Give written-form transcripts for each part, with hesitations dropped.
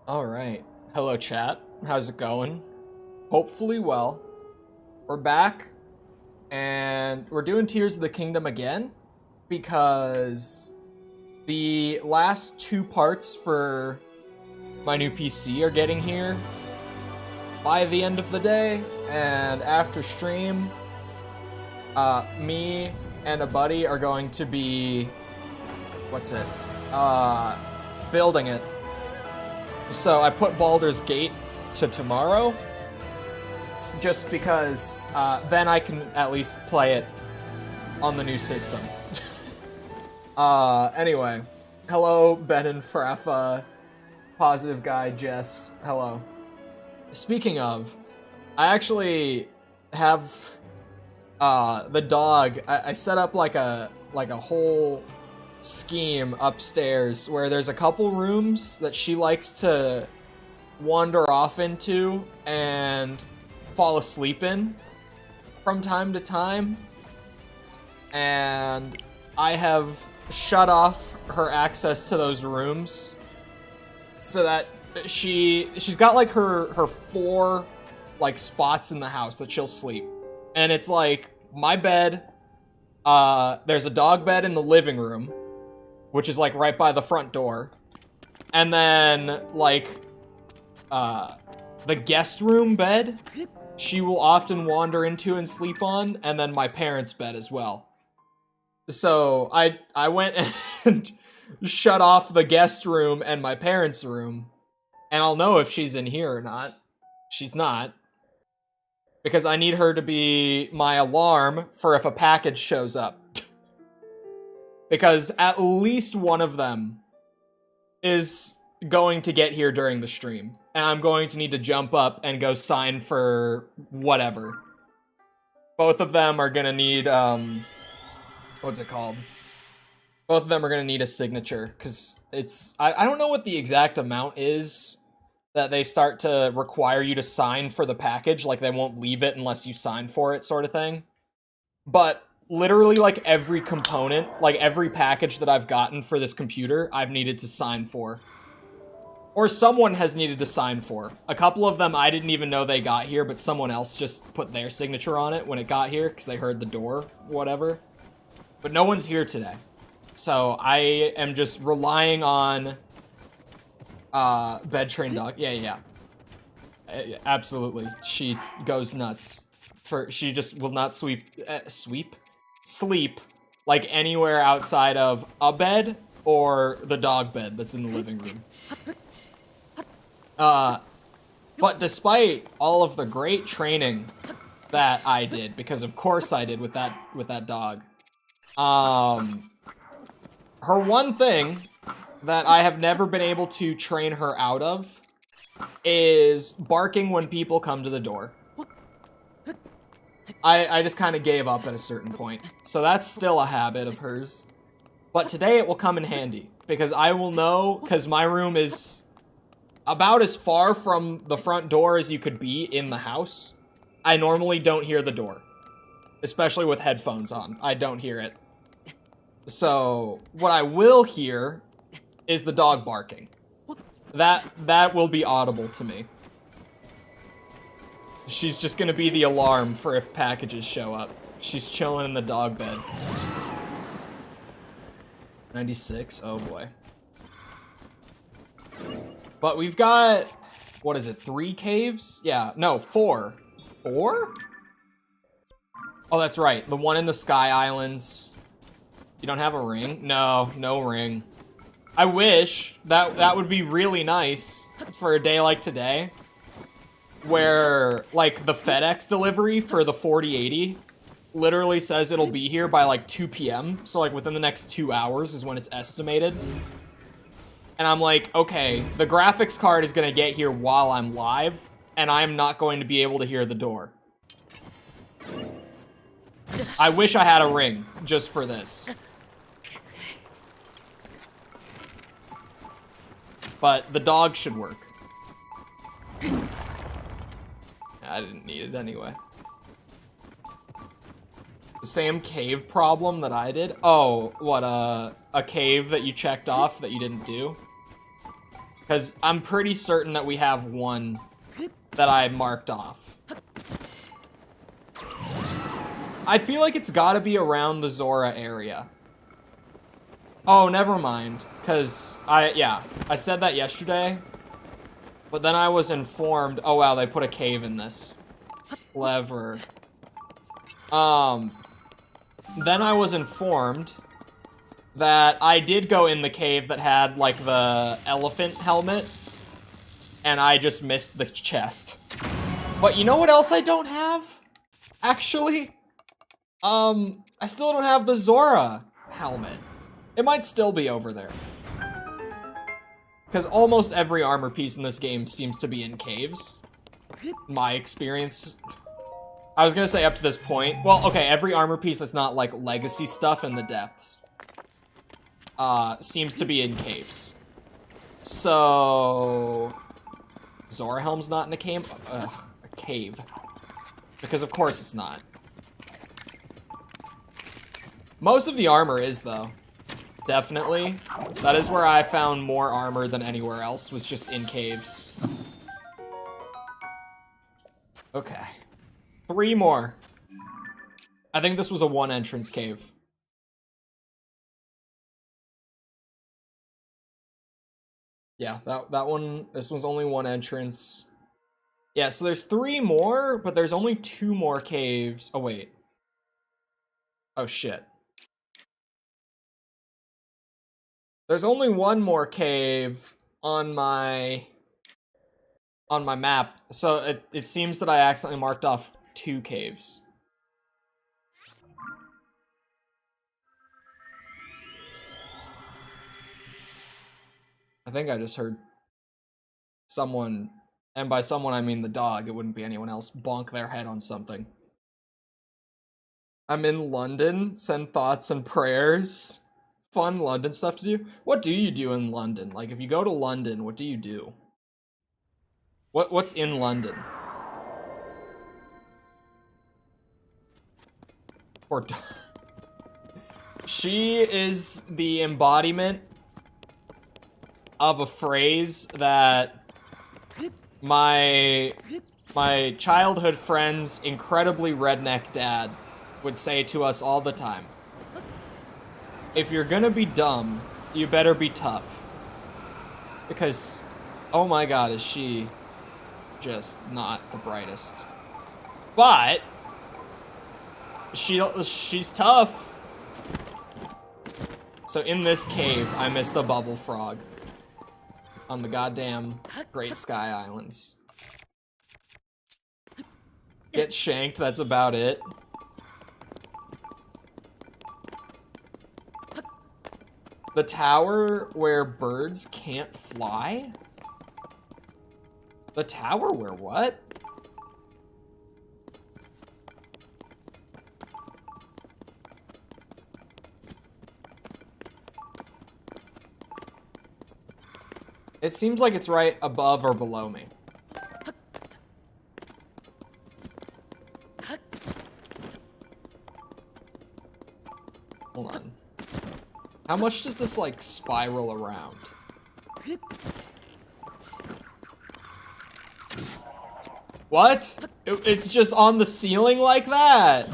Alright. Hello, chat. How's it going? Hopefully well. We're back, and we're doing Tears of the Kingdom again, because the last two parts for my new PC are getting here by the end of the day, and after stream, me and a buddy are going to be, building it. So I put Baldur's Gate to tomorrow, just because then I can at least play it on the new system. Anyway, hello Ben and Frafa, Positive Guy, Jess, hello. Speaking of, I actually have the dog. I set up like a whole scheme upstairs where there's a couple rooms that she likes to wander off into and fall asleep in from time to time, and I have shut off her access to those rooms so that she's got like her four like spots in the house that she'll sleep, and it's like my bed, there's a dog bed in the living room, which is like right by the front door, and then like the guest room bed she will often wander into and sleep on, and then my parents' bed as well. So I went and shut off the guest room and my parents' room, and I'll know if she's in here or not. She's not, because I need her to be my alarm for if a package shows up. Because at least one of them is going to get here during the stream, and I'm going to need to jump up and go sign for whatever. Both of them are gonna need, what's it called? Both of them are gonna need a signature, because it's, I don't know what the exact amount is that they start to require you to sign for the package, like they won't leave it unless you sign for it, sort of thing. But literally, like, every component, like, every package that I've gotten for this computer, I've needed to sign for. Or someone has needed to sign for. A couple of them I didn't even know they got here, but someone else just put their signature on it when it got here, because they heard the door, whatever. But no one's here today. So I am just relying on, bed trained dog. Yeah. Absolutely. She goes nuts. She just will not sleep like anywhere outside of a bed or the dog bed that's in the living room. But despite all of the great training that I did, because of course I did with that dog, her one thing that I have never been able to train her out of is barking when people come to the door. I just kind of gave up at a certain point. So that's still a habit of hers. But today it will come in handy, because I will know, because my room is about as far from the front door as you could be in the house. I normally don't hear the door, especially with headphones on. I don't hear it. So what I will hear is the dog barking. That will be audible to me. She's just gonna be the alarm for if packages show up. She's chilling in the dog bed. 96? Oh boy. But we've got, what is it, 3 caves? Yeah, no, 4. 4? Oh, that's right, the one in the Sky Islands. You don't have a ring? No, no ring. I wish. That would be really nice for a day like today, where, like, the FedEx delivery for the 4080 literally says it'll be here by, like, 2 p.m. So, like, within the next 2 hours is when it's estimated. And I'm like, okay, the graphics card is gonna get here while I'm live, and I'm not going to be able to hear the door. I wish I had a ring just for this. But the dog should work. I didn't need it anyway. The same cave problem that I did? Oh, what, a cave that you checked off that you didn't do? Because I'm pretty certain that we have one that I marked off. I feel like it's gotta be around the Zora area. Oh, never mind. Because I said that yesterday. But then I was informed, oh wow, they put a cave in this. Clever. Then I was informed that I did go in the cave that had, like, the elephant helmet, and I just missed the chest. But you know what else I don't have? Actually? I still don't have the Zora helmet. It might still be over there. Because almost every armor piece in this game seems to be in caves. My experience. I was gonna say up to this point. Well, okay, every armor piece that's not, like, legacy stuff in the depths. Seems to be in caves. So... Zora Helm's not in a cave? Ugh, a cave. Because of course it's not. Most of the armor is, though. Definitely. That is where I found more armor than anywhere else, was just in caves. Okay. 3 more. I think this was a 1-entrance cave. Yeah, that one, this one's only 1 entrance. Yeah, so there's 3 more, but there's only 2 more caves. Oh, wait. Oh, shit. There's only 1 more cave on my map, so it seems that I accidentally marked off 2 caves. I think I just heard someone, and by someone I mean the dog, it wouldn't be anyone else, bonk their head on something. I'm in London, send thoughts and prayers. Fun London stuff to do. What do you do in London? Like, if you go to London, what do you do? What's in London? Or she is the embodiment of a phrase that my childhood friend's incredibly redneck dad would say to us all the time. If you're gonna be dumb, you better be tough. Because, oh my god, is she just not the brightest. But she's tough. So in this cave, I missed a bubble frog on the goddamn Great Sky Islands. Get shanked, that's about it. The tower where birds can't fly? The tower where what? It seems like it's right above or below me. Hold on. How much does this, like, spiral around? What? It's just on the ceiling like that?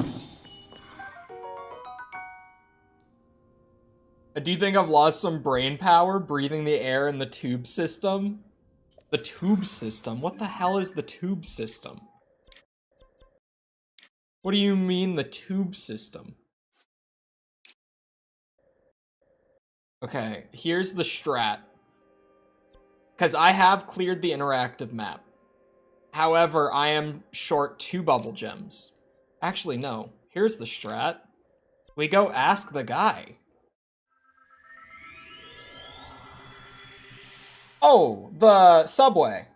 Do you think I've lost some brain power breathing the air in the tube system? The tube system? What the hell is the tube system? What do you mean the tube system? Okay, here's the strat. Because I have cleared the interactive map. However, I am short 2 bubble gems. Actually, no. Here's the strat. We go ask the guy. Oh, the subway.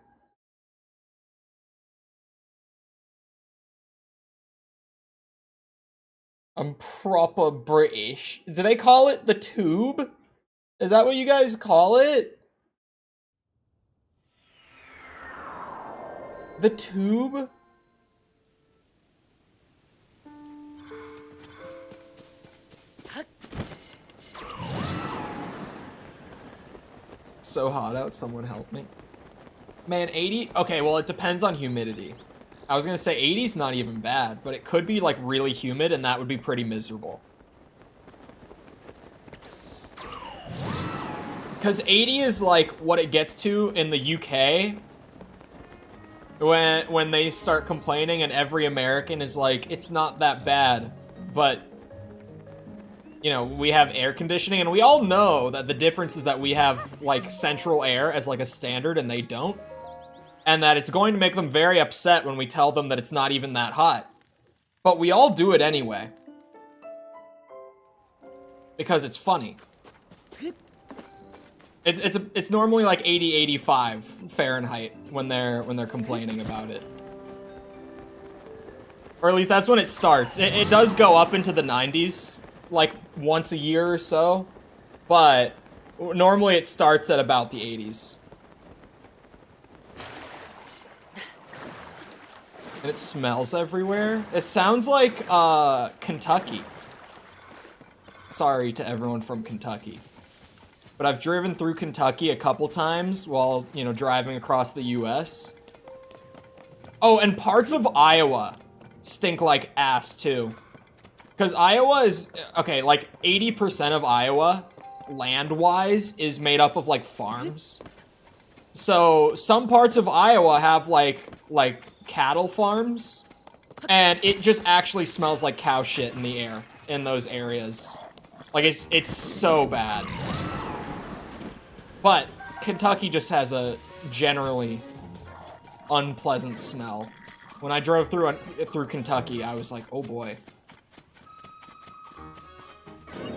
I'm proper British. Do they call it the tube? Is that what you guys call it? The tube? So hot out, someone help me. Man, 80, okay, well it depends on humidity. I was gonna say 80's not even bad, but it could be like really humid and that would be pretty miserable. Because 80 is like what it gets to in the UK when they start complaining and every American is like, it's not that bad, but you know, we have air conditioning and we all know that the difference is that we have like central air as like a standard and they don't. And that it's going to make them very upset when we tell them that it's not even that hot. But we all do it anyway. Because it's funny. It's normally like 80, 85 Fahrenheit when they're complaining about it. Or at least that's when it starts. It does go up into the 90s, like once a year or so. But normally it starts at about the 80s. And it smells everywhere. It sounds like Kentucky. Sorry to everyone from Kentucky. But I've driven through Kentucky a couple times while, you know, driving across the US. Oh, and parts of Iowa stink like ass too. Because Iowa is, okay, like 80% of Iowa, land-wise, is made up of like farms. So some parts of Iowa have like cattle farms, and it just actually smells like cow shit in the air in those areas. Like it's so bad. But Kentucky just has a generally unpleasant smell. When I drove through Kentucky, I was like, oh boy.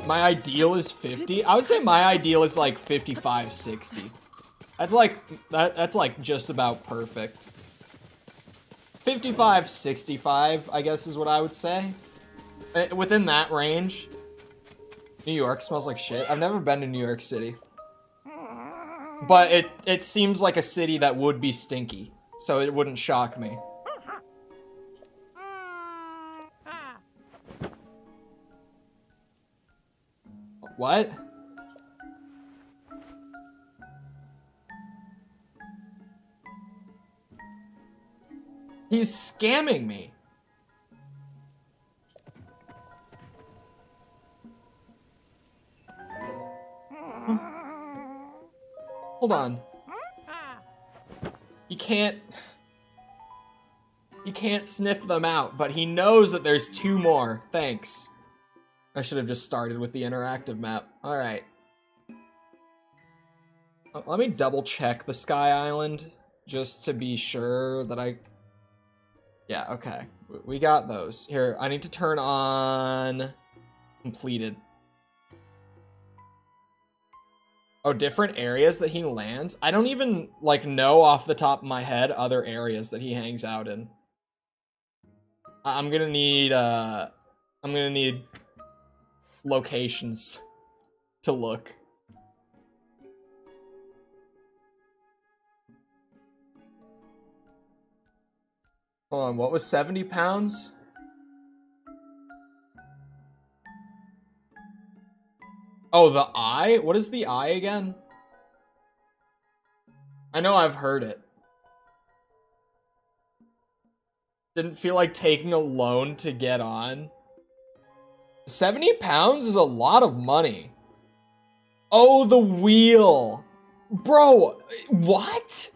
My ideal is 50. I would say my ideal is like 55, 60. That's like just about perfect. 55, 65, I guess is what I would say. Within that range. New York smells like shit. I've never been to New York City. But it seems like a city that would be stinky, so it wouldn't shock me. What? He's scamming me. Hold on. He can't sniff them out, but he knows that there's two more. Thanks. I should have just started with the interactive map. All right. Let me double check the Sky Island just to be sure that I... Yeah, okay. We got those. Here, I need to turn on completed. Oh, different areas that he lands? I don't even, like, know off the top of my head other areas that he hangs out in. I'm gonna need locations to look. Hold on, what was 70 pounds? Oh, the eye? What is the eye again? I know I've heard it. Didn't feel like taking a loan to get on. 70 pounds is a lot of money. Oh, the wheel. Bro, what?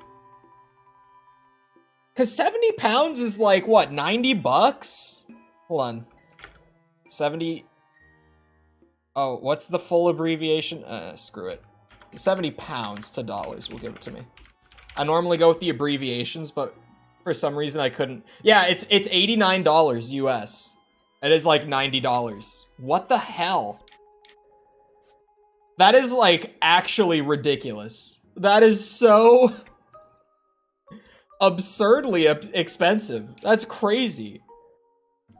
Because 70 pounds is like, what, 90 bucks? Hold on. 70... Oh, what's the full abbreviation? Screw it. 70 pounds to dollars will give it to me. I normally go with the abbreviations, but for some reason I couldn't. Yeah, it's $89 US. It is like $90. What the hell? That is like actually ridiculous. That is so absurdly expensive. That's crazy.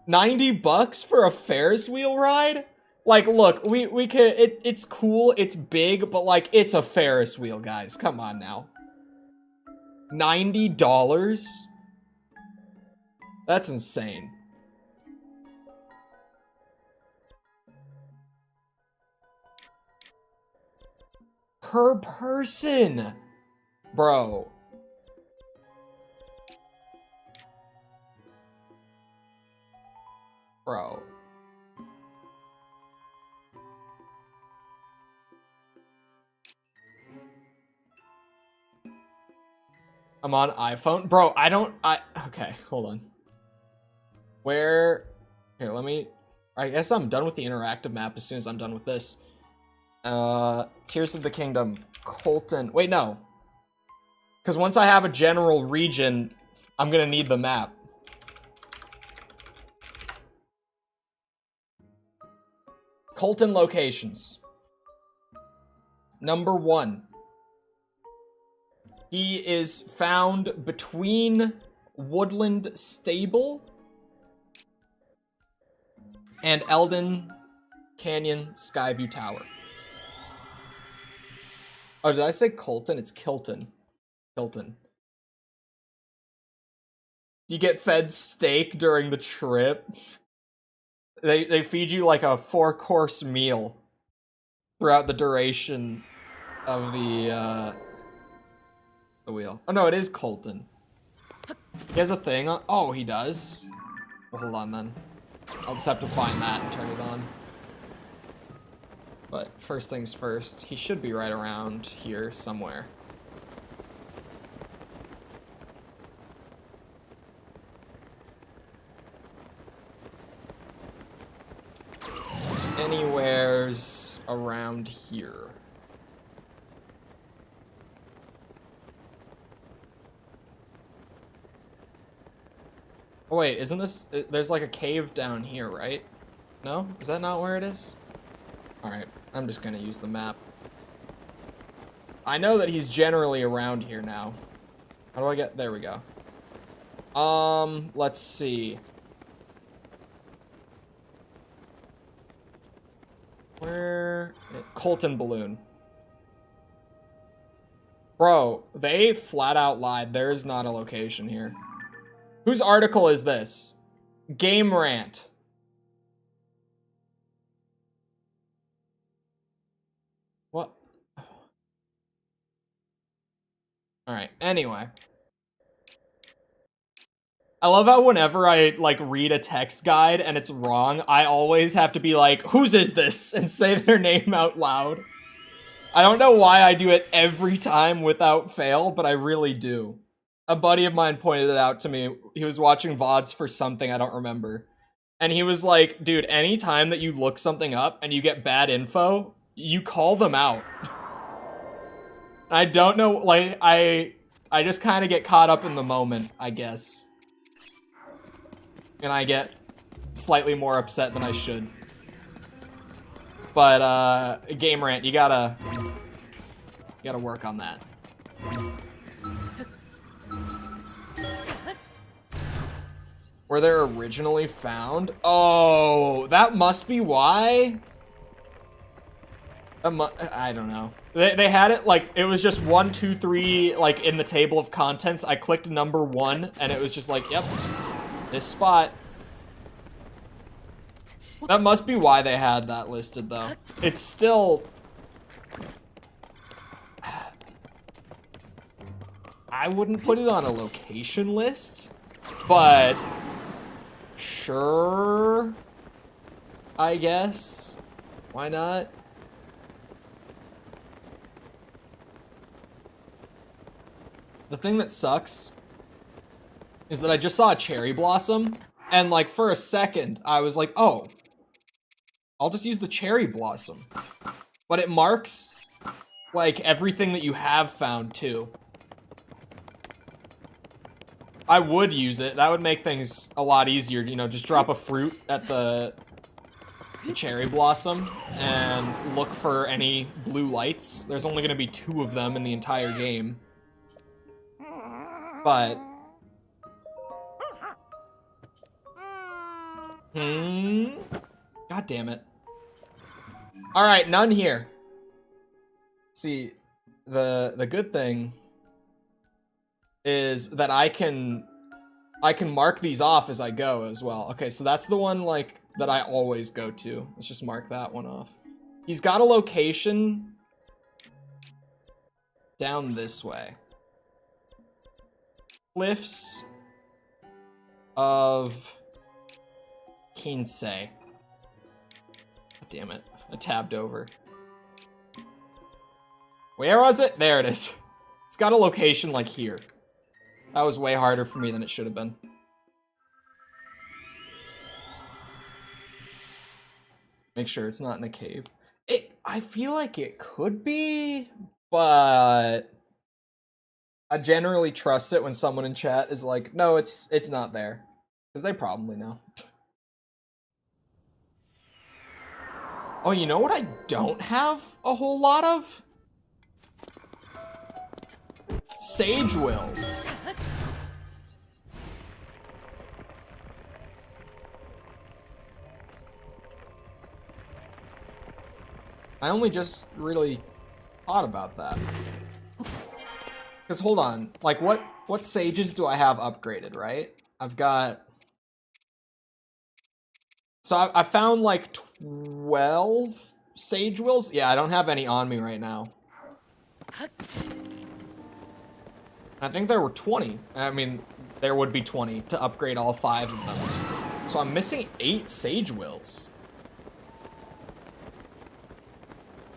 90 bucks for a Ferris wheel ride? Like, look, we can, it's cool, it's big, but like, it's a Ferris wheel, guys. Come on now. $90? That's insane. per person. Bro. Bro. I'm on iPhone. Bro, okay, hold on. Here, let me, I guess I'm done with the interactive map as soon as I'm done with this. Tears of the Kingdom, Colton. Wait, no. Because once I have a general region, I'm gonna need the map. Colton locations. Number 1. He is found between Woodland Stable and Eldon Canyon Skyview Tower. Oh, did I say Colton? It's Kilton. Kilton. You get fed steak during the trip. They feed you like a 4-course meal throughout the duration of the wheel. Oh no, it is Colton. He has a thing on. Oh, he does. Well, hold on then. I'll just have to find that and turn it on. But first things first, he should be right around here somewhere. Anywhere's around here. Oh wait, isn't this, there's like a cave down here, right? No? Is that not where it is? Alright, I'm just gonna use the map. I know that he's generally around here now. How do I get, there we go. Let's see. Where, Colton Balloon. Bro, they flat out lied. There is not a location here. Whose article is this? Game Rant. What? Alright, anyway. I love how whenever I, like, read a text guide and it's wrong, I always have to be like, whose is this? And say their name out loud. I don't know why I do it every time without fail, but I really do. A buddy of mine pointed it out to me. He was watching VODs for something, I don't remember. And he was like, dude, anytime that you look something up and you get bad info, you call them out. I don't know, like, I just kind of get caught up in the moment, I guess. And I get slightly more upset than I should. But, Game Rant, you gotta work on that. Where they're originally found? Oh, that must be why? I don't know. They had it, like, it was just 1, 2, 3, like, in the table of contents. I clicked number 1, and it was just like, yep, this spot. That must be why they had that listed, though. It's still... I wouldn't put it on a location list, but... Sure, I guess. Why not? The thing that sucks is that I just saw a cherry blossom, and like for a second, I was like, oh, I'll just use the cherry blossom. But it marks like everything that you have found too. I would use it. That would make things a lot easier. You know, just drop a fruit at the cherry blossom and look for any blue lights. There's only going to be 2 of them in the entire game. But... God damn it. Alright, none here. See, the good thing is that I can mark these off as I go as well. Okay, so that's the one, like, that I always go to. Let's just mark that one off. He's got a location down this way. Cliffs of Kinsey. Damn it, I tabbed over. Where was it? There it is. It's got a location like here. That was way harder for me than it should have been. Make sure it's not in a cave. I feel like it could be, but I generally trust it when someone in chat is like, no, it's not there. Because they probably know. Oh, you know what I don't have a whole lot of? Sage Wills. I only just really thought about that. Because hold on, like what sages do I have upgraded, right? I've got... So I found like 12 Sage Wills? Yeah, I don't have any on me right now. I think there were 20. I mean, there would be 20 to upgrade all 5 of them. So I'm missing 8 Sage Wills.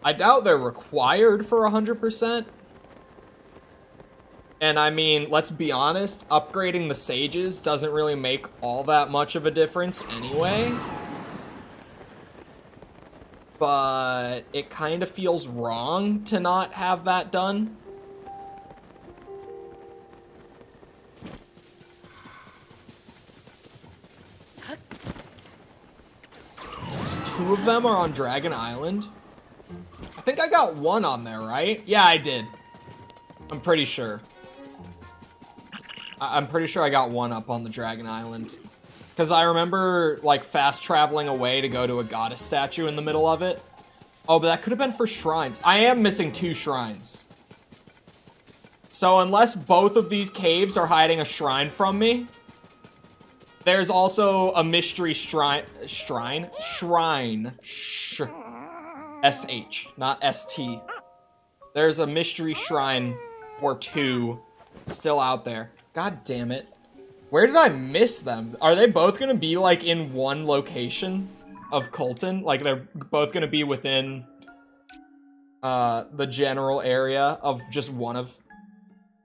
I doubt they're required for 100%. And I mean, let's be honest, upgrading the sages doesn't really make all that much of a difference anyway. But it kind of feels wrong to not have that done. Two of them are on Dragon Island. I think I got one on there, right? Yeah, I did. I'm pretty sure. I'm pretty sure I got one up on the Dragon Island. Because I remember, like, fast traveling away to go to a goddess statue in the middle of it. Oh, but that could have been for shrines. I am missing 2 shrines. So unless both of these caves are hiding a shrine from me, there's also a mystery shrine. S-H, not S-T. There's a mystery shrine or 2 still out there. God damn it. Where did I miss them? Are they both gonna be like in one location of Colton? Like they're both gonna be within the general area of just one of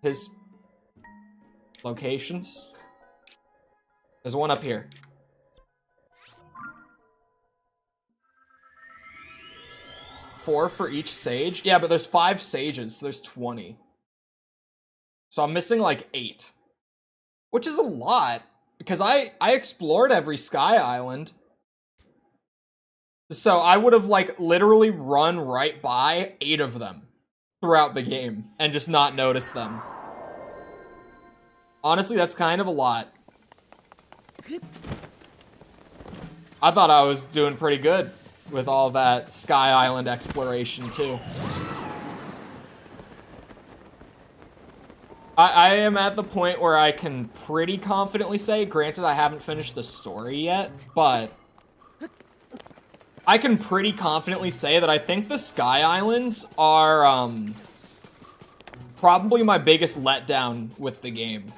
his locations? There's one up here. Four for each sage? Yeah, but there's 5 sages, so there's 20. So I'm missing like 8. Which is a lot, because I explored every Sky Island. So I would have like literally run right by 8 of them throughout the game and just not noticed them. Honestly, that's kind of a lot. I thought I was doing pretty good with all that Sky Island exploration too. I am at the point where I can pretty confidently say, granted I haven't finished the story yet, but I can pretty confidently say that I think the Sky Islands are probably my biggest letdown with the game.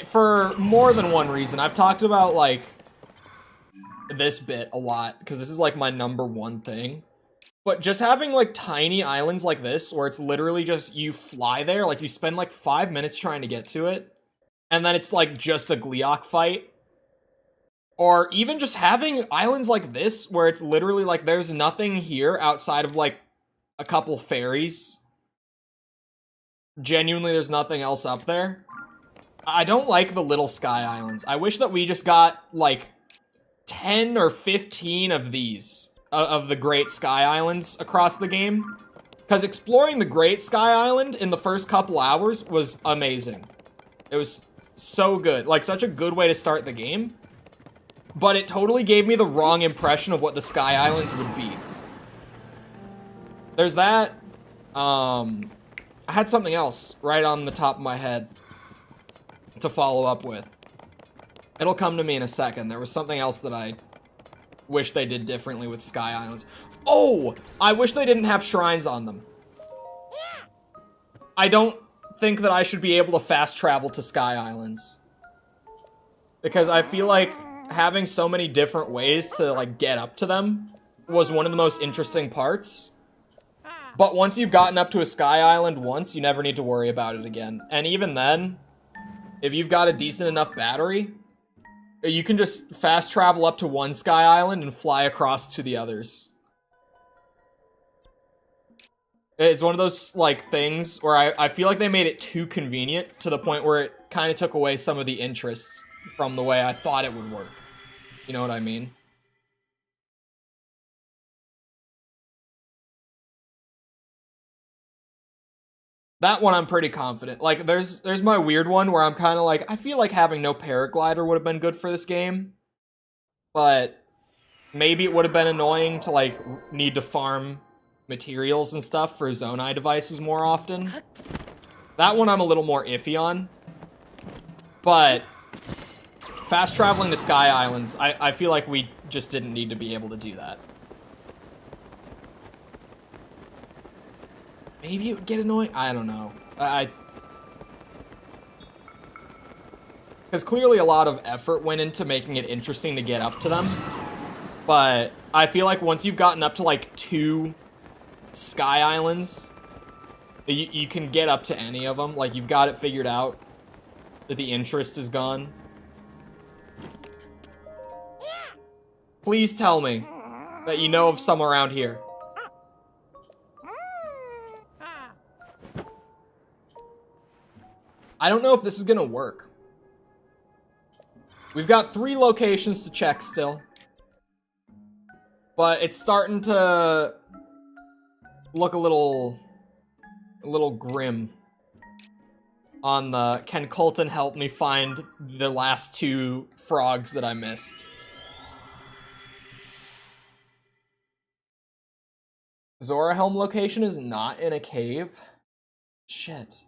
For more than one reason. I've talked about like this bit a lot because this is like my #1 thing. But just having like tiny islands like this where it's literally just you fly there, like you spend like 5 minutes trying to get to it, and then it's like just a Gleeok fight. Or even just having islands like this where it's literally like there's nothing here outside of like a couple fairies. Genuinely, there's nothing else up there. I don't like the little Sky Islands. I wish that we just got like 10 or 15 of these. Of the Great Sky Islands across the game. Because exploring the Great Sky Island in the first couple hours was amazing. It was so good. Like, such a good way to start the game. But it totally gave me the wrong impression of what the Sky Islands would be. There's that. I had something else right on the top of my head to follow up with. It'll come to me in a second. There was something else that I wish they did differently with Sky Islands. Oh! I wish they didn't have shrines on them. I don't think that I should be able to fast travel to Sky Islands. Because I feel like having so many different ways to, like, get up to them was one of the most interesting parts. But once you've gotten up to a Sky Island once, you never need to worry about it again. And even then, if you've got a decent enough battery, you can just fast travel up to one Sky Island and fly across to the others. It's one of those, like, things where I feel like they made it too convenient to the point where it kind of took away some of the interest from the way I thought it would work. You know what I mean? That one I'm pretty confident. Like, there's my weird one where I'm kind of like, I feel like having no paraglider would have been good for this game. But maybe it would have been annoying to, like, need to farm materials and stuff for Zonai devices more often. That one I'm a little more iffy on. But fast traveling to Sky Islands, I feel like we just didn't need to be able to do that. Maybe it would get annoying? I don't know. Because clearly a lot of effort went into making it interesting to get up to them. But I feel like once you've gotten up to, like, 2 Sky Islands, you can get up to any of them. Like, you've got it figured out. That the interest is gone. Please tell me that you know of some around here. I don't know if this is gonna work. We've got 3 locations to check still. But it's starting to look a little grim on the can Colton help me find the last 2 frogs that I missed. Zora Helm location is not in a cave. Shit.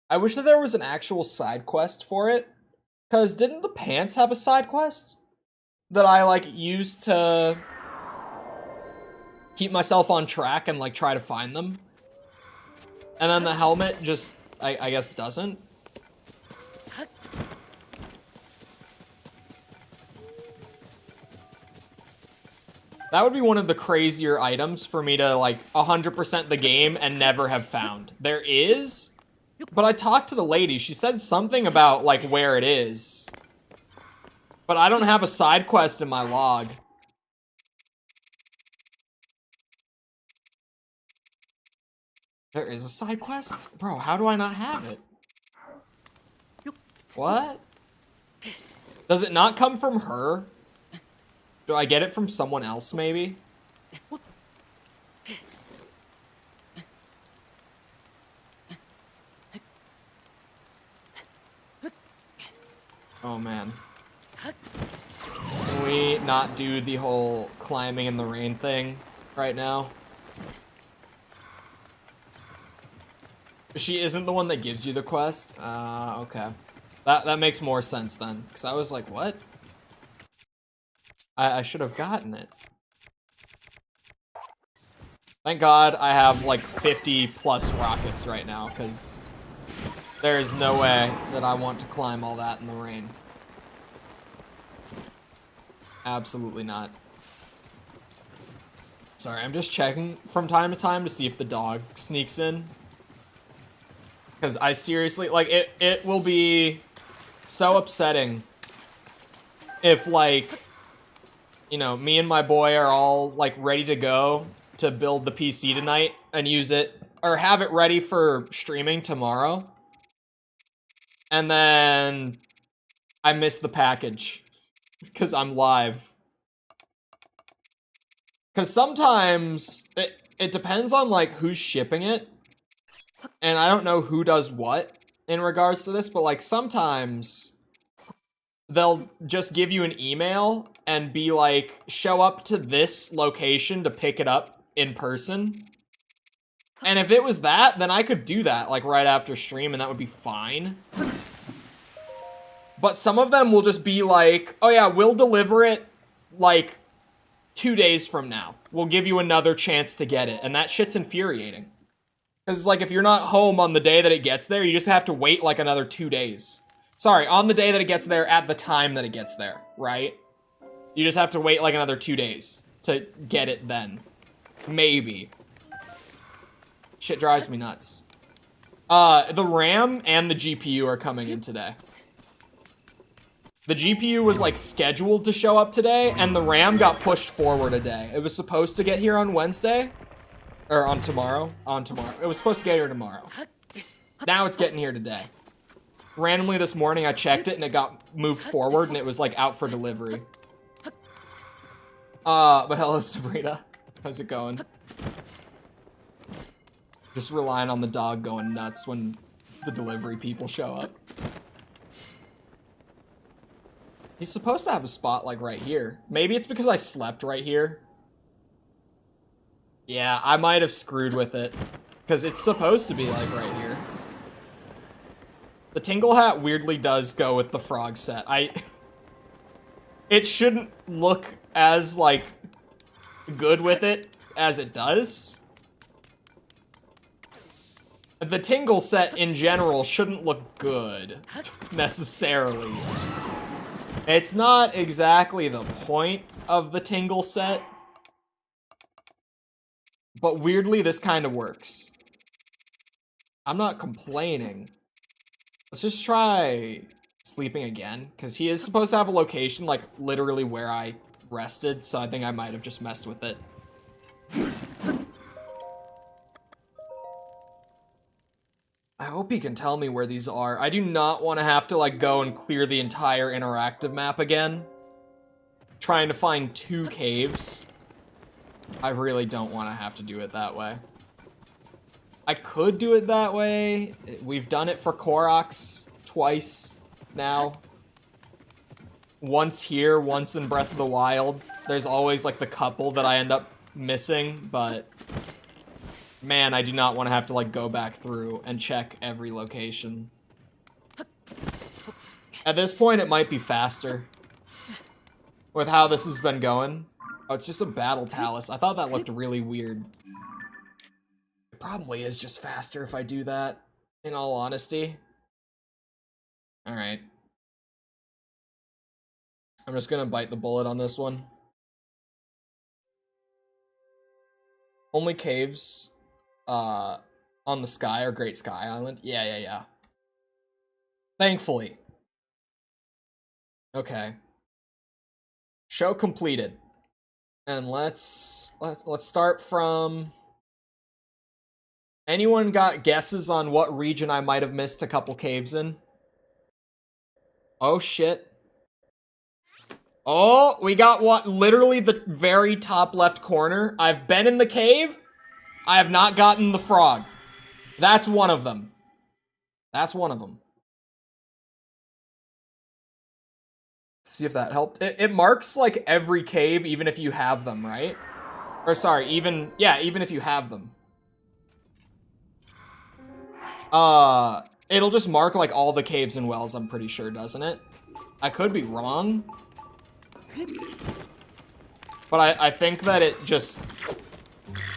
I wish that there was an actual side quest for it. Cause didn't the pants have a side quest? That I, like, used to keep myself on track and, like, try to find them? And then the helmet just, I guess, doesn't? That would be one of the crazier items for me to, like, 100% the game and never have found. There is, but I talked to the lady. She said something about, like, where it is. But I don't have a side quest in my log. There is a side quest? Bro, how do I not have it? What? Does it not come from her? Do I get it from someone else, maybe? Oh, man. Can we not do the whole climbing in the rain thing right now? She isn't the one that gives you the quest? Okay. That makes more sense then. Because I was like, what? I should have gotten it. Thank God I have like 50 plus rockets right now, because there is no way that I want to climb all that in the rain. Absolutely not. Sorry, I'm just checking from time to time to see if the dog sneaks in. Because I seriously, like, it will be so upsetting if, like, you know, me and my boy are all, like, ready to go to build the PC tonight and use it, or have it ready for streaming tomorrow. And then I miss the package because I'm live. Because sometimes it depends on, like, who's shipping it. And I don't know who does what in regards to this, but, like, sometimes they'll just give you an email and be like, show up to this location to pick it up in person. And if it was that, then I could do that, like, right after stream, and that would be fine. But some of them will just be like, oh yeah, we'll deliver it, like, 2 days from now. We'll give you another chance to get it. And that shit's infuriating. Because, like, if you're not home on the day that it gets there, you just have to wait, like, another 2 days. Sorry, on the day that it gets there at the time that it gets there, right? You just have to wait, like, another 2 days to get it then. Maybe. Shit drives me nuts. The RAM and the GPU are coming in today. The GPU was, like, scheduled to show up today, and the RAM got pushed forward a day. It was supposed to get here on Wednesday. Or on tomorrow. On tomorrow. It was supposed to get here tomorrow. Now it's getting here today. Randomly this morning, I checked it, and it got moved forward, and it was, like, out for delivery. But hello, Sabrina. How's it going? Just relying on the dog going nuts when the delivery people show up. He's supposed to have a spot, like, right here. Maybe it's because I slept right here. Yeah, I might have screwed with it. Because it's supposed to be, like, right here. The Tingle Hat weirdly does go with the frog set. It shouldn't look as, like, good with it as it does. The Tingle set, in general, shouldn't look good, necessarily. It's not exactly the point of the Tingle set, but weirdly, this kind of works. I'm not complaining. Let's just try sleeping again, because he is supposed to have a location, like, literally where I rested, so I think I might have just messed with it. I hope he can tell me where these are. I do not want to have to, like, go and clear the entire interactive map again. Trying to find 2 caves. I really don't want to have to do it that way. I could do it that way. We've done it for Koroks twice now. Once here, once in Breath of the Wild. There's always, like, the couple that I end up missing, but... man, I do not want to have to, like, go back through and check every location. At this point, it might be faster. With how this has been going. Oh, it's just a battle talus. I thought that looked really weird. It probably is just faster if I do that, in all honesty. Alright. I'm just gonna bite the bullet on this one. Only caves on the sky or Great Sky Island. Yeah. Thankfully. Okay. Show completed. And let's start from... anyone got guesses on what region I might have missed a couple caves in? Oh shit. Oh, we got what? Literally the very top left corner. I've been in the cave. I have not gotten the frog. That's one of them. That's one of them. See if that helped. It marks, like, every cave, even if you have them, right? Or, sorry, even if you have them. It'll just mark, like, all the caves and wells, I'm pretty sure, doesn't it? I could be wrong. But I think that it just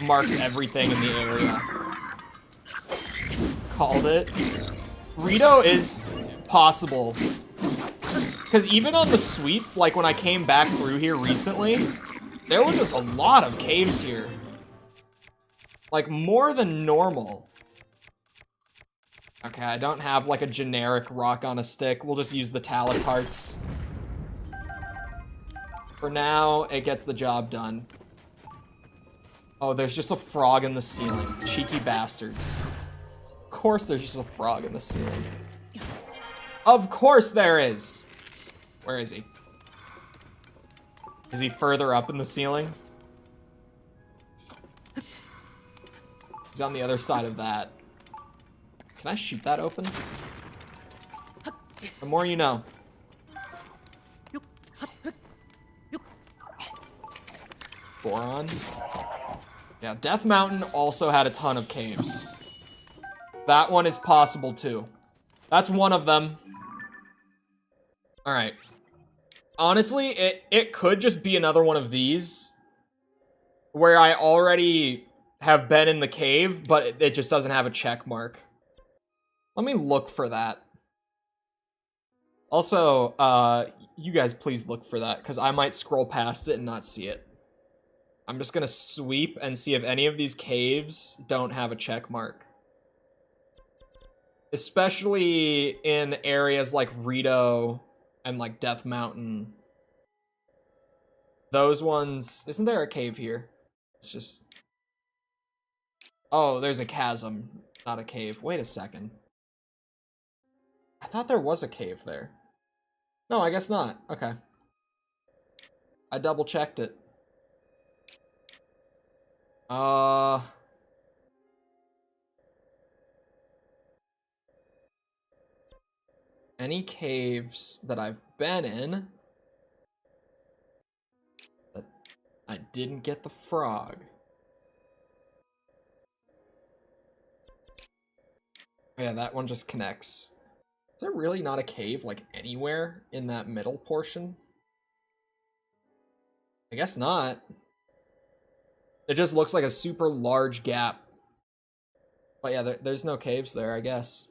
marks everything in the area. Called it. Rito is possible. Because even on the sweep, like when I came back through here recently, there were just a lot of caves here. Like, more than normal. Okay, I don't have, like, a generic rock on a stick. We'll just use the Talus Hearts. For now, it gets the job done. Oh, there's just a frog in the ceiling. Cheeky bastards. Of course there's just a frog in the ceiling. Of course there is! Where is he? Is he further up in the ceiling? He's on the other side of that. Can I shoot that open? The more you know. Boron. Yeah, Death Mountain also had a ton of caves. That one is possible too. That's one of them. Alright. Honestly, it could just be another one of these. Where I already have been in the cave, but it just doesn't have a check mark. Let me look for that. Also, you guys please look for that, because I might scroll past it and not see it. I'm just gonna sweep and see if any of these caves don't have a check mark. Especially in areas like Rito and like Death Mountain. Those ones... Isn't there a cave here? It's just... Oh, there's a chasm, not a cave. Wait a second. I thought there was a cave there. No, I guess not. Okay. I double checked it. Any caves that I've been in that I didn't get the frog. Oh yeah, that one just connects. Is there really not a cave, like, anywhere in that middle portion? I guess not. It just looks like a super large gap. But yeah, there's no caves there, I guess.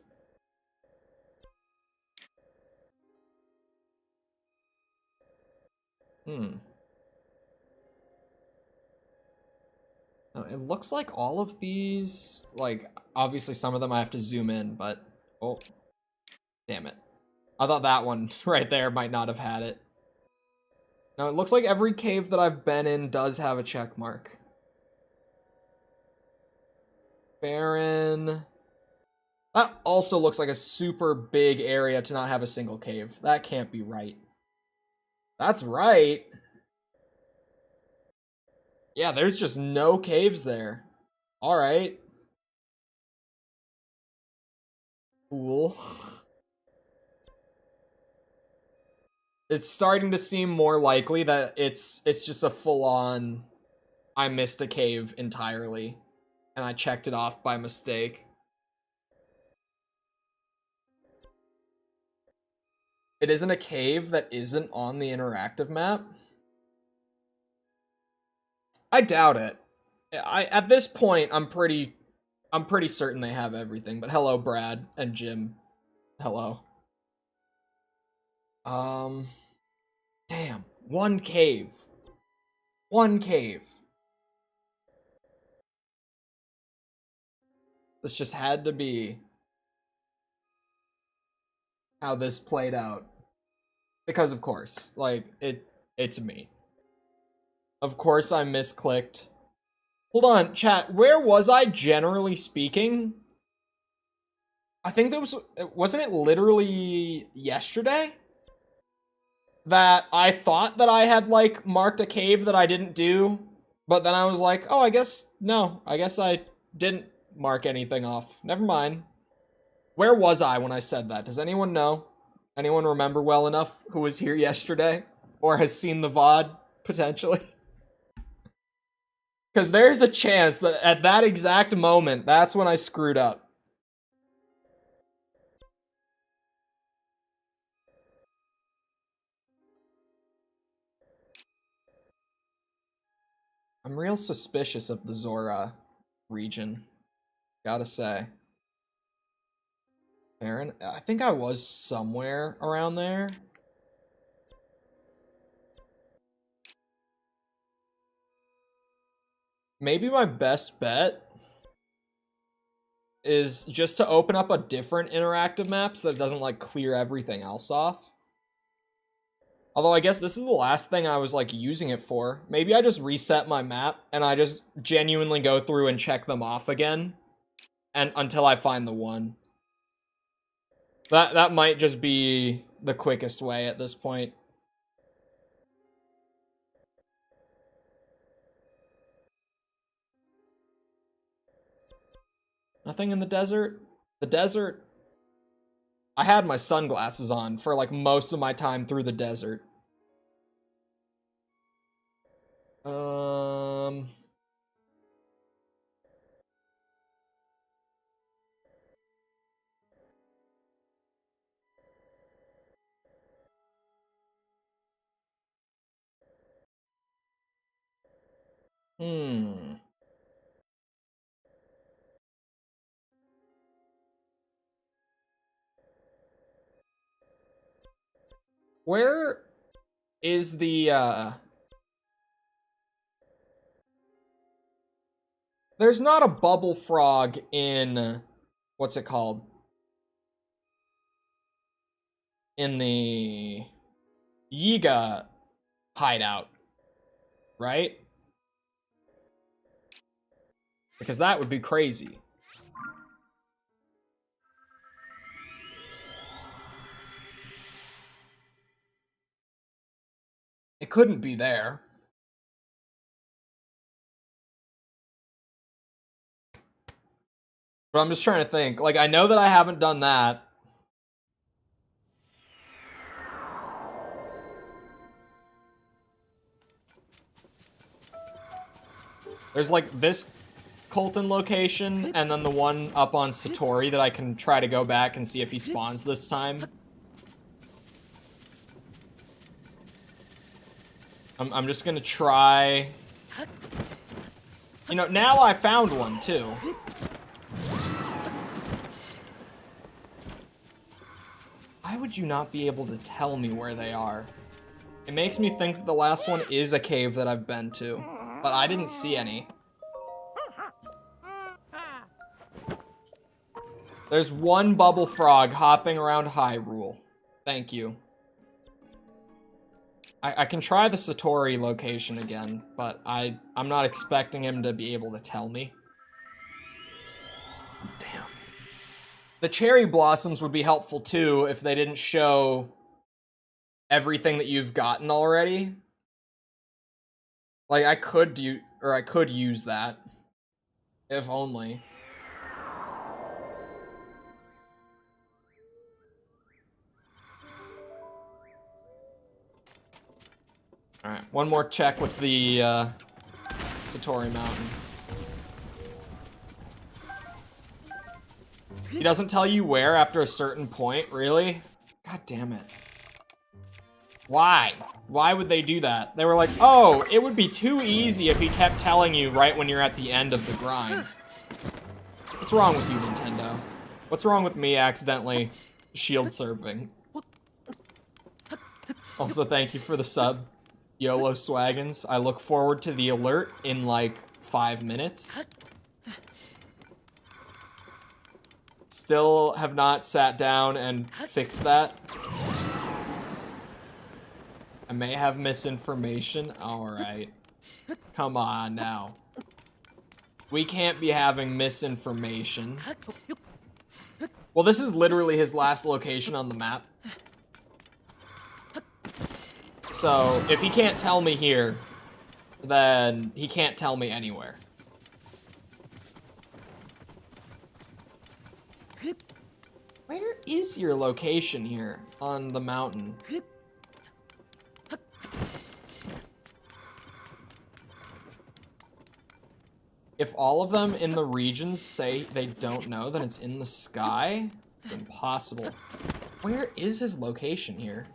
No, it looks like all of these, like, obviously some of them I have to zoom in, but... Oh. Damn it. I thought that one right there might not have had it. No, it looks like every cave that I've been in does have a check mark. Barren. That also looks like a super big area to not have a single cave. That can't be right. That's right. Yeah, there's just no caves there. Alright. Cool. It's starting to seem more likely that it's just a full-on... I missed a cave entirely. And I checked it off by mistake. It isn't a cave that isn't on the interactive map? I doubt it. At this point, I'm pretty certain they have everything. But hello, Brad and Jim. Hello. Damn. One cave. One cave. This just had to be how this played out. Because of course, like, it's me. Of course I misclicked. Hold on, chat, where was I generally speaking? I think that wasn't it literally yesterday? That I thought that I had, like, marked a cave that I didn't do, but then I was like, oh, I guess I didn't mark anything off. Never mind. Where was I when I said that? Does anyone know? Anyone remember well enough who was here yesterday? Or has seen the VOD, potentially? Because there's a chance that at that exact moment, that's when I screwed up. I'm real suspicious of the Zora region. Gotta say. Aaron, I think I was somewhere around there. Maybe my best bet is just to open up a different interactive map so that it doesn't, like, clear everything else off. Although I guess this is the last thing I was, like, using it for. Maybe I just reset my map and I just genuinely go through and check them off again and until I find the one. That might just be the quickest way at this point. Nothing in the desert? The desert? I had my sunglasses on for, like, most of my time through the desert. Where is the, There's not a bubble frog in... What's it called? In the... Yiga hideout. Right? Because that would be crazy. It couldn't be there. But I'm just trying to think. Like, I know that I haven't done that. There's, like, this Colton location, and then the one up on Satori that I can try to go back and see if he spawns this time. I'm just gonna try... You know, now I found one, too. Why would you not be able to tell me where they are? It makes me think that the last one is a cave that I've been to, but I didn't see any. There's one bubble frog hopping around Hyrule. Thank you. I can try the Satori location again, but I'm not expecting him to be able to tell me. Damn. The cherry blossoms would be helpful too if they didn't show everything that you've gotten already. Like, I could use that. If only. Alright, one more check with the Satori Mountain. He doesn't tell you where after a certain point, really? God damn it. Why? Why would they do that? They were like, oh, it would be too easy if he kept telling you right when you're at the end of the grind. What's wrong with you, Nintendo? What's wrong with me accidentally shield surfing? Also, thank you for the sub. YOLO Swaggins. I look forward to the alert in like 5 minutes. Still have not sat down and fixed that. I may have misinformation. Alright. Come on now. We can't be having misinformation. Well, this is literally his last location on the map. So, if he can't tell me here, then he can't tell me anywhere. Where is your location here on the mountain? If all of them in the regions say they don't know, then it's in the sky? It's impossible. Where is his location here?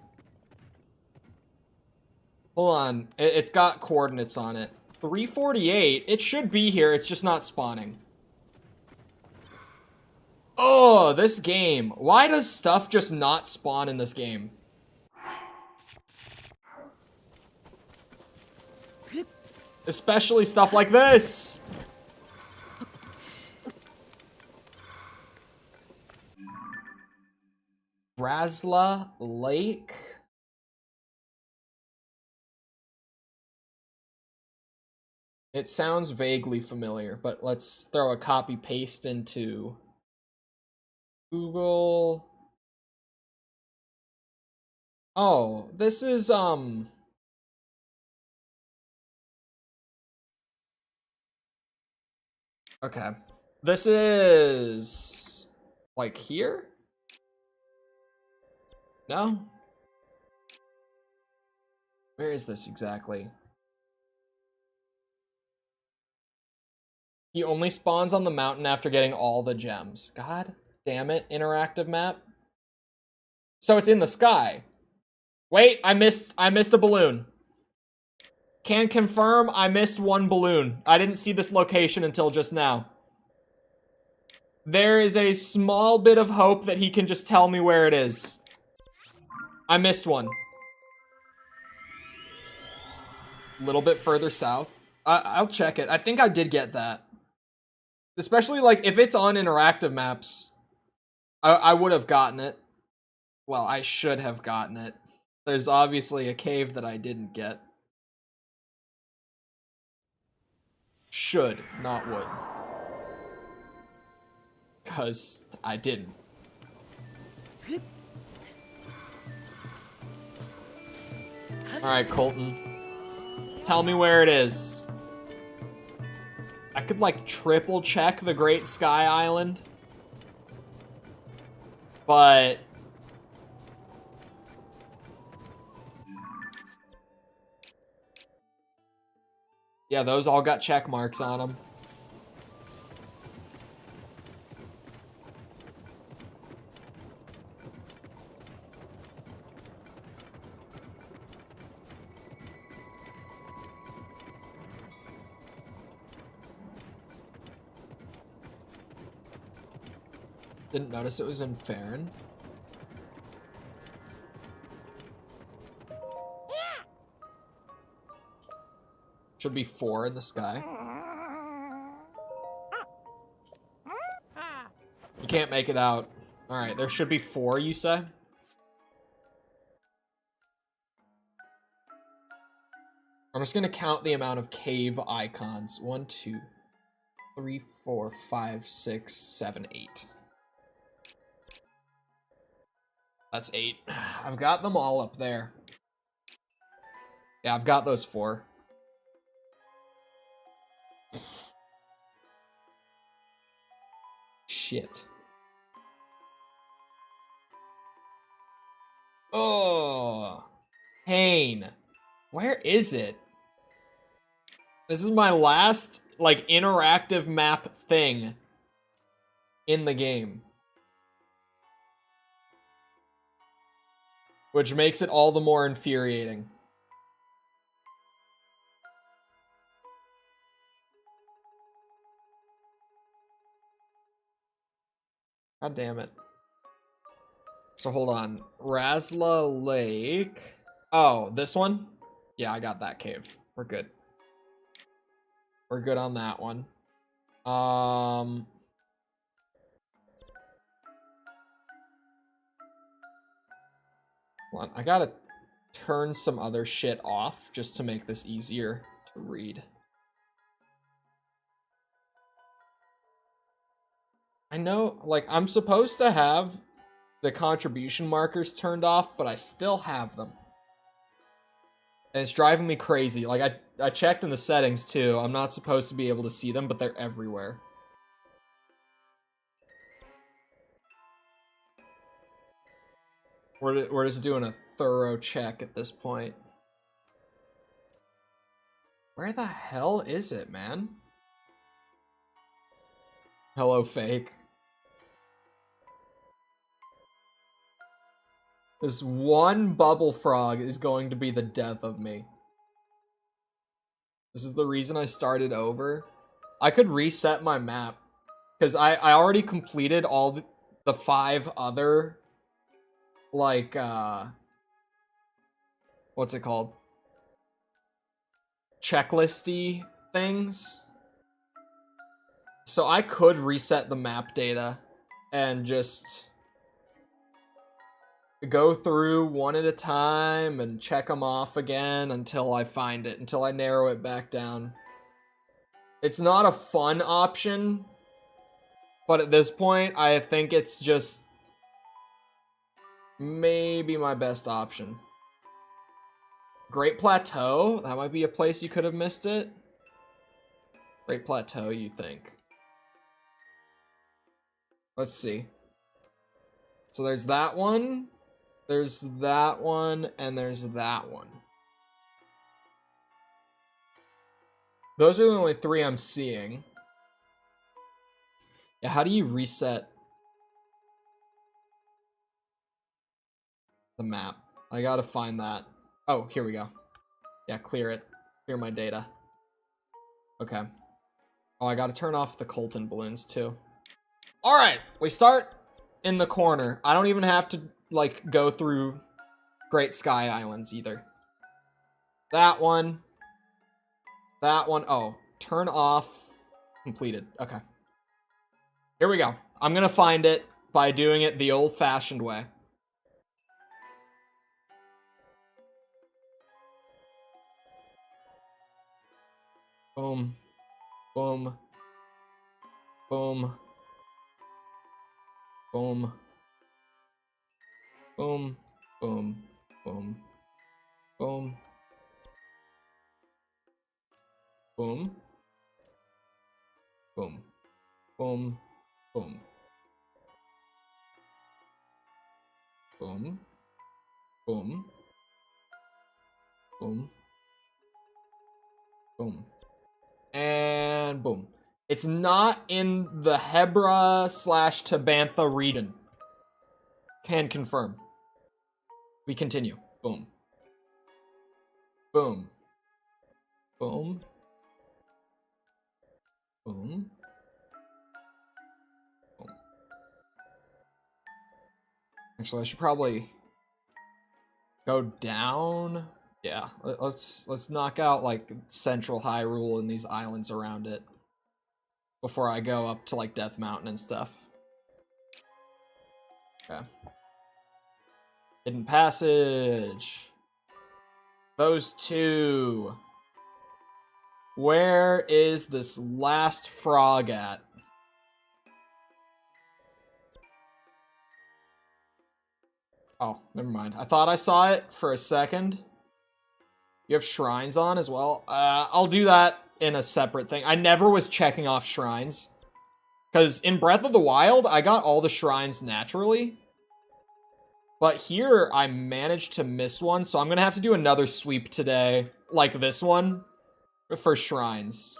Hold on, it's got coordinates on it. 348, it should be here, it's just not spawning. Oh, this game. Why does stuff just not spawn in this game? Especially stuff like this! Brazla Lake? It sounds vaguely familiar, but let's throw a copy paste into Google. Oh, this is, okay. This is, like, here? No? Where is this exactly? He only spawns on the mountain after getting all the gems. God damn it, interactive map. So it's in the sky. Wait, I missed a balloon. Can confirm I missed one balloon. I didn't see this location until just now. There is a small bit of hope that he can just tell me where it is. I missed one. A little bit further south. I'll check it. I think I did get that. Especially, like, if it's on interactive maps, I would have gotten it. Well, I should have gotten it. There's obviously a cave that I didn't get. Should, not would. Because I didn't. Alright, Colton. Tell me where it is. I could, like, triple check the Great Sky Island. But... yeah, those all got check marks on them. Didn't notice it was in Farron. Should be 4 in the sky. You can't make it out. Alright, there should be 4, you say? I'm just gonna count the amount of cave icons. 1, 2, 3, 4, 5, 6, 7, 8. That's 8. I've got them all up there. Yeah, I've got those 4. Shit. Oh. Pain. Where is it? This is my last, like, interactive map thing in the game. Which makes it all the more infuriating. God damn it. So hold on. Rasla Lake. Oh, this one? Yeah, I got that cave. We're good. We're good on that one. Hold on. I gotta turn some other shit off just to make this easier to read. I know, like, I'm supposed to have the contribution markers turned off, but I still have them. And it's driving me crazy. Like, I checked in the settings, too. I'm not supposed to be able to see them, but they're everywhere. We're just doing a thorough check at this point. Where the hell is it, man? Hello, fake. This one bubble frog is going to be the death of me. This is the reason I started over. I could reset my map. Because I already completed all the 5 other... like, what's it called? Checklisty things. So I could reset the map data and just go through one at a time and check them off again until I find it, until I narrow it back down. It's not a fun option, but at this point, I think it's just maybe my best option. Great Plateau? That might be a place you could have missed it. Great Plateau, you think. Let's see. So there's that one, there's that one, and there's that one. Those are the only 3 I'm seeing. Yeah, how do you reset the map? I gotta find that. Oh, here we go. Yeah, clear it. Clear my data. Okay. Oh, I gotta turn off the Colton balloons too. Alright, we start in the corner. I don't even have to, like, go through Great Sky Islands either. That one. That one, oh, turn off, completed, okay. Here we go. I'm gonna find it by doing it the old-fashioned way. Boom. Boom. Boom. Boom. Boom. Boom. Boom. Boom. Boom. Boom. Boom. Boom. Boom. Boom. Boom. Boom. And boom. It's not in the Hebra/Tabantha region. Can confirm. We continue. Boom. Boom. Boom. Boom. Boom. Actually, I should probably go down. Yeah, let's knock out like Central Hyrule and these islands around it before I go up to like Death Mountain and stuff. Okay. Hidden passage. Those two. Where is this last frog at? Oh, never mind. I thought I saw it for a second. You have shrines on as well? I'll do that in a separate thing. I never was checking off shrines. Because in Breath of the Wild, I got all the shrines naturally. But here, I managed to miss one, so I'm gonna have to do another sweep today, like this one, for shrines.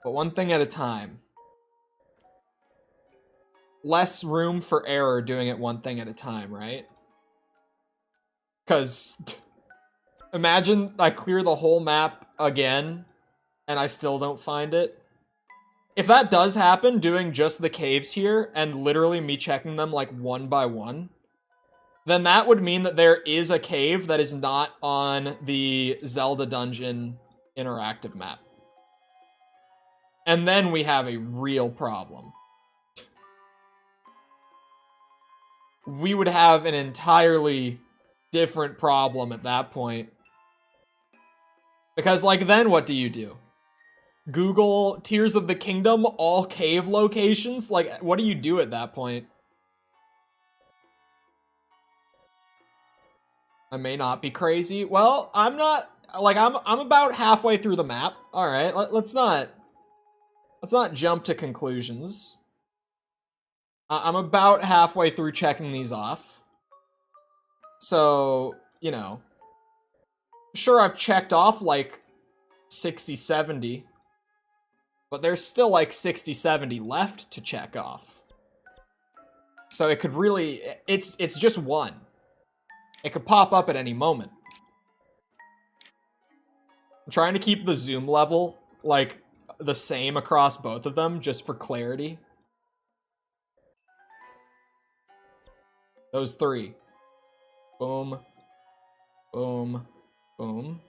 But one thing at a time. Less room for error doing it one thing at a time, right? Because imagine I clear the whole map again, and I still don't find it. If that does happen, doing just the caves here, and literally me checking them like one by one, then that would mean that there is a cave that is not on the Zelda dungeon interactive map. And then we have a real problem. We would have an entirely different problem at that point. Because, like, then what do you do? Google Tears of the Kingdom, all cave locations? Like, what do you do at that point? I may not be crazy. Well, I'm not, like, I'm about halfway through the map. All right, let's not jump to conclusions. I'm about halfway through checking these off. So, you know, sure, I've checked off like 60, 70, but there's still like 60, 70 left to check off. So it could really, it's just one. It could pop up at any moment. I'm trying to keep the zoom level like the same across both of them just for clarity. Those three. Boom. Boom. Boom.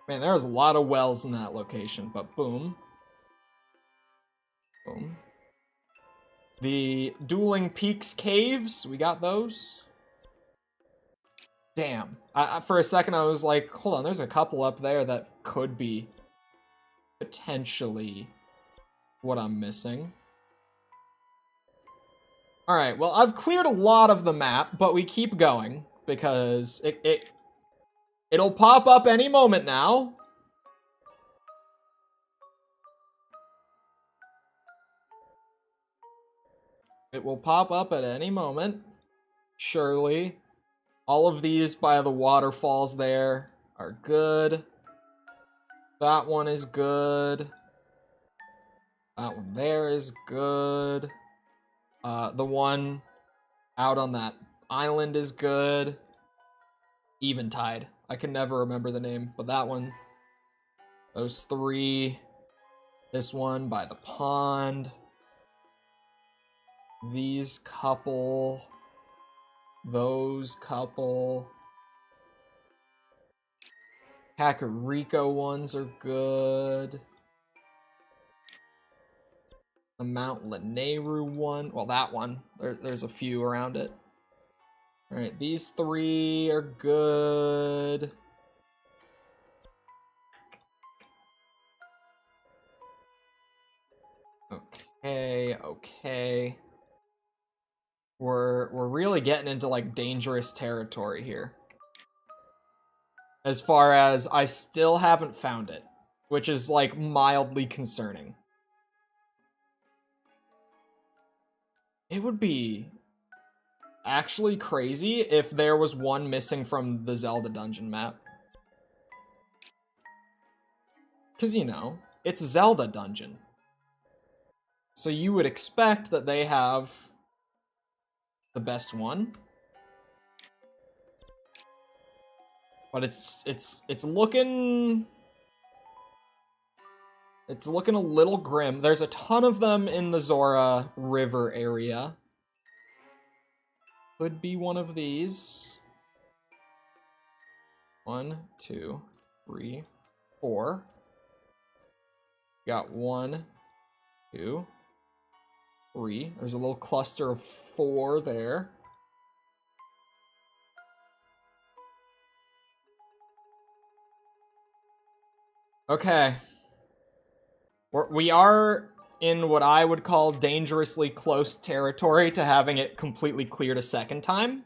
Man, there's a lot of wells in that location, but boom. Boom. The Dueling Peaks Caves, we got those. Damn. For a second I was like, hold on, there's a couple up there that could be potentially what I'm missing. Alright, well, I've cleared a lot of the map, but we keep going because it'll pop up any moment now. It will pop up at any moment, surely. All of these by the waterfalls there are good. That one is good. That one there is good. The one out on that island is good. Eventide. I can never remember the name, but that one. Those three. This one by the pond. These couple. Those couple. Kakariko ones are good. The Mount Lanayru one. Well, that one. There's a few around it. Alright, these 3 are good. Okay. We're really getting into like dangerous territory here. As far as I still haven't found it, which is like mildly concerning. It would be actually crazy if there was one missing from the Zelda dungeon map. Because, you know, it's Zelda dungeon. So you would expect that they have the best one. But it's looking... It's looking a little grim. There's a ton of them in the Zora River area. Could be one of these. 1, 2, 3, 4. Got 1, 2, 3. There's a little cluster of 4 there. Okay. We are in what I would call dangerously close territory to having it completely cleared a second time.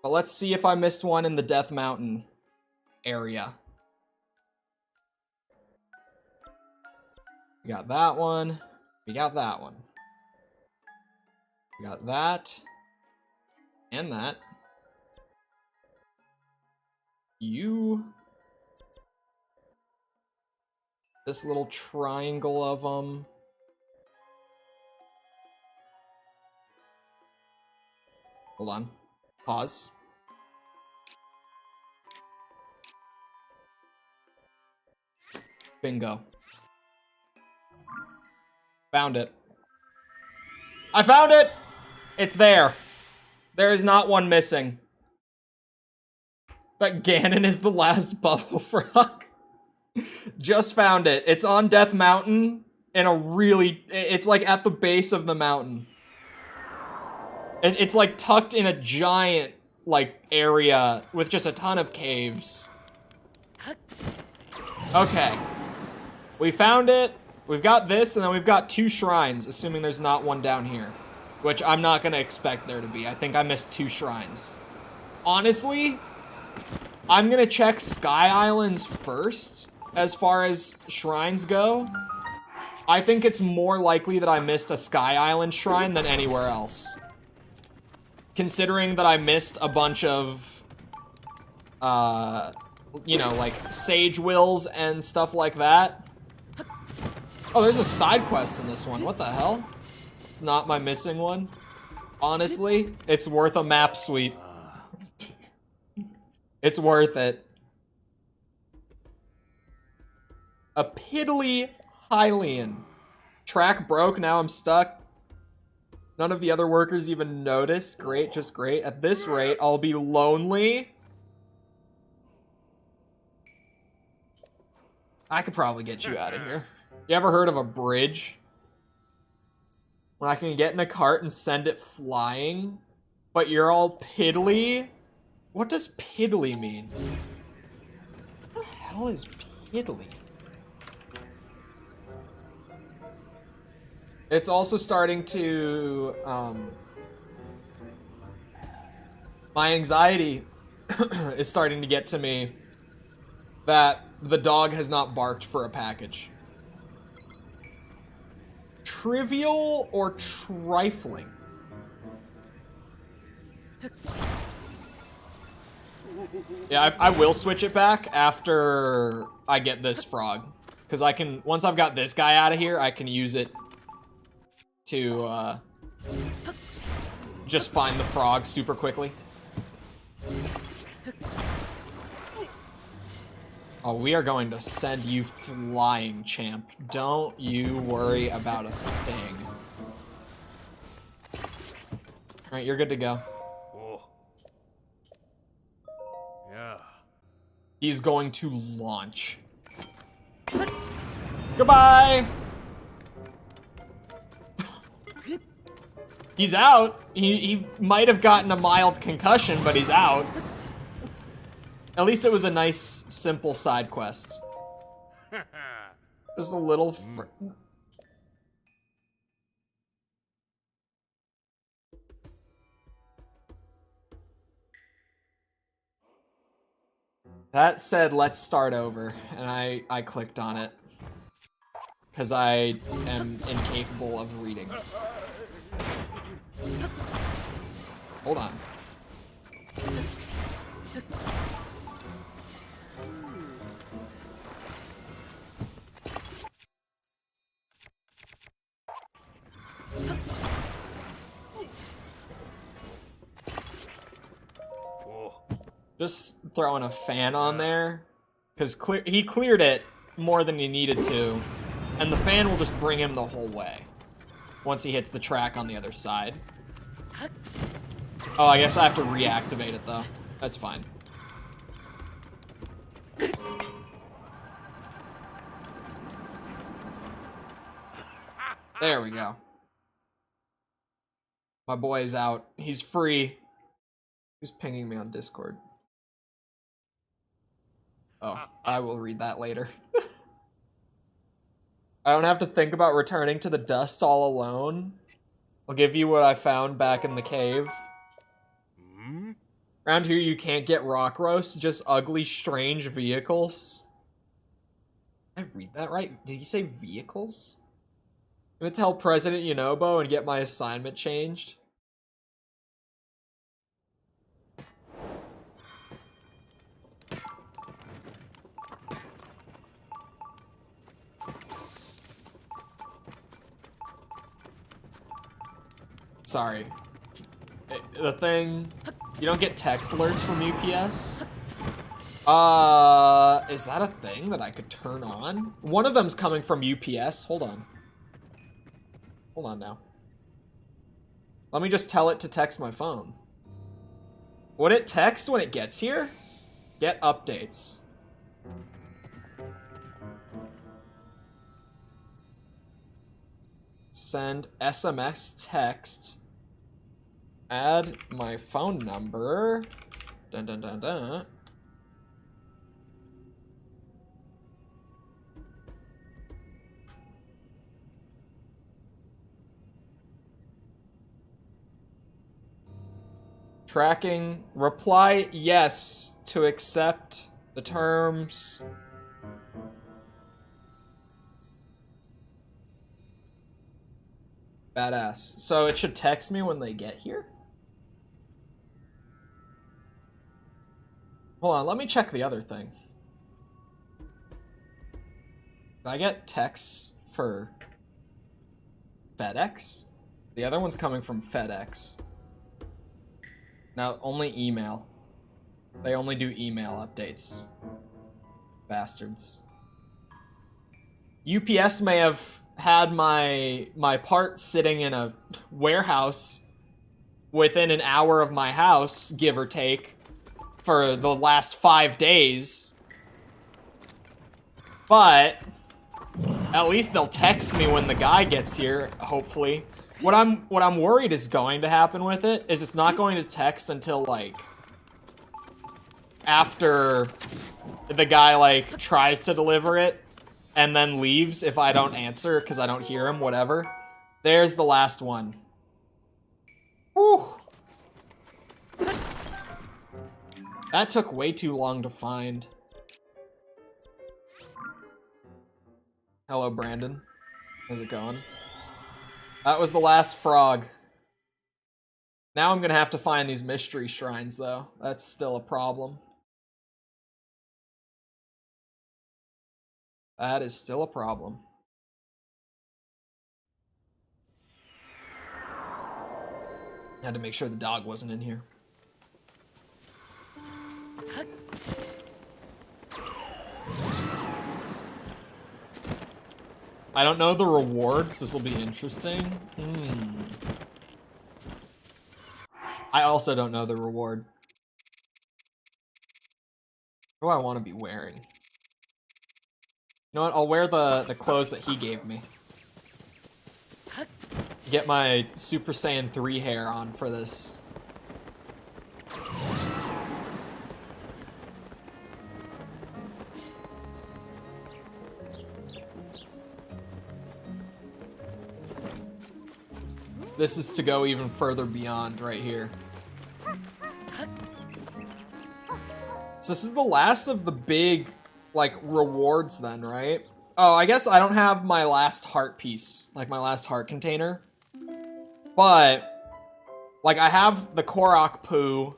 But let's see if I missed one in the Death Mountain area. We got that one. We got that one. We got that. And that. You. This little triangle of them. Hold on. Pause. Bingo. Found it. I found it! It's there. There is not one missing. But Ganon is the last bubble frog. Just found it. It's on Death Mountain in a really... It's like at the base of the mountain. It's like tucked in a giant like area with just a ton of caves. Okay. We found it. We've got this, and then we've got 2 shrines, assuming there's not one down here. Which I'm not gonna expect there to be. I think I missed 2 shrines. Honestly, I'm gonna check Sky Islands first, as far as shrines go. I think it's more likely that I missed a Sky Island shrine than anywhere else. Considering that I missed a bunch of, you know, like, Sage Wills and stuff like that. Oh, there's a side quest in this one. What the hell? It's not my missing one. Honestly, it's worth a map sweep. It's worth it. A piddly Hylian. Track broke, now I'm stuck. None of the other workers even noticed. Great, just great. At this rate, I'll be lonely. I could probably get you out of here. You ever heard of a bridge? When I can get in a cart and send it flying, but you're all piddly? What does piddly mean? What the hell is piddly? It's also starting to, my anxiety is starting to get to me that the dog has not barked for a package. Trivial or trifling? Yeah, I will switch it back after I get this frog. Because I can, once I've got this guy out of here, I can use it to just find the frog super quickly. Oh, we are going to send you flying, champ. Don't you worry about a thing. Alright, you're good to go. Yeah. He's going to launch. Goodbye! He's out. He might have gotten a mild concussion, but he's out. At least it was a nice, simple side quest. Just a little That said, let's start over, and I clicked on it. Because I am incapable of reading. Hold on. Just throwing a fan on there, because he cleared it more than he needed to, and the fan will just bring him the whole way once he hits the track on the other side. Oh, I guess I have to reactivate it though. That's fine. There we go. My boy's out. He's free. Who's pinging me on Discord? Oh, I will read that later. I don't have to think about returning to the dust all alone. I'll give you what I found back in the cave. Around here you can't get rock roast, just ugly, strange vehicles. Did I read that right? Did he say vehicles? I'm gonna tell President Yunobo and get my assignment changed. Sorry. The thing... You don't get text alerts from UPS? Is that a thing that I could turn on? One of them's coming from UPS. Hold on. Hold on now. Let me just tell it to text my phone. Would it text when it gets here? Get updates. Send SMS text. Add my phone number. Dun dun dun dun. Tracking. Reply yes to accept the terms. Badass. So it should text me when they get here? Hold on, let me check the other thing. Did I get texts for FedEx? The other one's coming from FedEx. Now, only email. They only do email updates. Bastards. UPS may have had my part sitting in a warehouse within an hour of my house, give or take, for the last 5 days. But at least they'll text me when the guy gets here, hopefully. What I'm worried is going to happen with it is it's not going to text until like after the guy like tries to deliver it and then leaves if I don't answer because I don't hear him, whatever. There's the last one. Whew. That took way too long to find. Hello, Brandon. How's it going? That was the last frog. Now I'm gonna have to find these mystery shrines, though. That's still a problem. That is still a problem. Had to make sure the dog wasn't in here. I don't know the rewards. This will be interesting. I also don't know the reward. What do I want to be wearing? You know what? I'll wear the clothes that he gave me. Get my Super Saiyan 3 hair on for this. This is to go even further beyond right here. So this is the last of the big, like, rewards then, right? Oh, I guess I don't have my last heart piece, like my last heart container. But, like, I have the Korok poo.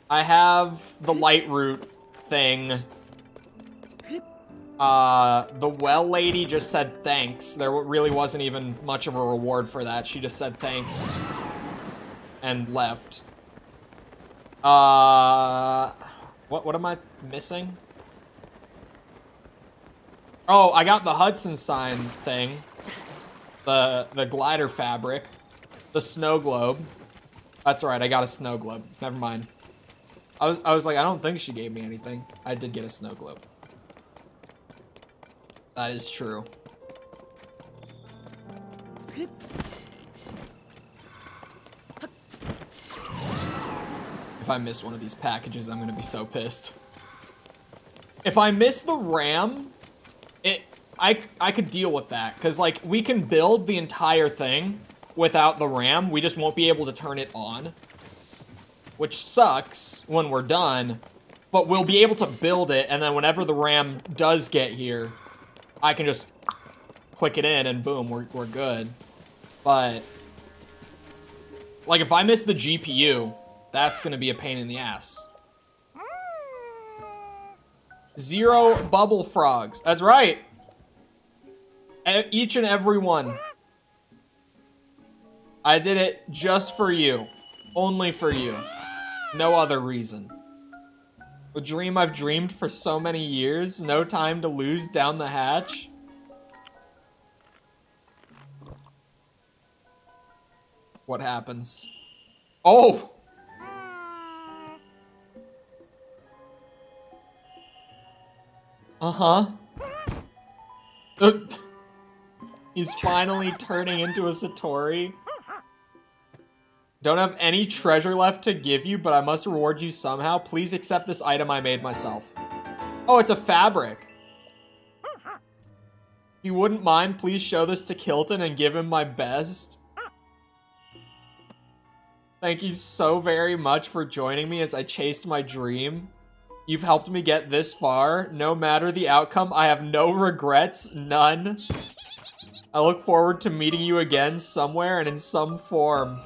I have the light root thing. The well lady just said thanks. There really wasn't even much of a reward for that. She just said thanks and left. What am I missing? Oh, I got the Hudson sign thing. The glider fabric. The snow globe. That's right, I got a snow globe. Never mind. I was like, I don't think she gave me anything. I did get a snow globe. That is true. If I miss one of these packages, I'm gonna be so pissed. If I miss the RAM, I could deal with that, because, like, we can build the entire thing without the RAM. We just won't be able to turn it on, which sucks when we're done, but we'll be able to build it, and then whenever the RAM does get here, I can just click it in, and boom, we're good. But, like, if I miss the GPU, that's gonna be a pain in the ass. 0 bubble frogs. That's right. Each and every one. I did it just for you. Only for you. No other reason. A dream I've dreamed for so many years. No time to lose down the hatch. What happens? Oh! Uh-huh. He's finally turning into a Satori. Don't have any treasure left to give you, but I must reward you somehow. Please accept this item I made myself. Oh, it's a fabric. If you wouldn't mind, please show this to Kilton and give him my best. Thank you so very much for joining me as I chased my dream. You've helped me get this far. No matter the outcome, I have no regrets, none. I look forward to meeting you again somewhere and in some form.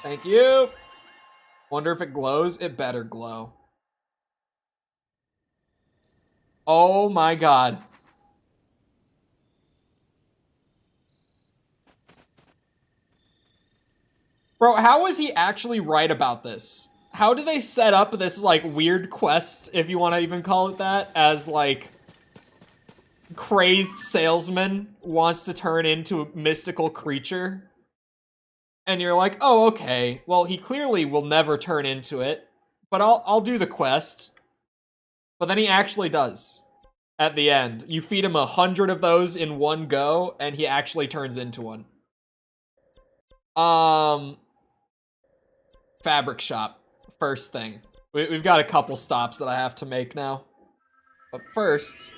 Thank you. Wonder if it glows? It better glow. Oh my god. Bro, how was he actually right about this? How do they set up this, like, weird quest, if you want to even call it that, as, like, crazed salesman wants to turn into a mystical creature? And you're like, oh, okay. Well, he clearly will never turn into it, but I'll do the quest. But then he actually does. At the end. You feed him 100 of those in one go, and he actually turns into one. Fabric shop. First thing. We've got a couple stops that I have to make now. But first,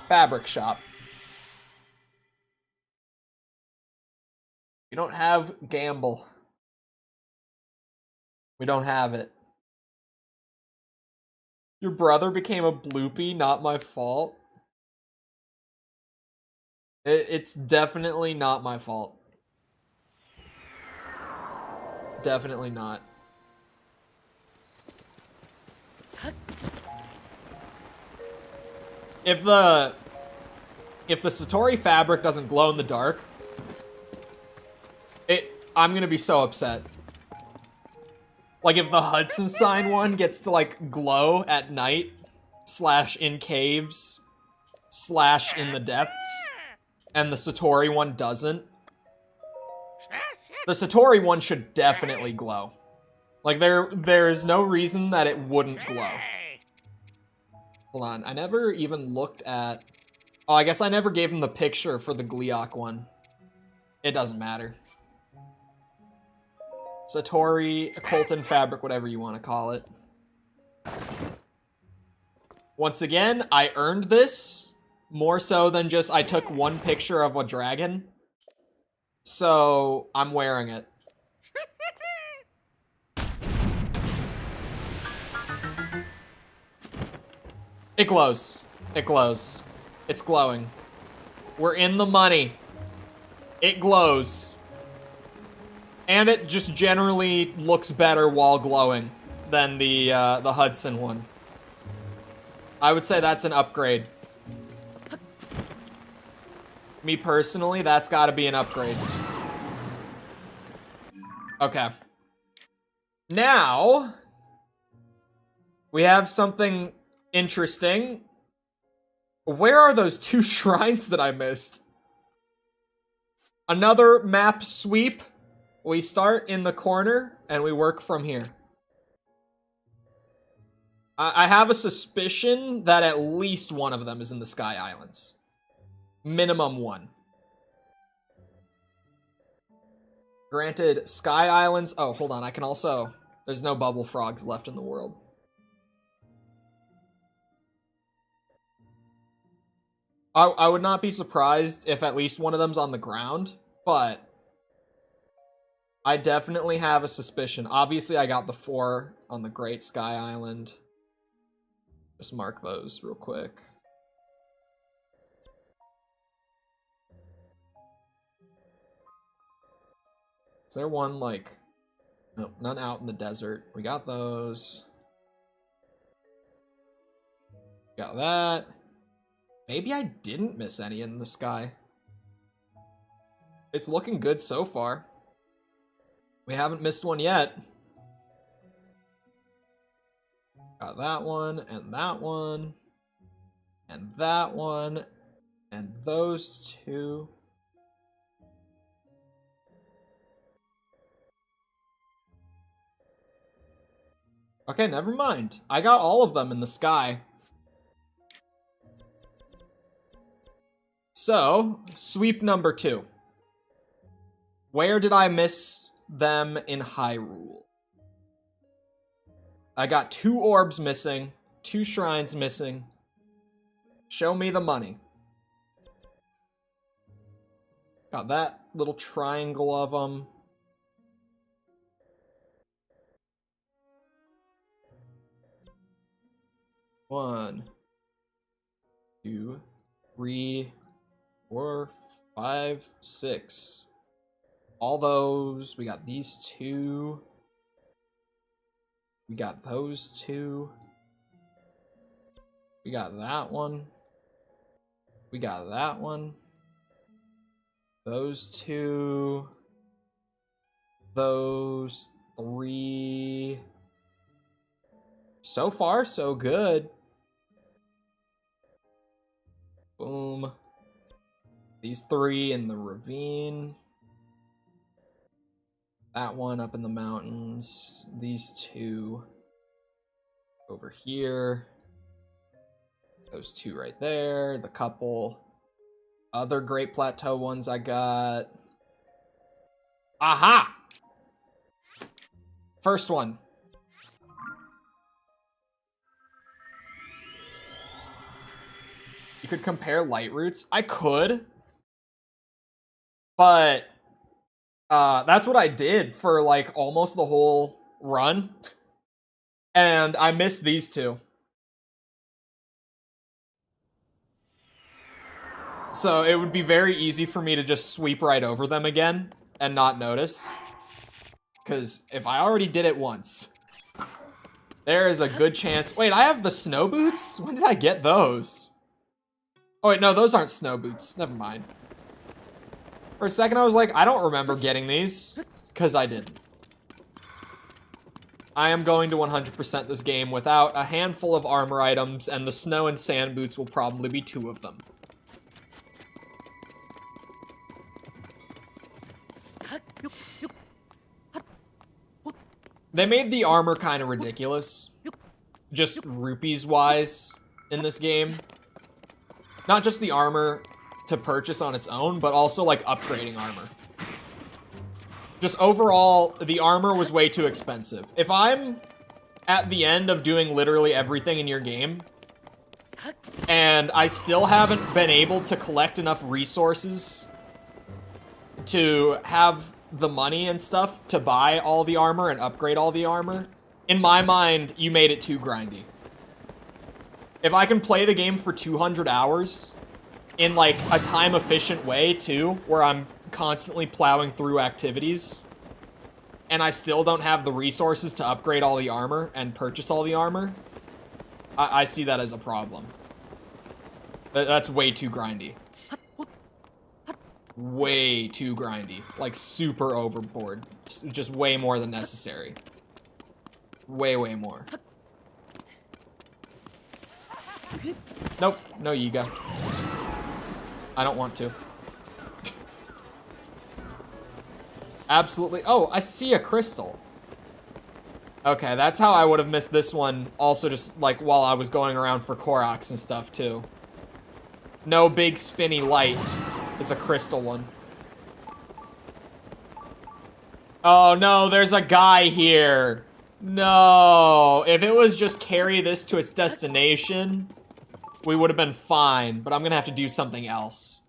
fabric shop. We don't have gamble. We don't have it. Your brother became a bloopy, not my fault. It's definitely not my fault. Definitely not. If the Satori fabric doesn't glow in the dark, I'm gonna be so upset. Like, if the Hudson sign one gets to, like, glow at night, / in caves, / in the depths, and the Satori one doesn't, the Satori one should definitely glow. Like, there's no reason that it wouldn't glow. Hold on, I never even looked at... Oh, I guess I never gave him the picture for the Gleeok one. It doesn't matter. Satori, Colton Fabric, whatever you want to call it. Once again, I earned this more so than just I took one picture of a dragon. So, I'm wearing it. It glows. It glows. It's glowing. We're in the money. It glows. And it just generally looks better while glowing than the Hudson one. I would say that's an upgrade. Me personally, that's gotta be an upgrade. Okay. Now, we have something interesting. Where are those 2 shrines that I missed? Another map sweep. We start in the corner and we work from here. I have a suspicion that at least one of them is in the Sky Islands. Minimum 1. Granted, Sky Islands... Oh, hold on. I can also... There's no bubble frogs left in the world. I would not be surprised if at least one of them's on the ground, but... I definitely have a suspicion. Obviously, I got the 4 on the Great Sky Island. Just mark those real quick. Is there one, like... No, none out in the desert. We got those. Got that. Maybe I didn't miss any in the sky. It's looking good so far. We haven't missed one yet. Got that one, and that one, and that one, and those 2. Okay, never mind. I got all of them in the sky. So, sweep number 2. Where did I miss them in Hyrule? I got 2 orbs missing, 2 shrines missing. Show me the money. Got that little triangle of them. One, 2, 3, 4, 5, 6. All those. We got these 2. We got those 2. We got that one. We got that one. Those 2. Those 3. So far, so good. Boom. These 3 in the ravine. That one up in the mountains. These 2 over here. Those 2 right there. The couple other Great Plateau ones I got. Aha! First one. You could compare light routes. I could. But that's what I did for like almost the whole run. And I missed these 2. So it would be very easy for me to just sweep right over them again and not notice. Because if I already did it once, there is a good chance... Wait, I have the snow boots? When did I get those? Oh wait, no, those aren't snow boots. Never mind. For a second I was like, I don't remember getting these. Because I didn't. I am going to 100% this game without a handful of armor items, and the snow and sand boots will probably be 2 of them. They made the armor kind of ridiculous. Just rupees-wise in this game. Not just the armor to purchase on its own, but also, like, upgrading armor. Just overall, the armor was way too expensive. If I'm at the end of doing literally everything in your game, and I still haven't been able to collect enough resources to have the money and stuff to buy all the armor and upgrade all the armor, in my mind, you made it too grindy. If I can play the game for 200 hours in, like, a time-efficient way, too, where I'm constantly plowing through activities, and I still don't have the resources to upgrade all the armor and purchase all the armor, I see that as a problem. That's way too grindy. Way too grindy. Like, super overboard. Just way more than necessary. Way, way more. Nope. No Yiga. I don't want to. Absolutely. Oh, I see a crystal. Okay, that's how I would have missed this one. Also, just, like, while I was going around for Koroks and stuff, too. No big spinny light. It's a crystal one. Oh, no, there's a guy here. No. If it was just carry this to its destination, we would have been fine. But I'm gonna have to do something else.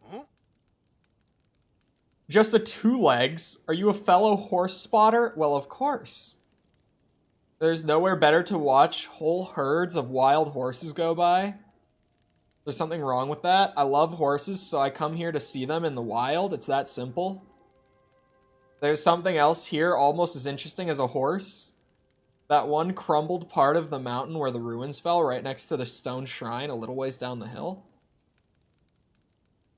Just a 2 legs? Are you a fellow horse spotter? Well, of course. There's nowhere better to watch whole herds of wild horses go by. There's something wrong with that. I love horses, so I come here to see them in the wild. It's that simple. There's something else here almost as interesting as a horse. That one crumbled part of the mountain where the ruins fell right next to the stone shrine a little ways down the hill.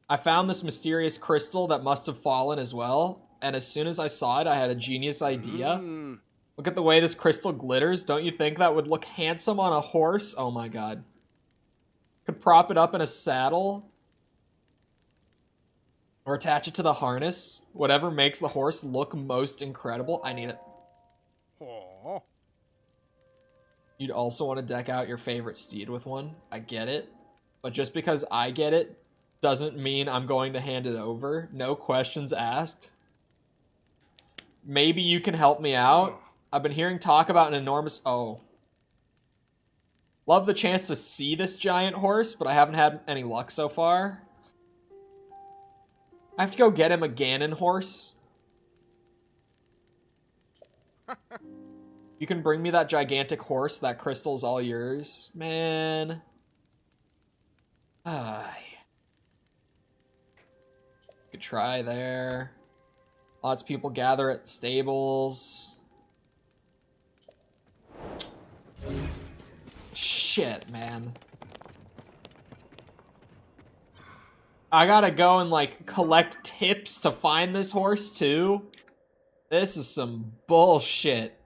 I found this mysterious crystal that must have fallen as well, and as soon as I saw it, I had a genius idea. Look at the way this crystal glitters. Don't you think that would look handsome on a horse? Oh my god. Could prop it up in a saddle. Or attach it to the harness. Whatever makes the horse look most incredible. I need it. Aww. You'd also want to deck out your favorite steed with one. I get it. But just because I get it doesn't mean I'm going to hand it over. No questions asked. Maybe you can help me out. I've been hearing talk about an enormous... Oh. Love the chance to see this giant horse, but I haven't had any luck so far. I have to go get him a Ganon horse. You can bring me that gigantic horse. That crystal's all yours. Man. Could try there. Lots of people gather at stables. Shit, man. I gotta go and, like, collect tips to find this horse, too. This is some bullshit.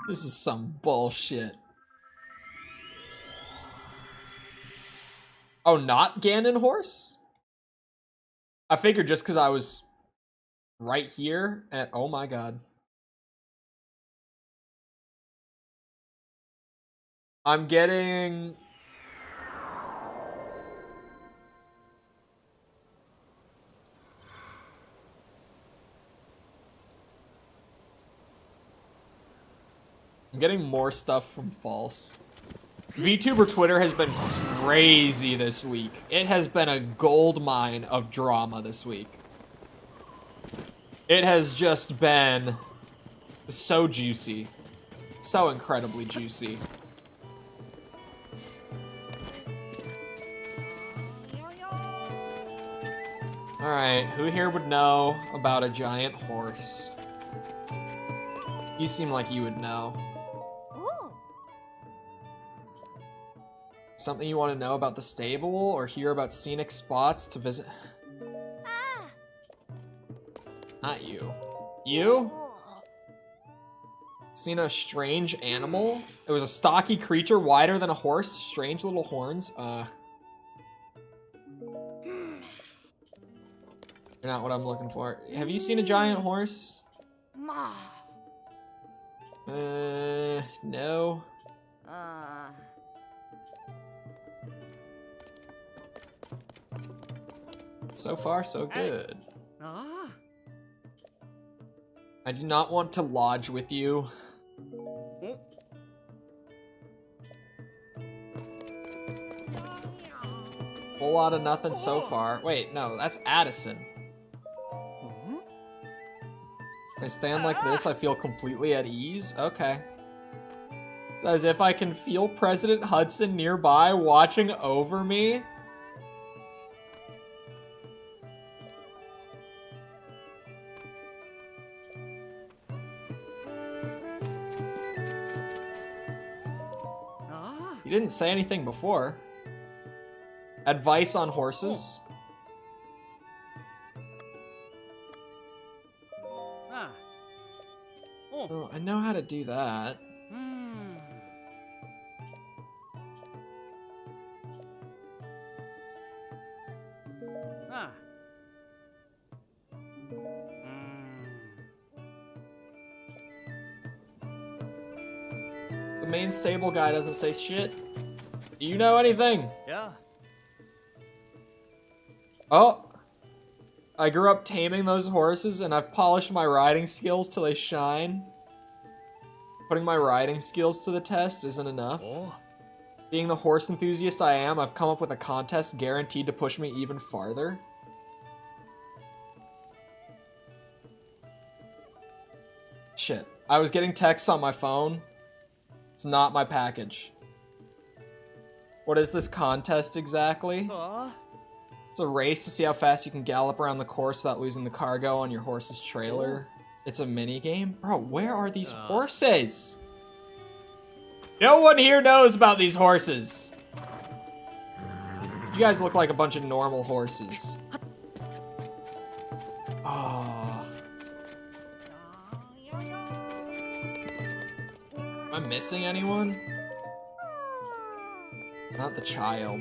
This is some bullshit. Oh, not Ganon horse? I figured just because I was right here at... Oh my god. I'm getting... more stuff from False. VTuber Twitter has been crazy this week. It has been a gold mine of drama this week. It has just been so juicy. So incredibly juicy. Alright, who here would know about a giant horse? You seem like you would know. Something you want to know about the stable or hear about scenic spots to visit? Not you. You? Seen a strange animal? It was a stocky creature wider than a horse, strange little horns. You're not what I'm looking for. Have you seen a giant horse? No. So far, so good. I do not want to lodge with you. Whole lot of nothing so far. Wait, no, that's Addison. I stand like this, I feel completely at ease? Okay. It's as if I can feel President Hudson nearby watching over me. You didn't say anything before. Advice on horses? Oh, I know how to do that. The main stable guy doesn't say shit. Do you know anything? Yeah. Oh! I grew up taming those horses and I've polished my riding skills till they shine. Putting my riding skills to the test isn't enough. Being the horse enthusiast I am, I've come up with a contest guaranteed to push me even farther. Shit. I was getting texts on my phone. It's not my package. What is this contest exactly? It's a race to see how fast you can gallop around the course without losing the cargo on your horse's trailer. It's a mini game? Bro, where are these horses? No one here knows about these horses. You guys look like a bunch of normal horses. Oh. Am I missing anyone? Not the child.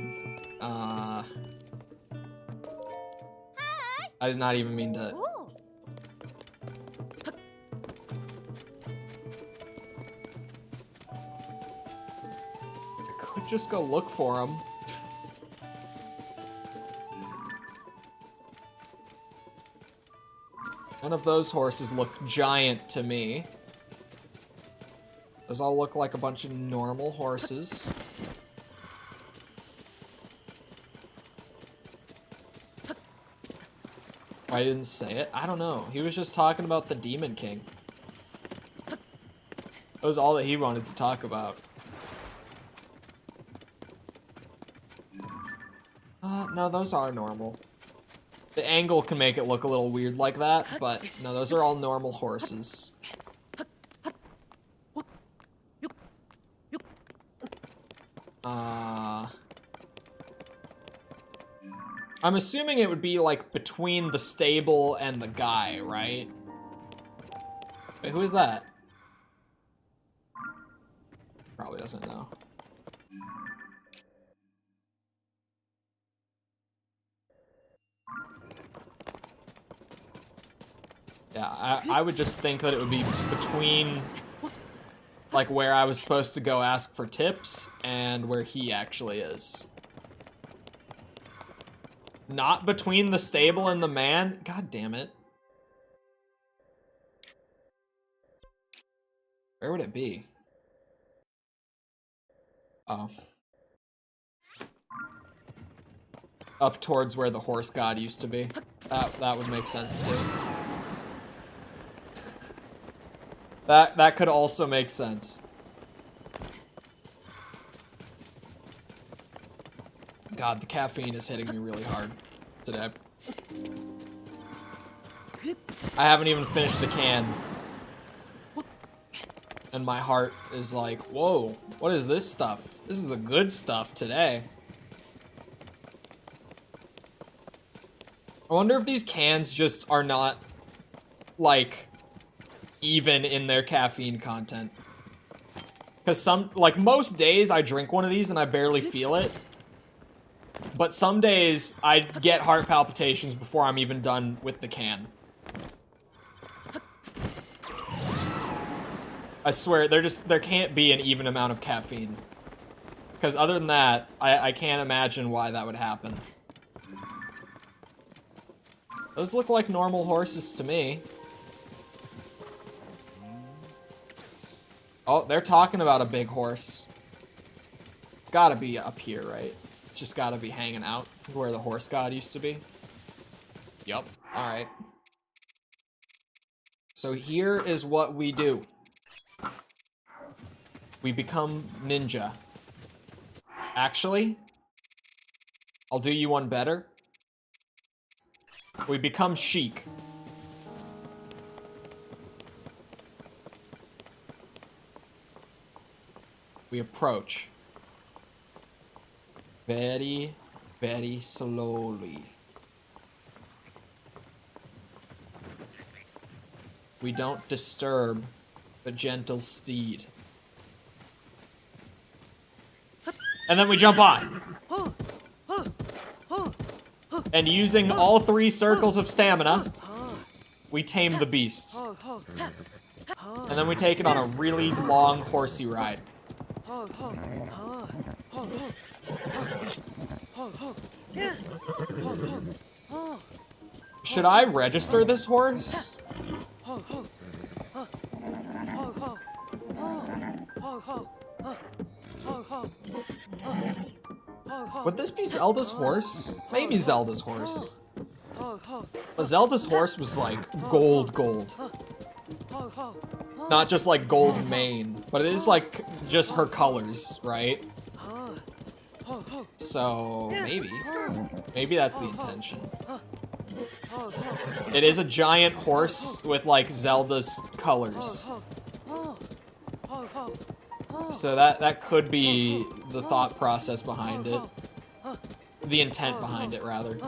I did not even mean to. I could just go look for him. None of those horses look giant to me. Those all look like a bunch of normal horses. Why didn't say it? I don't know. He was just talking about the Demon King. That was all that he wanted to talk about. No, those are normal. The angle can make it look a little weird like that, but no, those are all normal horses. I'm assuming it would be like between the stable and the guy, right? Wait, who is that? Probably doesn't know. Yeah, I would just think that it would be between like where I was supposed to go ask for tips and where he actually is. Not between the stable and the man? God damn it. Where would it be? Oh. Up towards where the horse god used to be. That would make sense too. That could also make sense. God, the caffeine is hitting me really hard today. I haven't even finished the can. And my heart is like, whoa, what is this stuff? This is the good stuff today. I wonder if these cans just are not, like, even in their caffeine content. Because most days I drink one of these and I barely feel it. But some days I get heart palpitations before I'm even done with the can. I swear, there can't be an even amount of caffeine. Because other than that, I can't imagine why that would happen. Those look like normal horses to me. Oh, they're talking about a big horse. It's gotta be up here, right? It's just gotta be hanging out where the horse god used to be. Yup. Alright. So here is what we do. We become ninja. Actually, I'll do you one better. We become chic. We approach. Very, very slowly. We don't disturb the gentle steed. And then we jump on. And using all 3 circles of stamina, we tame the beast. And then we take it on a really long horsey ride. Should I register this horse? Would this be Zelda's horse? Maybe Zelda's horse. But Zelda's horse was like gold. Not just like gold mane, but it is like just her colors, right? So maybe that's the intention. It is a giant horse with like Zelda's colors. So that could be the thought process behind it. The intent behind it, rather.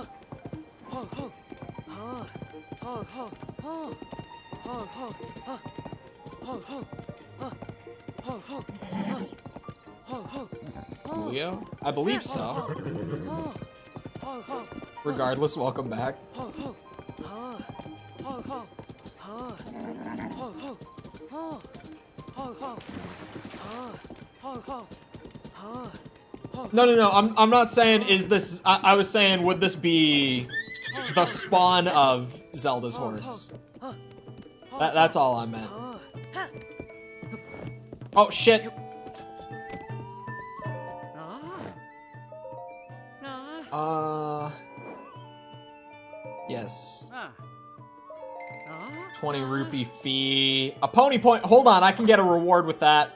Leo? I believe so. Regardless, welcome back. No, I'm not saying is this, I was saying would this be the spawn of Zelda's horse? That's all I meant. Oh shit. Yes. 20 rupee fee. A pony point. Hold on, I can get a reward with that.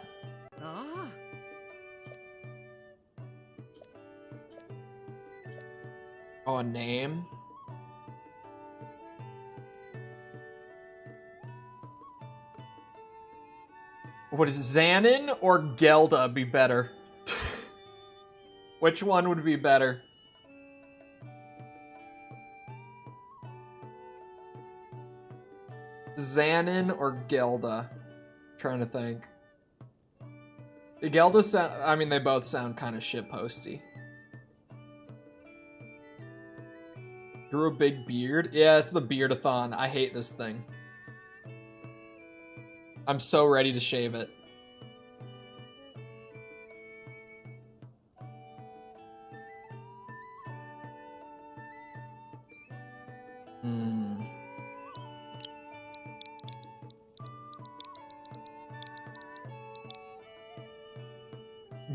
Oh, a name? Would Xanon or Gelda be better? Which one would be better? Xanon or Gelda? Trying to think. The Gelda sound, I mean, they both sound kind of shitposty. Grew a big beard? Yeah, it's the beardathon. I hate this thing. I'm so ready to shave it.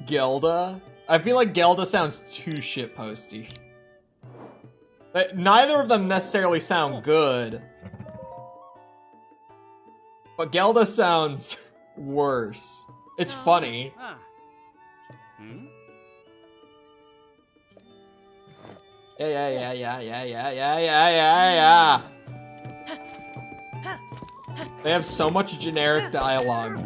Gelda? I feel like Gelda sounds too shitposty. Neither of them necessarily sound good. But Gelda sounds worse. It's funny. Yeah. They have so much generic dialogue.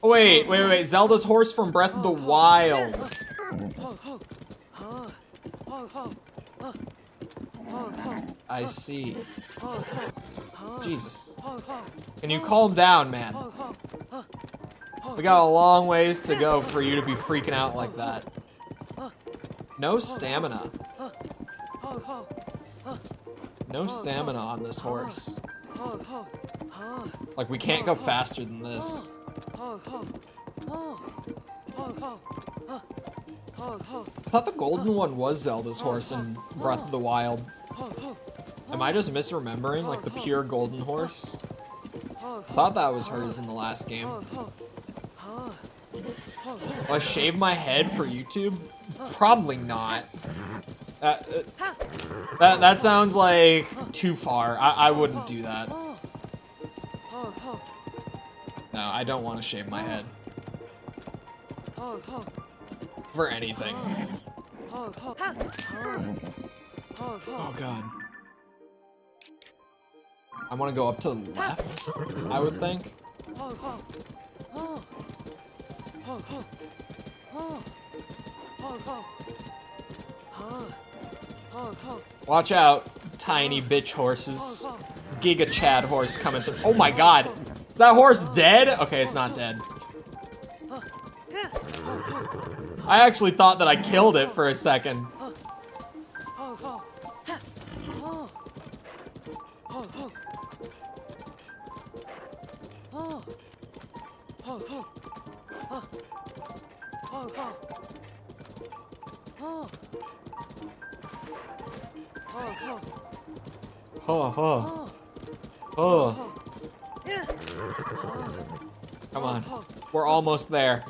Oh, wait. Zelda's horse from Breath of the Wild. I see. Jesus. Can you calm down, man? We got a long ways to go for you to be freaking out like that. No stamina. No stamina on this horse. Like, we can't go faster than this. I thought the golden one was Zelda's horse in Breath of the Wild. Am I just misremembering, like, the pure golden horse? I thought that was hers in the last game. Will I shave my head for YouTube? Probably not. That sounds like too far. I wouldn't do that. No, I don't want to shave my head. For anything. Oh god. I want to go up to the left, I would think. Watch out, tiny bitch horses. Giga Chad horse coming through. Oh my god. Is that horse dead? Okay, it's not dead. I actually thought that I killed it for a second. Oh. Come on. We're almost there.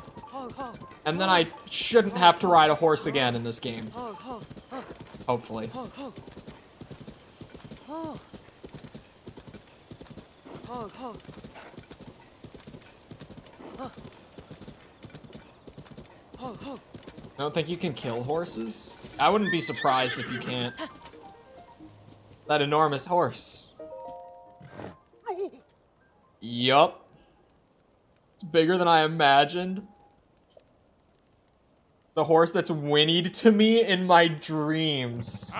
And then I shouldn't have to ride a horse again in this game. Hopefully. I don't think you can kill horses. I wouldn't be surprised if you can't. That enormous horse. Yup. It's bigger than I imagined. The horse that's whinnied to me in my dreams.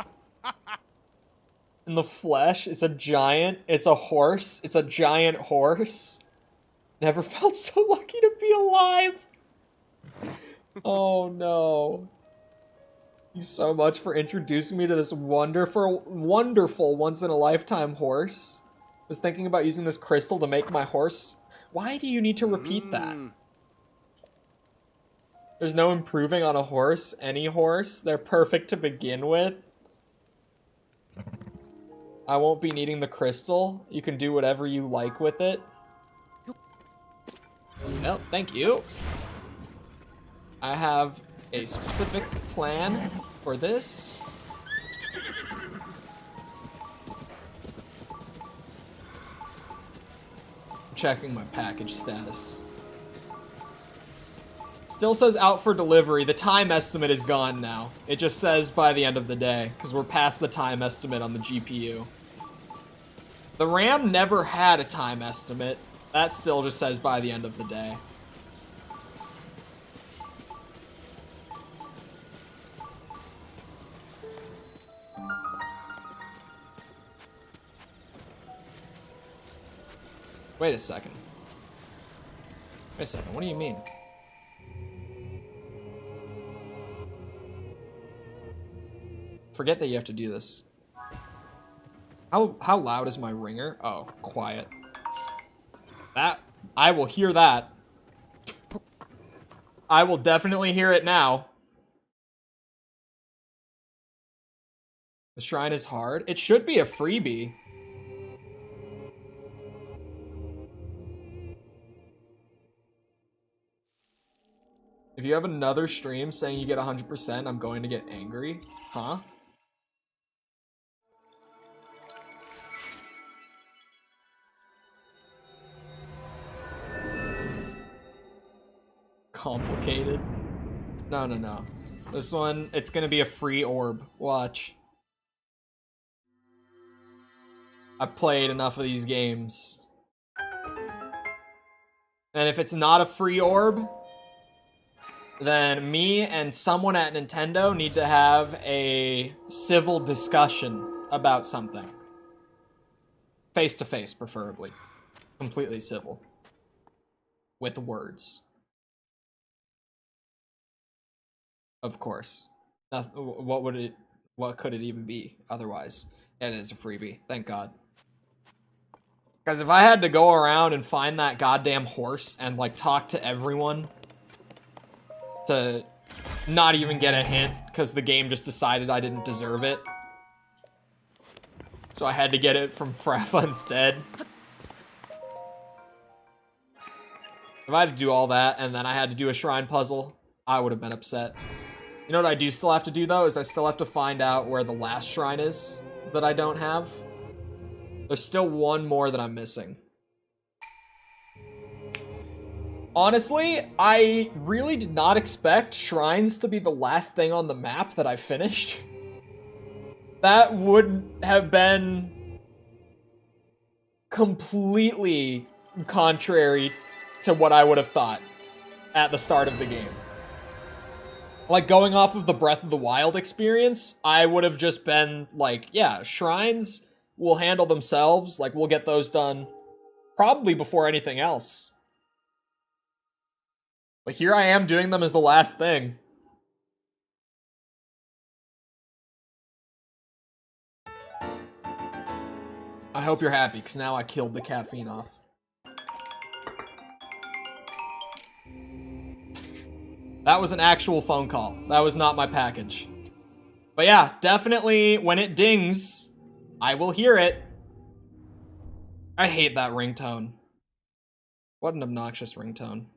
In the flesh, it's a giant, it's a horse, it's a giant horse. Never felt so lucky to be alive. Oh no. Thank you so much for introducing me to this wonderful once-in-a-lifetime horse. I was thinking about using this crystal to make my horse. Why do you need to repeat that? There's no improving on a horse, any horse. They're perfect to begin with. I won't be needing the crystal. You can do whatever you like with it. Well, thank you. I have a specific plan for this. Checking my package status. Still says out for delivery. The time estimate is gone now. It just says by the end of the day, because we're past the time estimate on the GPU. The RAM never had a time estimate. That still just says by the end of the day. Wait a second. Wait a second, what do you mean? Forget that you have to do this. How loud is my ringer? Oh, quiet. That, I will hear that. I will definitely hear it now. The shrine is hard. It should be a freebie. If you have another stream saying you get 100%, I'm going to get angry. Huh? Complicated. No. This one, it's gonna be a free orb. Watch. I've played enough of these games. And if it's not a free orb, then me and someone at Nintendo need to have a civil discussion about something. Face to face, preferably. Completely civil. With words. Of course. What would it... what could it even be otherwise? And it is a freebie, thank God. Because if I had to go around and find that goddamn horse and, like, talk to everyone to not even get a hint because the game just decided I didn't deserve it, so I had to get it from Fraffa instead. If I had to do all that and then I had to do a shrine puzzle, I would have been upset. You know what I do still have to do, though, is I still have to find out where the last shrine is that I don't have. There's still one more that I'm missing. Honestly, I really did not expect shrines to be the last thing on the map that I finished. That would have been completely contrary to what I would have thought at the start of the game. Like, going off of the Breath of the Wild experience, I would have just been like, yeah, shrines will handle themselves. Like, we'll get those done probably before anything else. But here I am doing them as the last thing. I hope you're happy, because now I killed the caffeine off. That was an actual phone call. That was not my package. But yeah, definitely when it dings, I will hear it. I hate that ringtone. What an obnoxious ringtone.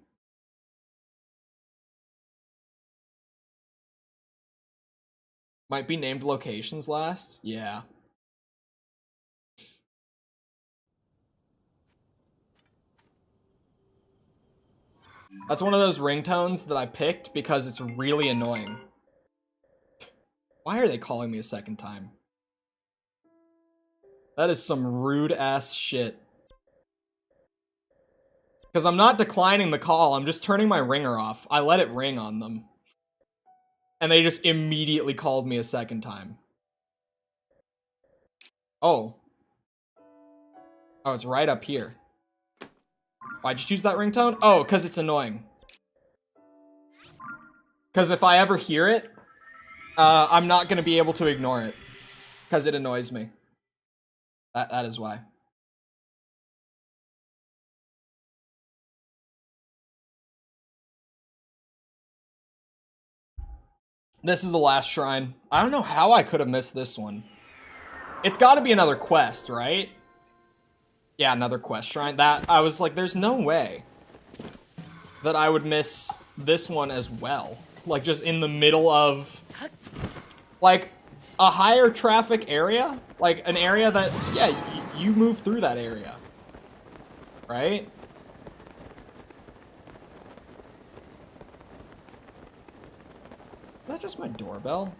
Might be named locations last? Yeah. That's one of those ringtones that I picked because it's really annoying. Why are they calling me a second time? That is some rude ass shit. Because I'm not declining the call, I'm just turning my ringer off. I let it ring on them. And they just immediately called me a second time. Oh. Oh, it's right up here. Why'd you choose that ringtone? Oh, because it's annoying. Because if I ever hear it, I'm not going to be able to ignore it. Because it annoys me. That is why. This is the last shrine. I don't know how I could have missed this one. It's got to be another quest, right? Yeah, another quest shrine. That, I was like, there's no way that I would miss this one as well. Like, just in the middle of, like, a higher traffic area? Like, an area that, yeah, you move through that area. Right? Is that just my doorbell?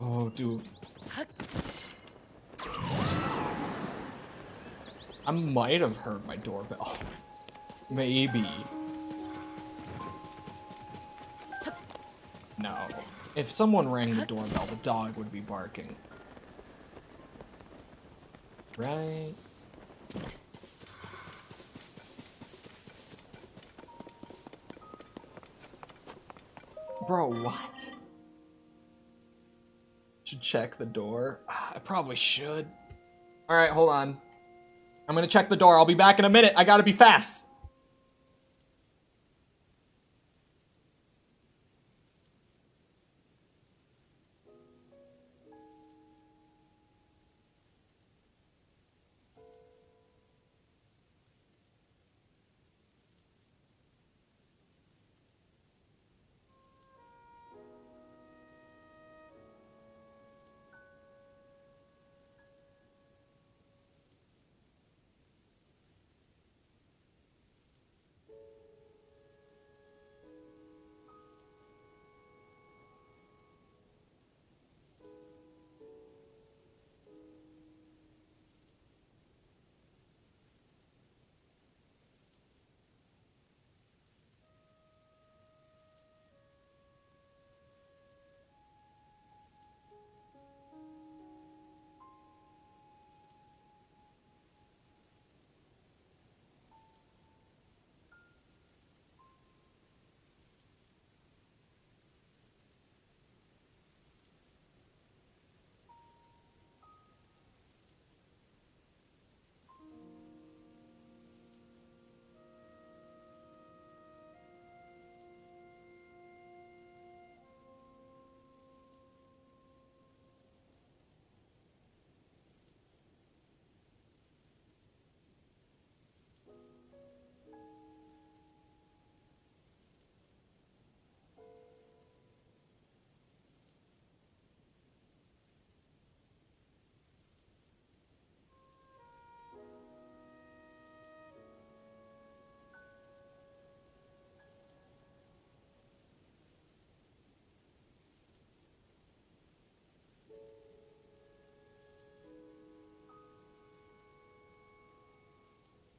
Oh, dude. I might have heard my doorbell. Maybe. No. If someone rang the doorbell, the dog would be barking. Right? Bro, what? Should check the door. I probably should. Alright, hold on. I'm gonna check the door. I'll be back in a minute. I gotta be fast.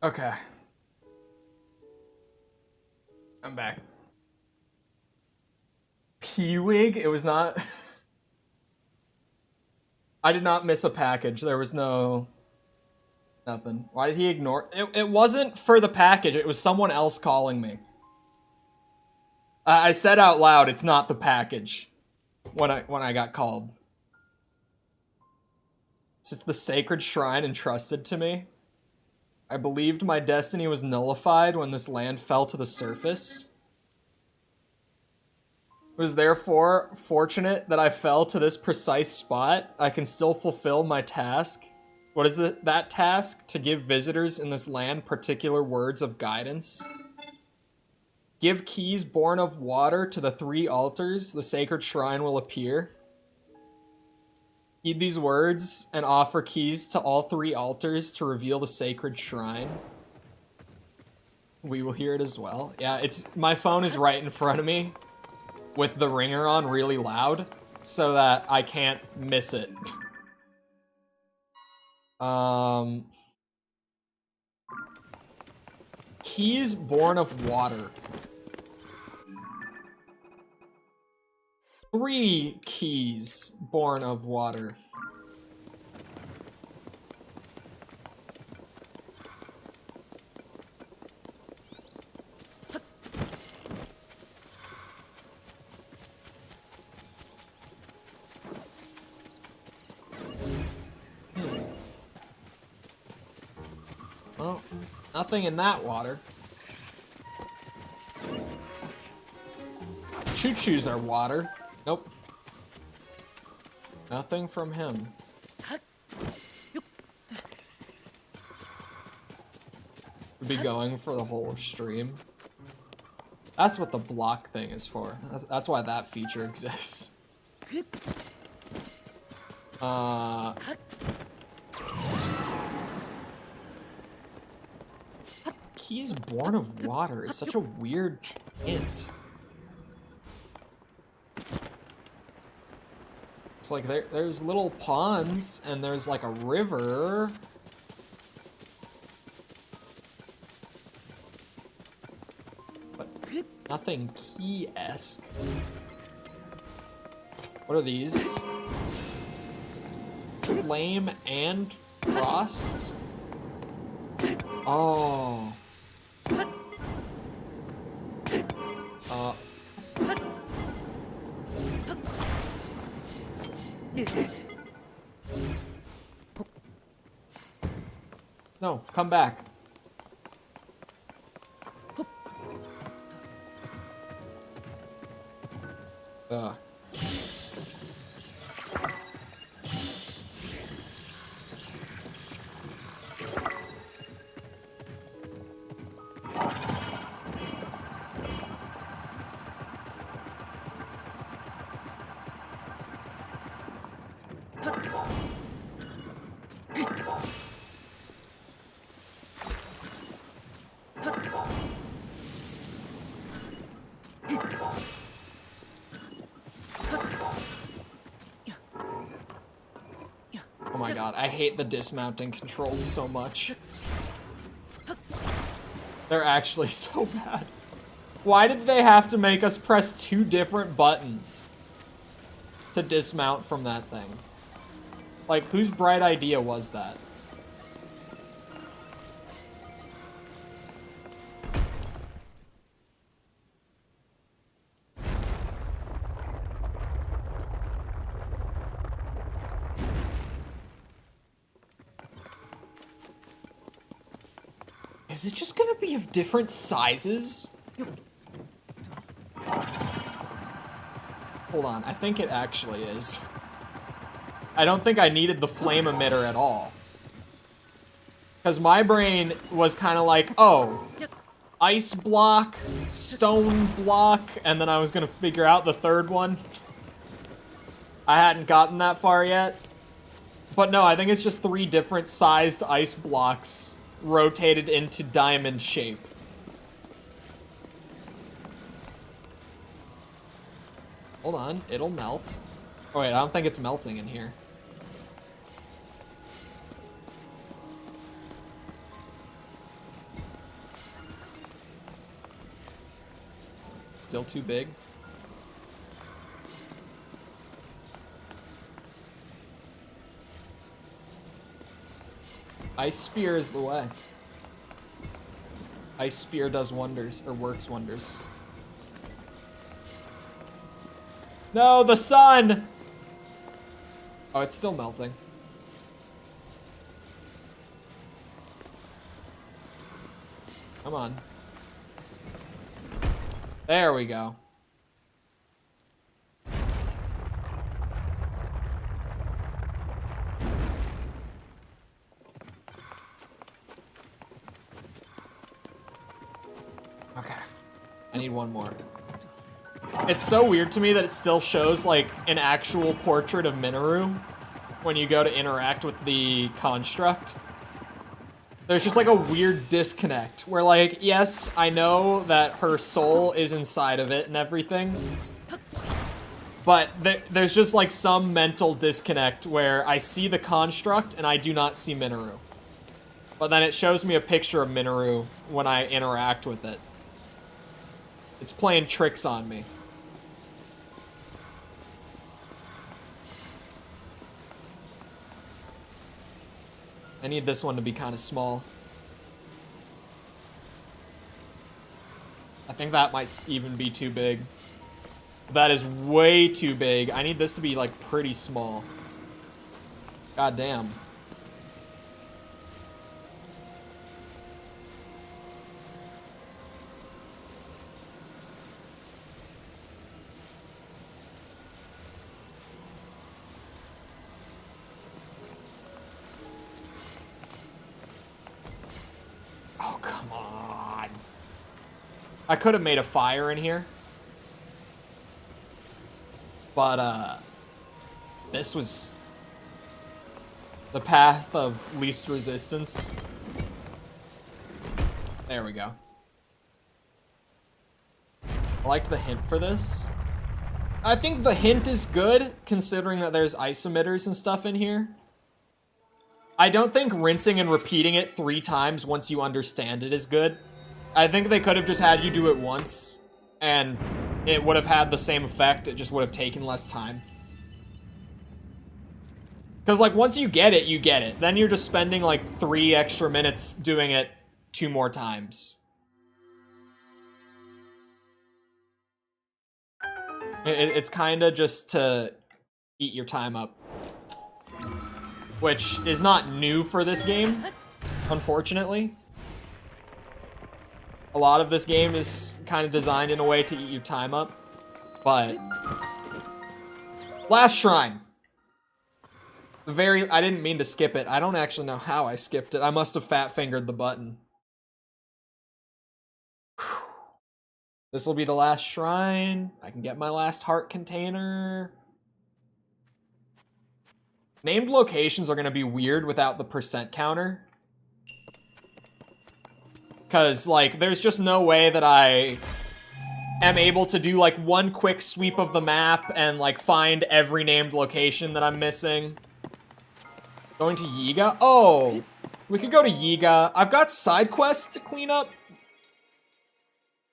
Okay. I'm back. P-Wig? It was not... I did not miss a package. There was no... Nothing. Why did he ignore... It wasn't for the package. It was someone else calling me. I said out loud, it's not the package. When I got called. It's the sacred shrine entrusted to me. I believed my destiny was nullified when this land fell to the surface. It was therefore fortunate that I fell to this precise spot. I can still fulfill my task. What is that task? To give visitors in this land particular words of guidance. Give keys born of water to the 3 altars. The sacred shrine will appear. Heed these words and offer keys to all 3 altars to reveal the sacred shrine. We will hear it as well. Yeah, my phone is right in front of me with the ringer on really loud so that I can't miss it. Keys born of water. 3 keys born of water. Well, nothing in that water. Choo-choos are water. Nope. Nothing from him. We'd be going for the whole stream. That's what the block thing is for. That's why that feature exists. He's born of water is such a weird hint. It's like there's little ponds and there's like a river. But nothing key-esque. What are these? Flame and frost? Oh. No, come back. Oh my god, I hate the dismounting controls so much. They're actually so bad. Why did they have to make us press 2 different buttons to dismount from that thing? Like, whose bright idea was that? Is it just gonna be of different sizes? Hold on, I think it actually is. I don't think I needed the flame emitter at all. Because my brain was kind of like, oh, ice block, stone block, and then I was gonna figure out the third one. I hadn't gotten that far yet. But no, I think it's just 3 different sized ice blocks rotated into diamond shape. Hold on, it'll melt. Oh wait, I don't think it's melting in here. Still too big. Ice Spear is the way. Ice Spear does wonders, or works wonders. No, the sun! Oh, it's still melting. Come on. There we go. Okay. I need one more. It's so weird to me that it still shows, like, an actual portrait of Minoru when you go to interact with the construct. There's just, like, a weird disconnect where, like, yes, I know that her soul is inside of it and everything, but there's just, like, some mental disconnect where I see the construct and I do not see Minoru. But then it shows me a picture of Minoru when I interact with it. It's playing tricks on me. I need this one to be kind of small. I think that might even be too big. That is way too big. I need this to be, like, pretty small. God damn. Oh, come on. I could have made a fire in here. But, this was the path of least resistance. There we go. I liked the hint for this. I think the hint is good, considering that there's ice emitters and stuff in here. I don't think rinsing and repeating it 3 times once you understand it is good. I think they could have just had you do it once, and it would have had the same effect, it just would have taken less time. Because, like, once you get it, you get it. Then you're just spending, like, 3 extra minutes doing it 2 more times. It's kind of just to eat your time up. Which is not new for this game, unfortunately. A lot of this game is kind of designed in a way to eat your time up, but... Last shrine. I didn't mean to skip it. I don't actually know how I skipped it. I must have fat-fingered the button. This will be the last shrine. I can get my last heart container. Named locations are gonna be weird without the percent counter. Cause, like, there's just no way that I am able to do, like, one quick sweep of the map and, like, find every named location that I'm missing. Going to Yiga? Oh, we could go to Yiga. I've got side quests to clean up.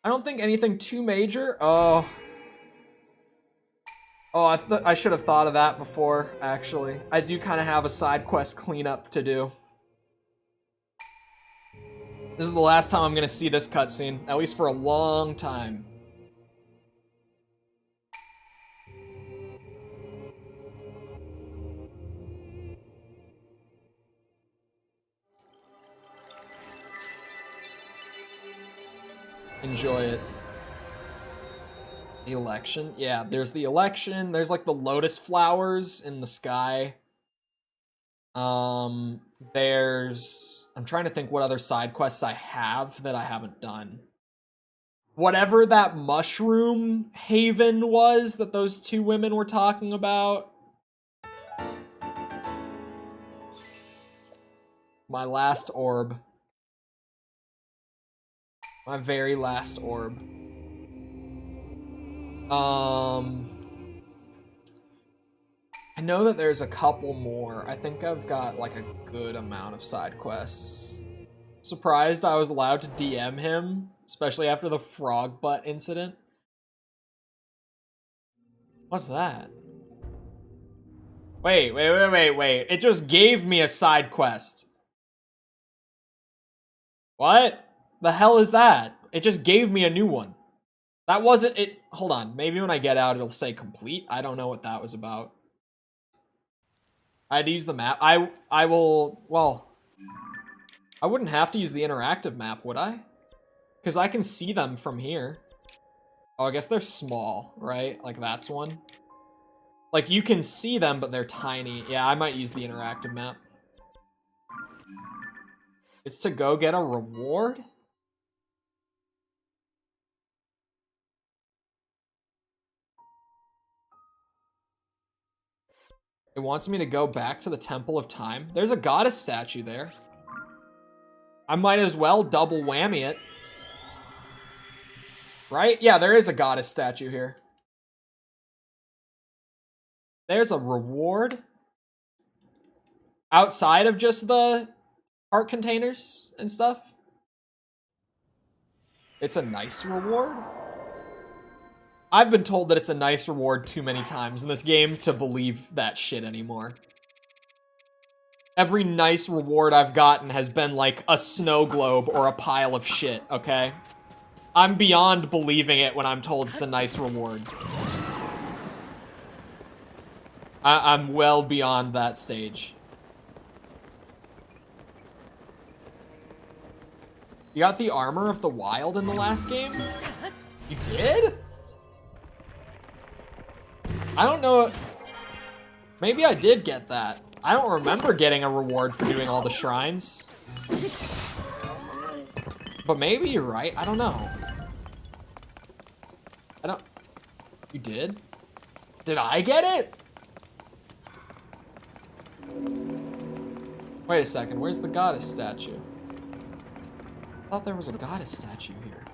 I don't think anything too major. Oh, I should have thought of that before, actually. I do kind of have a side quest cleanup to do. This is the last time I'm gonna see this cutscene, at least for a long time. Enjoy it. The election? Yeah, there's the election. There's, like, the lotus flowers in the sky. I'm trying to think what other side quests I have that I haven't done. Whatever that mushroom haven was that those 2 women were talking about. My last orb. My very last orb. I know that there's a couple more. I think I've got, like, a good amount of side quests. Surprised I was allowed to DM him, especially after the frog butt incident. What's that? Wait. It just gave me a side quest. What? The hell is that? It just gave me a new one. That wasn't it. Hold on. Maybe when I get out, it'll say complete. I don't know what that was about. I had to use the map. I will, well, I wouldn't have to use the interactive map, would I? Because I can see them from here. Oh, I guess they're small, right? Like that's one. Like you can see them, but they're tiny. Yeah, I might use the interactive map. It's to go get a reward? It wants me to go back to the Temple of Time. There's a goddess statue there. I might as well double whammy it. Right? Yeah, there is a goddess statue here. There's a reward. Outside of just the art containers and stuff. It's a nice reward. I've been told that it's a nice reward too many times in this game to believe that shit anymore. Every nice reward I've gotten has been like a snow globe or a pile of shit, okay? I'm beyond believing it when I'm told it's a nice reward. I'm well beyond that stage. You got the Armor of the Wild in the last game? You did? I don't know. Maybe I did get that. I don't remember getting a reward for doing all the shrines. But maybe you're right. I don't know. You did? Did I get it? Wait a second. Where's the goddess statue? I thought there was a goddess statue here.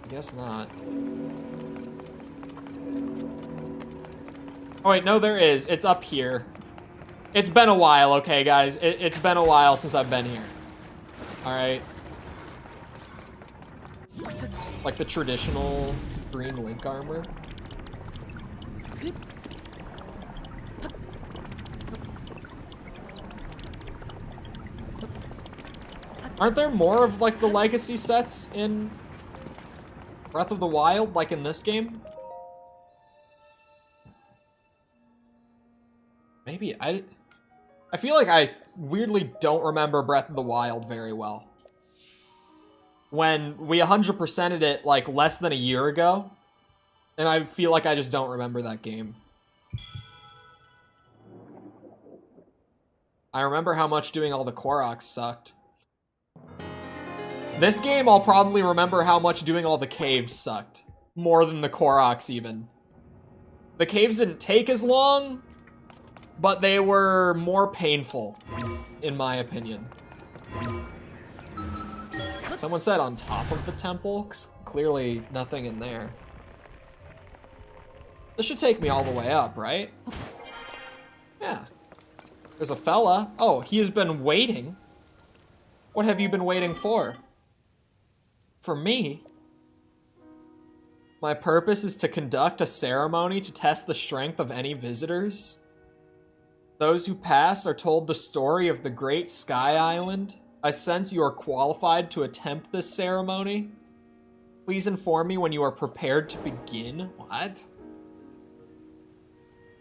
I guess not. Oh wait, no, there is. It's up here. It's been a while, okay, guys? It's been a while since I've been here. Alright. Like the traditional green Link armor. Aren't there more of like the legacy sets in Breath of the Wild, like in this game? Maybe I feel like I weirdly don't remember Breath of the Wild very well. When we 100%ed it like less than a year ago, and I feel like I just don't remember that game. I remember how much doing all the Koroks sucked. This game, I'll probably remember how much doing all the caves sucked. More than the Koroks, even. The caves didn't take as long, but they were more painful, in my opinion. Someone said on top of the temple? 'Cause clearly nothing in there. This should take me all the way up, right? Yeah. There's a fella. Oh, he has been waiting. What have you been waiting for? For me? My purpose is to conduct a ceremony to test the strength of any visitors. Those who pass are told the story of the Great Sky Island. I sense you are qualified to attempt this ceremony. Please inform me when you are prepared to begin. What?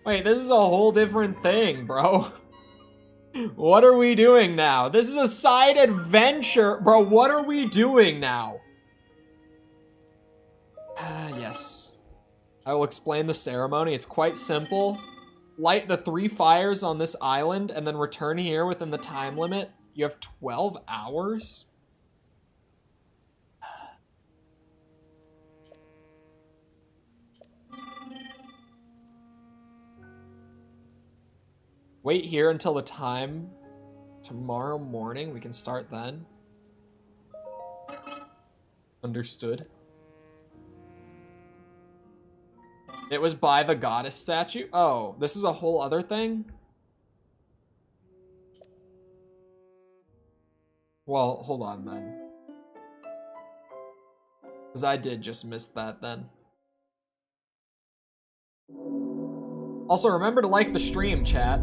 Wait, this is a whole different thing, bro. What are we doing now? This is a side adventure. Bro, what are we doing now? Yes. I will explain the ceremony. It's quite simple. Light the 3 fires on this island and then return here within the time limit. You have 12 hours? Wait here until the time tomorrow morning. We can start then. Understood. It was by the goddess statue? Oh, this is a whole other thing? Well, hold on then. Because I did just miss that then. Also, remember to like the stream, chat.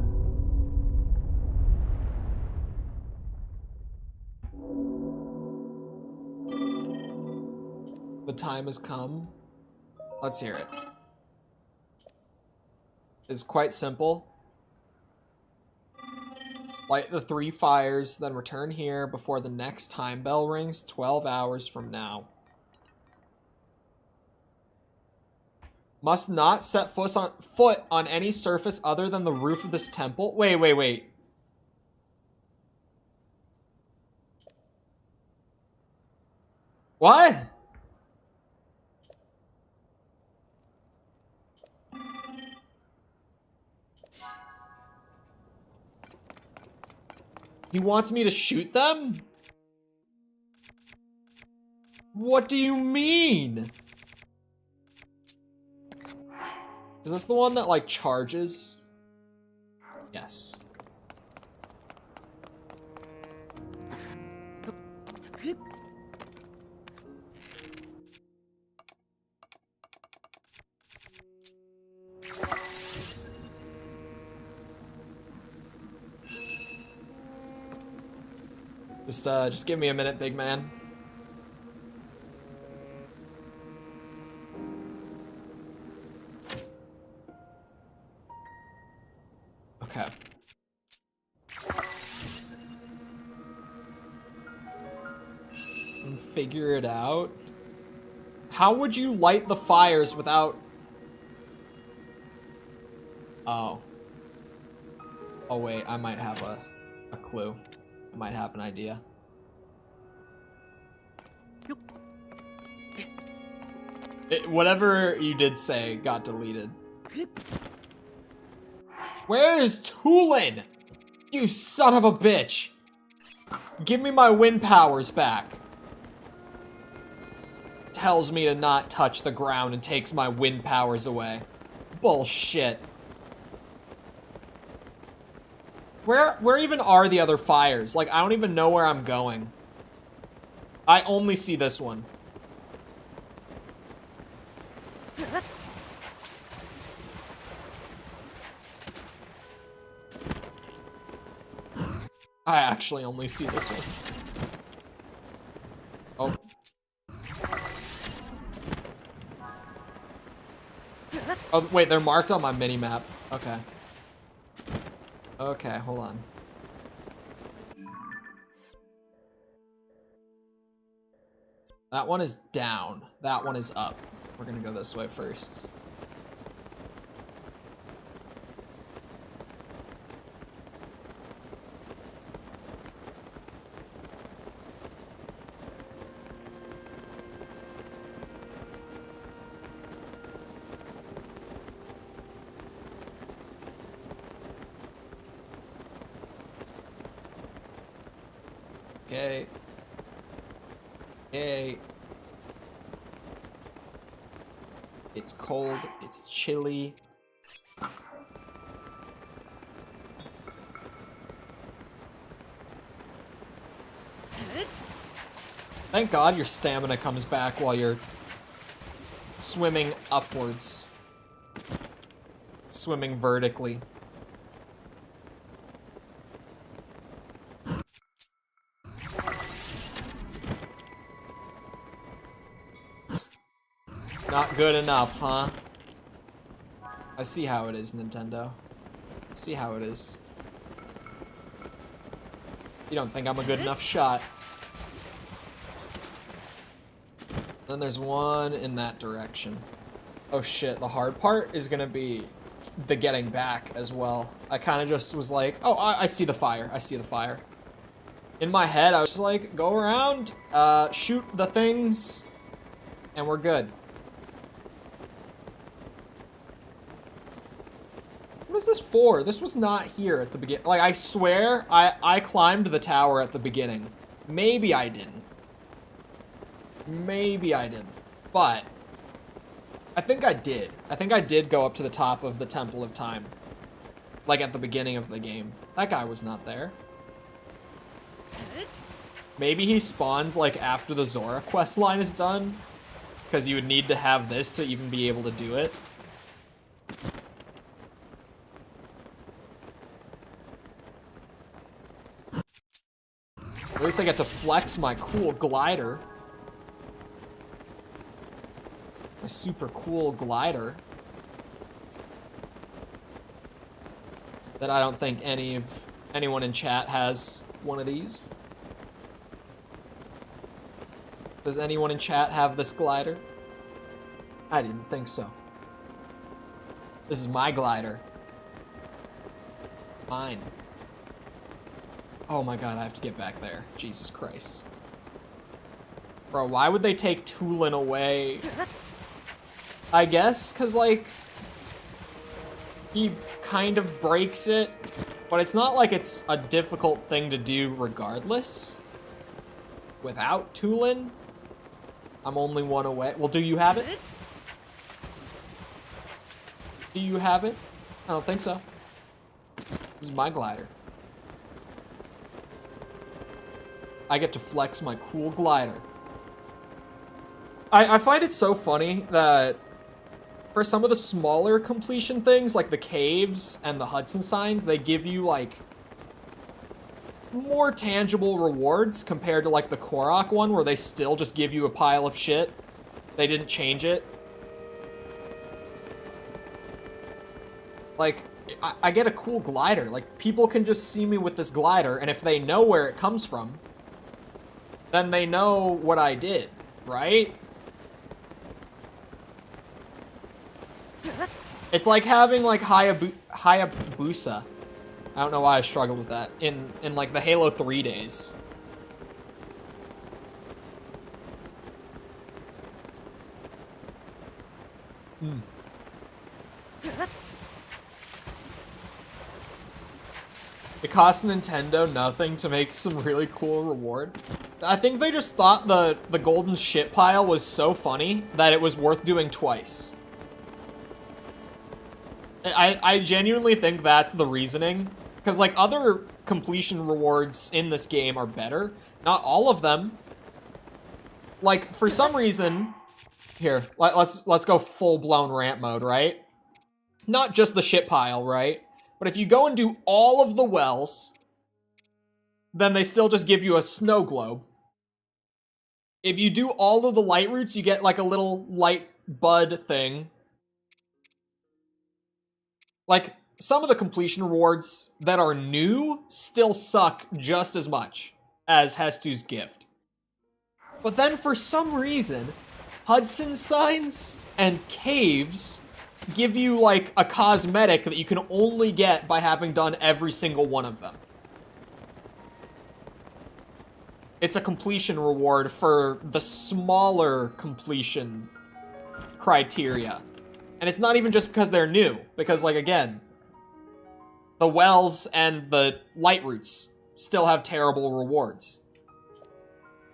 The time has come. Let's hear it. It's quite simple. Light the 3 fires, then return here before the next time bell rings 12 hours from now. Must not set foot on any surface other than the roof of this temple. Wait. What? He wants me to shoot them? What do you mean? Is this the one that, like, charges? Yes. Just give me a minute, big man. Okay. And figure it out. How would you light the fires without... Oh. Oh wait, I might have a clue. I might have an idea. Whatever you did say got deleted. Where is Tulin? You son of a bitch! Give me my wind powers back. Tells me to not touch the ground and takes my wind powers away. Bullshit. Where even are the other fires? Like, I don't even know where I'm going. I only see this one. I actually only see this one. Oh. Oh, wait, they're marked on my mini-map. Okay. Okay, hold on. That one is down. That one is up. We're gonna go this way first. Okay. Okay. It's cold. It's chilly. Thank God your stamina comes back while you're swimming upwards. Swimming vertically. Not good enough, huh? I see how it is, Nintendo. I see how it is. You don't think I'm a good enough shot. Then there's one in that direction. Oh shit, the hard part is gonna be the getting back as well. I kind of just was like, oh, I see the fire. I see the fire. In my head, I was just like, go around, shoot the things, and we're good. What is this for? This was not here at the beginning. Like, I swear, I climbed the tower at the beginning. Maybe I didn't. Maybe I didn't. But I think I did. I think I did go up to the top of the Temple of Time. Like, at the beginning of the game. That guy was not there. Maybe he spawns, like, after the Zora questline is done. Because you would need to have this to even be able to do it. At least I get to flex my cool glider. My super cool glider. That I don't think anyone in chat has one of these. Does anyone in chat have this glider? I didn't think so. This is my glider. Mine. Oh my god, I have to get back there. Jesus Christ. Bro, why would they take Tulin away? I guess, cause like, he kind of breaks it, but it's not like it's a difficult thing to do regardless. Without Tulin, I'm only one away. Well, do you have it? Do you have it? I don't think so. This is my glider. I get to flex my cool glider. I find it so funny that for some of the smaller completion things, like the caves and the Hudson signs, they give you, like, more tangible rewards compared to, like, the Korok one, where they still just give you a pile of shit. They didn't change it. Like, I get a cool glider. Like, people can just see me with this glider, and if they know where it comes from, then they know what I did, right? It's like having, like, Hayabusa. I don't know why I struggled with that. In like, the Halo 3 days. It cost Nintendo nothing to make some really cool reward. I think they just thought the golden shit pile was so funny that it was worth doing twice. I genuinely think that's the reasoning. Because, like, other completion rewards in this game are better. Not all of them. Like, for some reason... Here, let's go full-blown rant mode, right? Not just the shit pile, right? But if you go and do all of the wells, then they still just give you a snow globe. If you do all of the light routes, you get, like, a little light bud thing. Like, some of the completion rewards that are new still suck just as much as Hestu's gift. But then for some reason, Hudson signs and caves give you, like, a cosmetic that you can only get by having done every single one of them. It's a completion reward for the smaller completion criteria. And it's not even just because they're new, because, like, again, the wells and the light routes still have terrible rewards.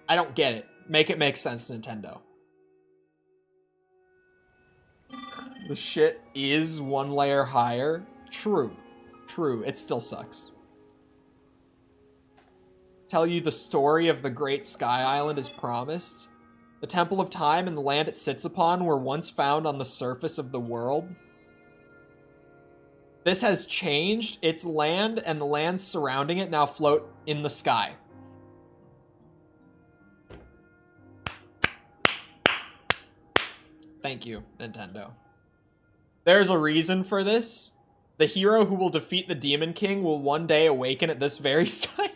I don't get it. Make it make sense, Nintendo. The shit is one layer higher. True. True. It still sucks. Tell you the story of the Great Sky Island as promised. The Temple of Time and the land it sits upon were once found on the surface of the world. This has changed. Its land and the lands surrounding it now float in the sky. Thank you, Nintendo. There's a reason for this. The hero who will defeat the Demon King will one day awaken at this very site.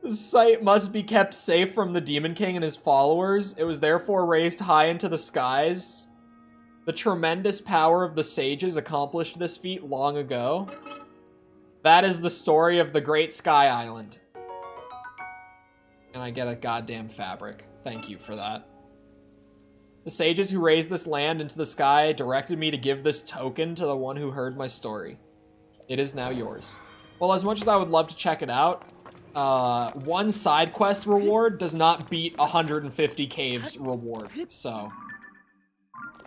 The site must be kept safe from the Demon King and his followers. It was therefore raised high into the skies. The tremendous power of the sages accomplished this feat long ago. That is the story of the Great Sky Island. And I get a goddamn fabric. Thank you for that. The sages who raised this land into the sky directed me to give this token to the one who heard my story. It is now yours. Well, as much as I would love to check it out, one side quest reward does not beat 150 caves reward, so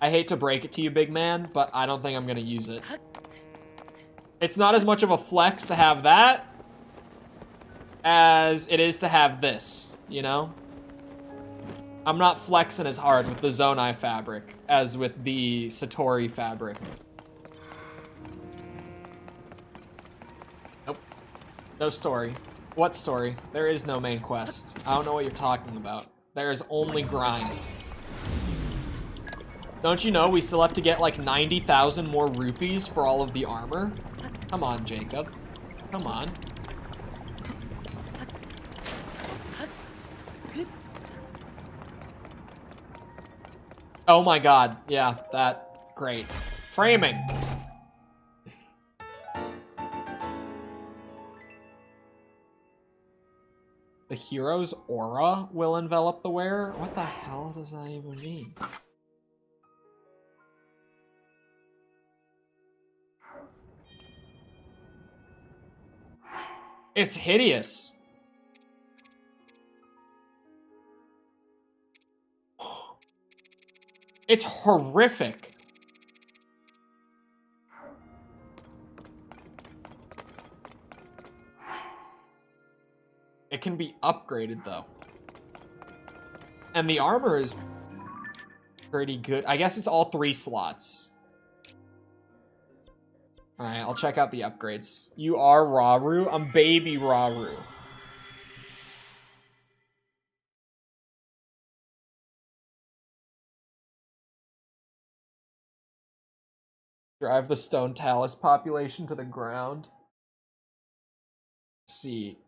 I hate to break it to you, big man, but I don't think I'm gonna use it. It's not as much of a flex to have that as it is to have this, you know? I'm not flexing as hard with the Zonai fabric as with the Satori fabric. No story. What story? There is no main quest. I don't know what you're talking about. There is only grind. Don't you know we still have to get like 90,000 more rupees for all of the armor? Come on, Jacob. Come on. Oh my god. Yeah, that. Great. Framing. The hero's aura will envelop the wearer? What the hell does that even mean? It's hideous. It's horrific. It can be upgraded though. And the armor is pretty good. I guess it's all 3 slots. Alright, I'll check out the upgrades. You are Rauru? I'm baby Rauru. Drive the Stone Talus population to the ground. See.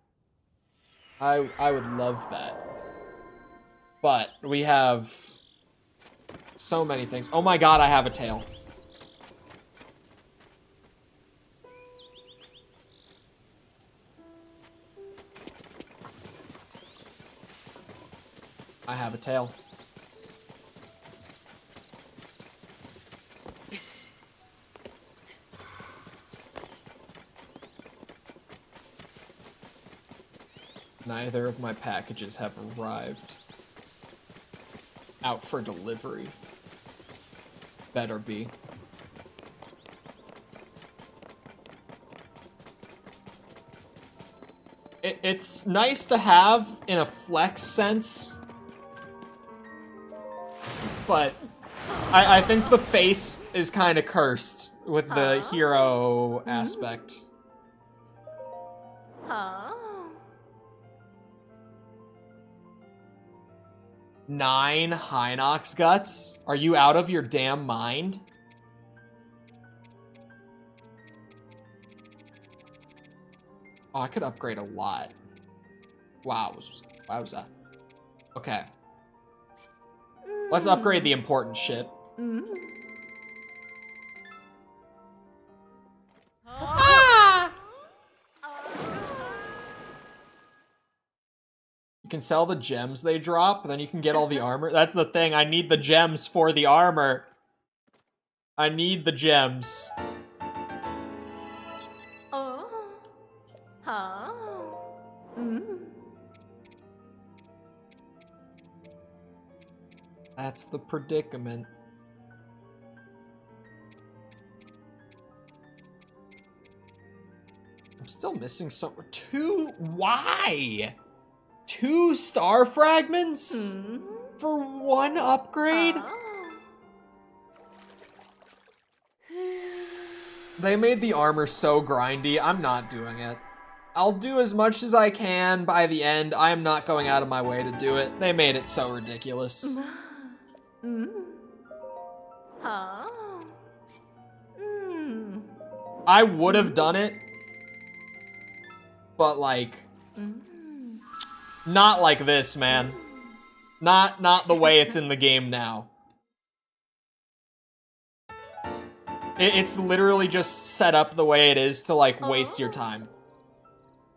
I would love that. But we have so many things. Oh my god, I have a tail. I have a tail. Neither of my packages have arrived. Out for delivery. Better be. It's nice to have in a flex sense, but I think the face is kind of cursed with the hero aspect. 9 Hinox guts? Are you out of your damn mind? Oh, I could upgrade a lot. Wow, wowza. Okay. Let's upgrade the important shit. You can sell the gems they drop, then you can get all the armor. That's the thing, I need the gems for the armor. I need the gems. That's the predicament. I'm still missing some. 2? Why? 2 star fragments? For 1 upgrade? They made the armor so grindy, I'm not doing it. I'll do as much as I can. By the end, I am not going out of my way to do it. They made it so ridiculous. I would have done it, but like, not like this, man. Not the way it's in the game now. It's literally just set up the way it is to like waste your time.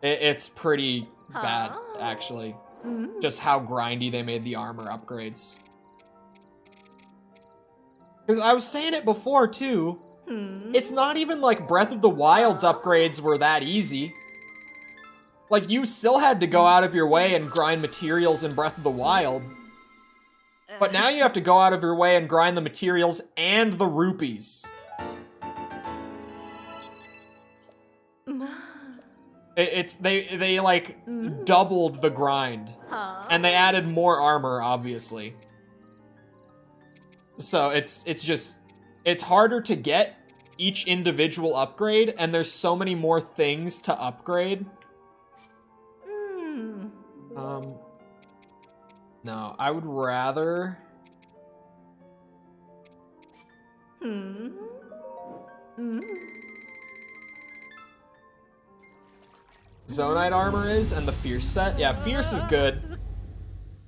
It's pretty bad, actually. Just how grindy they made the armor upgrades. Because I was saying it before, too. It's not even like Breath of the Wild's upgrades were that easy. Like, you still had to go out of your way and grind materials in Breath of the Wild. But now you have to go out of your way and grind the materials and the rupees. They like doubled the grind. And they added more armor, obviously. So it's harder to get each individual upgrade, and there's so many more things to upgrade No, I would rather... Zonite armor is, and the Fierce set. Yeah, Fierce is good.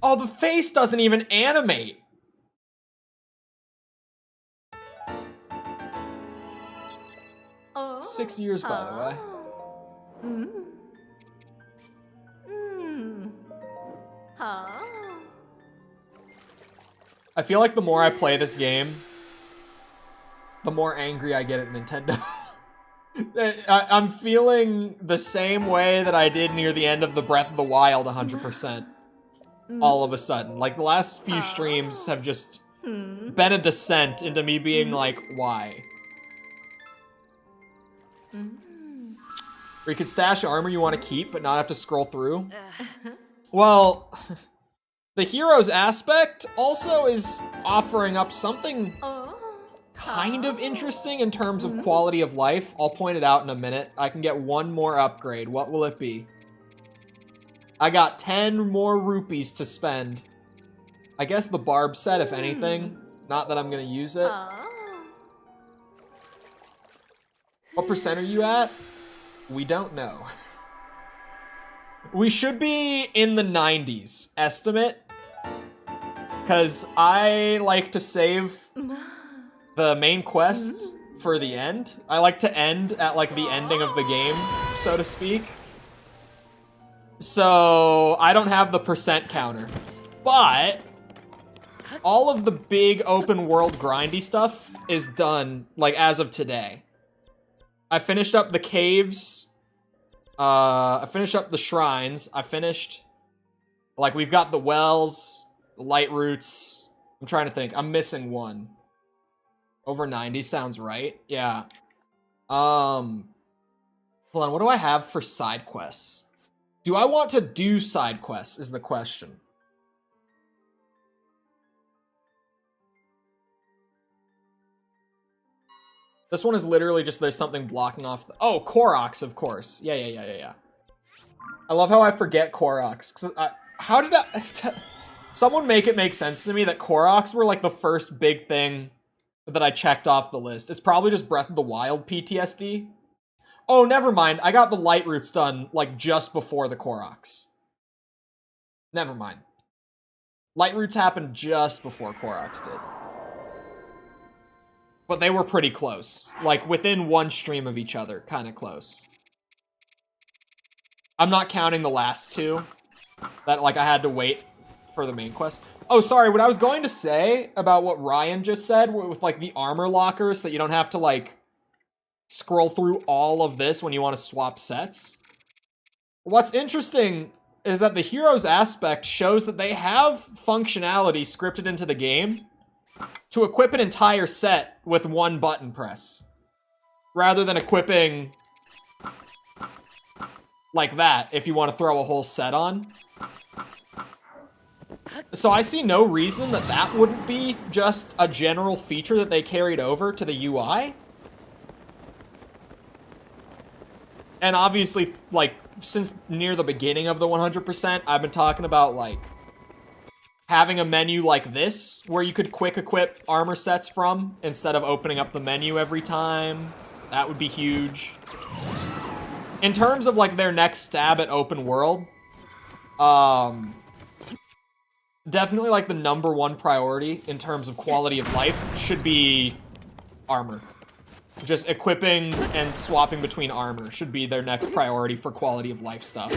Oh, the face doesn't even animate! 6 years, by the way. I feel like the more I play this game, the more angry I get at Nintendo. I'm feeling the same way that I did near the end of the Breath of the Wild 100%. All of a sudden. Like, the last few streams have just been a descent into me being like, why? Where you could stash armor you want to keep, but not have to scroll through. Well, the heroes aspect also is offering up something kind of interesting in terms of quality of life. I'll point it out in a minute. I can get one more upgrade. What will it be? I got 10 more rupees to spend. I guess the barb set, if anything. Not that I'm gonna use it. What percent are you at? We don't know. We should be in the 90s estimate. Because I like to save the main quest for the end. I like to end at like the ending of the game, so to speak. So I don't have the percent counter. But all of the big open world grindy stuff is done like as of today. I finished up the caves. I finished up the shrines. I finished, like, we've got the wells, the light roots. I'm trying to think. I'm missing one. Over 90 sounds right. Yeah. Hold on. What do I have for side quests? Do I want to do side quests is the question. This one is literally just there's something blocking off the... Oh, Koroks, of course. Yeah. I love how I forget Koroks. How did I... Someone make it make sense to me that Koroks were like the first big thing that I checked off the list. It's probably just Breath of the Wild PTSD. Oh, never mind. I got the light roots done like just before the Koroks. Never mind. Light roots happened just before Koroks did. But they were pretty close. Like, within one stream of each other. Kind of close. I'm not counting the last two. That, like, I had to wait for the main quest. Oh, sorry. What I was going to say about what Ryan just said with, like, the armor lockers, that you don't have to, like, scroll through all of this when you want to swap sets. What's interesting is that the heroes aspect shows that they have functionality scripted into the game to equip an entire set with one button press, rather than equipping like that if you want to throw a whole set on. So I see no reason that that wouldn't be just a general feature that they carried over to the UI. And obviously, like, since near the beginning of the 100%, I've been talking about, like, having a menu like this, where you could quick equip armor sets from, instead of opening up the menu every time. That would be huge. In terms of, like, their next stab at open world, definitely, like, the #1 priority in terms of quality of life should be armor. Just equipping and swapping between armor should be their next priority for quality of life stuff.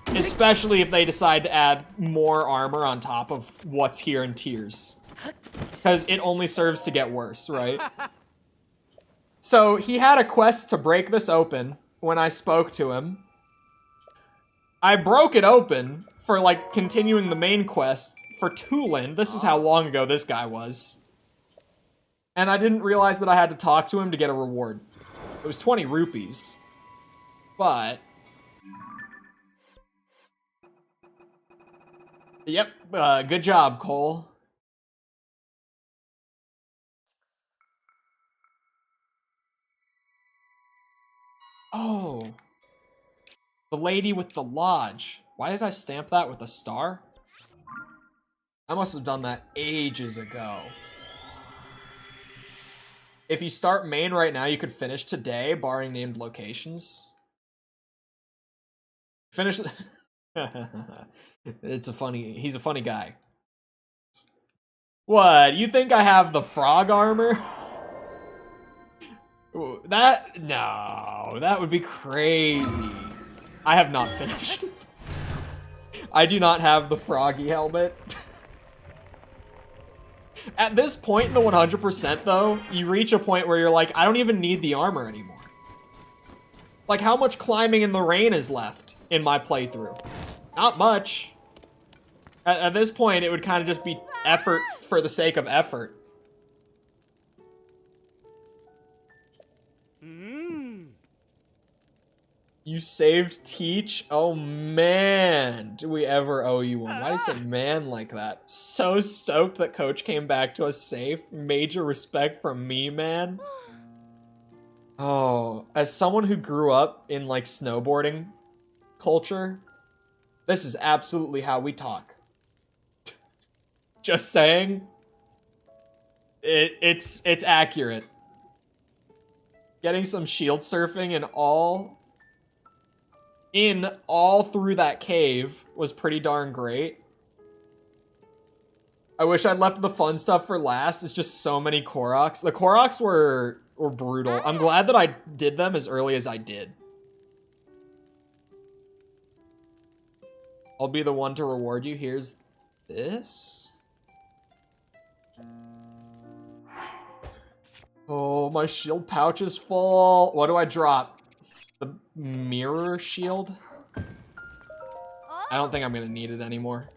Especially if they decide to add more armor on top of what's here in tiers. Because it only serves to get worse, right? So he had a quest to break this open when I spoke to him. I broke it open for, like, continuing the main quest for Tulin. This is how long ago this guy was. And I didn't realize that I had to talk to him to get a reward. It was 20 rupees. But... Yep, good job, Cole. Oh. The lady with the lodge. Why did I stamp that with a star? I must have done that ages ago. If you start main right now, you could finish today, barring named locations. Finish. He's a funny guy. What? You think I have the frog armor? No, that would be crazy. I have not finished. I do not have the froggy helmet. At this point in the 100% though, you reach a point where you're like, I don't even need the armor anymore. Like, how much climbing in the rain is left in my playthrough? Not much. At this point, it would kind of just be effort for the sake of effort. You saved Teach? Oh man, do we ever owe you one? Why do you say man like that? So stoked that Coach came back to us safe. Major respect from me, man. Oh, as someone who grew up in like snowboarding culture, this is absolutely how we talk. Just saying. It's accurate. Getting some shield surfing and all through that cave was pretty darn great. I wish I'd left the fun stuff for last. It's just so many Koroks. The Koroks were brutal. I'm glad that I did them as early as I did. I'll be the one to reward you. Here's this. Oh, my shield pouch is full. What do I drop? The mirror shield? I don't think I'm gonna need it anymore.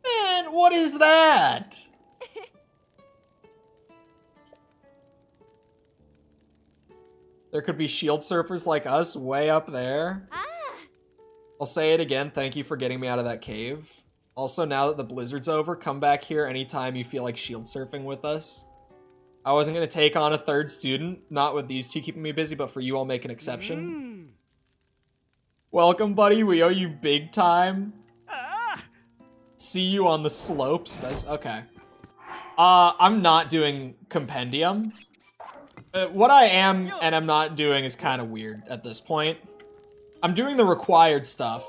Man, what is that? There could be shield surfers like us way up there. I'll say it again, thank you for getting me out of that cave. Also, now that the blizzard's over, come back here anytime you feel like shield surfing with us. I wasn't gonna take on a third student, not with these two keeping me busy, but for you I'll make an exception. Welcome, buddy, we owe you big time. See you on the slopes. Okay. I'm not doing compendium. What I am and I'm not doing is kind of weird at this point. I'm doing the required stuff.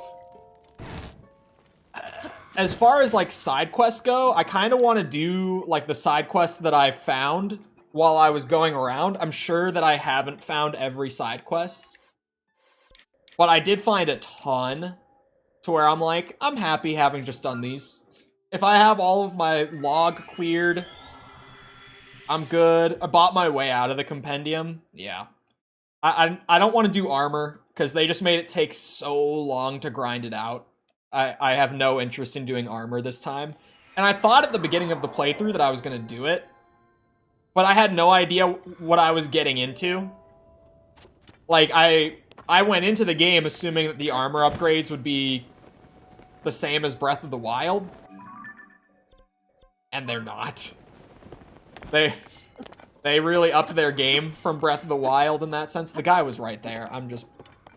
As far as like side quests go, I kind of want to do like the side quests that I found while I was going around. I'm sure that I haven't found every side quest, but I did find a ton to where I'm like, I'm happy having just done these. If I have all of my log cleared, I'm good. I bought my way out of the compendium. Yeah. I don't want to do armor because they just made it take so long to grind it out. I have no interest in doing armor this time. And I thought at the beginning of the playthrough that I was going to do it, but I had no idea what I was getting into. Like, I went into the game assuming that the armor upgrades would be the same as Breath of the Wild. And they're not. They really upped their game from Breath of the Wild in that sense. The guy was right there. I'm just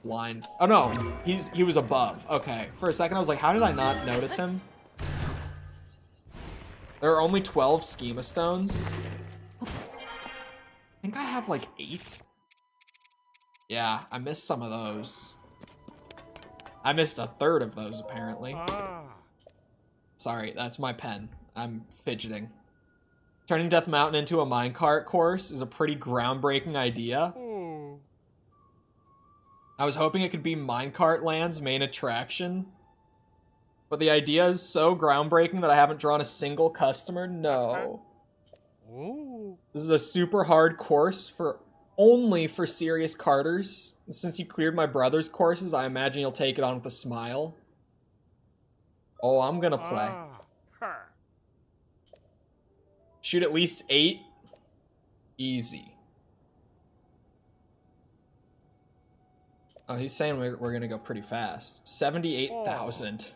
blind. Oh no, he was above. Okay, for a second I was like, how did I not notice him? There are only 12 schema stones. I think I have like 8. Yeah, I missed some of those. I missed a third of those apparently. Sorry, that's my pen. I'm fidgeting. Turning Death Mountain into a minecart course is a pretty groundbreaking idea. I was hoping it could be Minecart Land's main attraction, but the idea is so groundbreaking that I haven't drawn a single customer. No. This is a super hard course only for serious carters. And since you cleared my brother's courses, I imagine you'll take it on with a smile. Oh, I'm gonna play. Shoot at least 8. Easy. Oh, he's saying we're gonna go pretty fast. 78,000.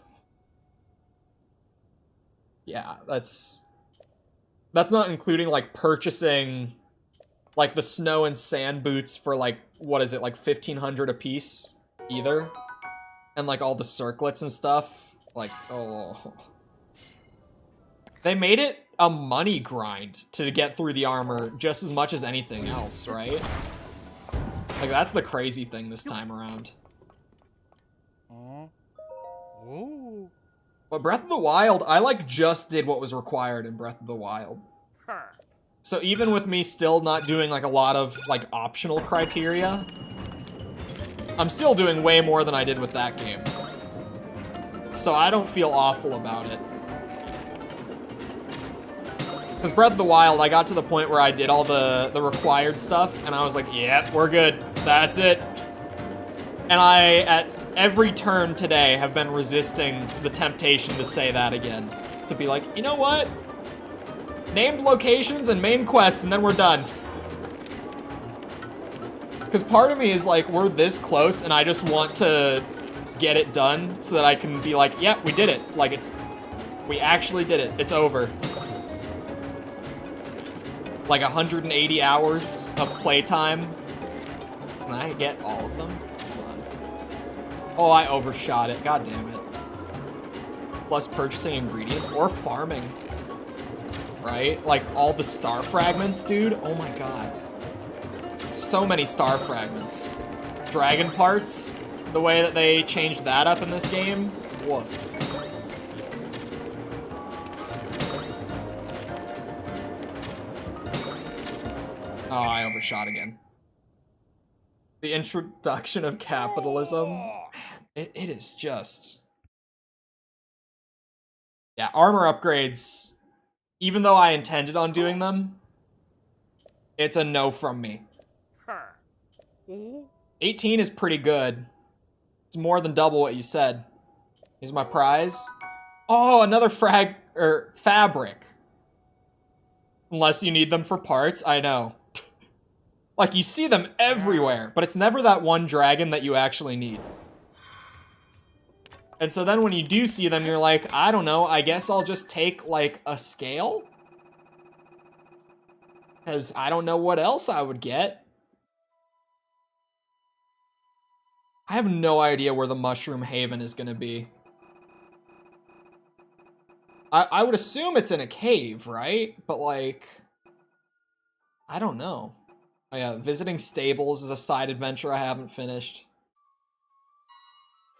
Yeah, that's not including like purchasing like the snow and sand boots for like, what is it, like 1,500 a piece? either. And like all the circlets and stuff. Like, oh. They made it a money grind to get through the armor just as much as anything else, right? Like, that's the crazy thing this time around. Ooh. But Breath of the Wild, I like just did what was required in Breath of the Wild. So even with me still not doing like a lot of like optional criteria, I'm still doing way more than I did with that game. So I don't feel awful about it. Because Breath of the Wild, I got to the point where I did all the required stuff, and I was like, yeah, we're good. That's it. And I, at every turn today, have been resisting the temptation to say that again. To be like, you know what? Named locations and main quests, and then we're done. Because part of me is like, we're this close, and I just want to get it done so that I can be like, yeah, we did it. Like, we actually did it. It's over. Like 180 hours of playtime. Can I get all of them? Hold on. Oh, I overshot it. God damn it. Plus purchasing ingredients or farming. Right? Like all the star fragments, dude. Oh my god. So many star fragments. Dragon parts, the way that they changed that up in this game. Woof. Oh, I overshot again. The introduction of capitalism. Man, it is just... Yeah, armor upgrades, even though I intended on doing them, it's a no from me. 18 is pretty good. It's more than double what you said. Here's my prize. Oh, another fabric. Unless you need them for parts, I know. Like, you see them everywhere, but it's never that one dragon that you actually need. And so then when you do see them, you're like, I don't know, I guess I'll just take, like, a scale? Because I don't know what else I would get. I have no idea where the Mushroom Haven is going to be. I would assume it's in a cave, right? But, like, I don't know. Oh yeah, visiting stables is a side adventure I haven't finished.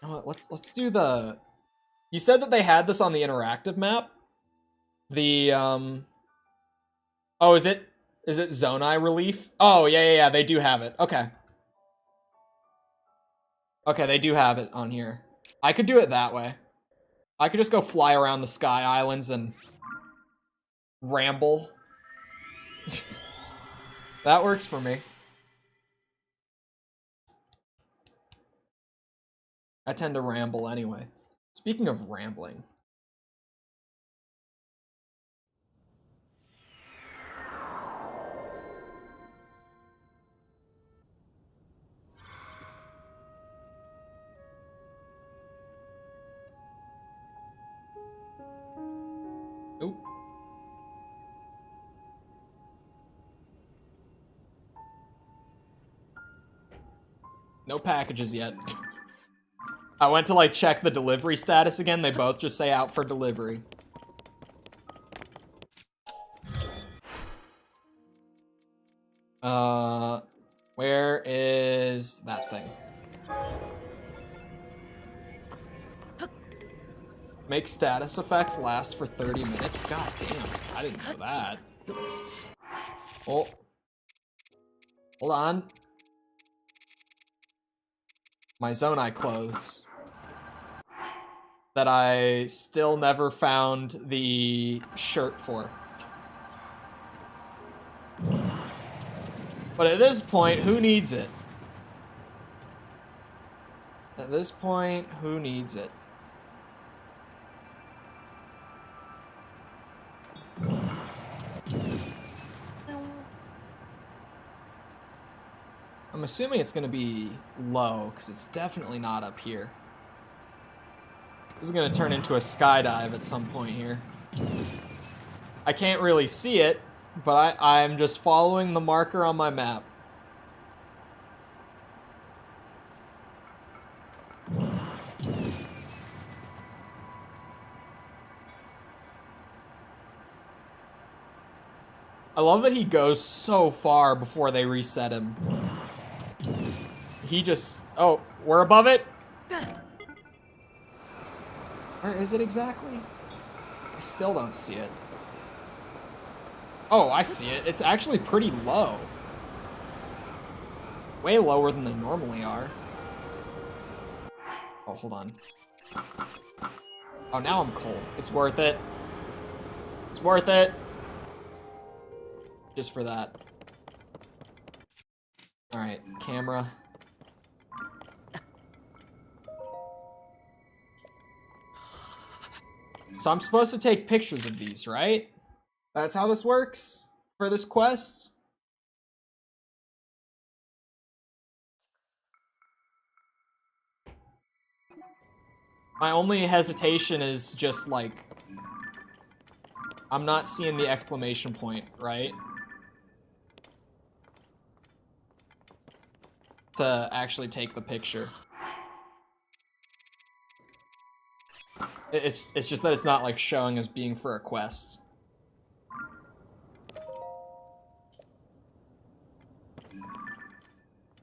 You know what, let's do the... You said that they had this on the interactive map? The, Oh, is it Zonai Relief? Oh, yeah, they do have it. Okay. Okay, they do have it on here. I could do it that way. I could just go fly around the Sky Islands and ramble. That works for me. I tend to ramble anyway. Speaking of rambling. Oop. No packages yet. I went to like check the delivery status again. They both just say out for delivery. Where is that thing? Make status effects last for 30 minutes? God damn, I didn't know that. Oh. Hold on. My Zonai clothes. That I still never found the shirt for. But at this point, who needs it? At this point, who needs it? I'm assuming it's gonna be low, because it's definitely not up here. This is gonna turn into a skydive at some point here. I can't really see it, but I'm just following the marker on my map. I love that he goes so far before they reset him. He just... Oh, we're above it? Where is it exactly? I still don't see it. Oh, I see it. It's actually pretty low. Way lower than they normally are. Oh, hold on. Oh, now I'm cold. It's worth it. It's worth it. Just for that. Alright, camera. So I'm supposed to take pictures of these, right? That's how this works for this quest? My only hesitation is just like, I'm not seeing the exclamation point, right? To actually take the picture. It's just that it's not like showing as being for a quest.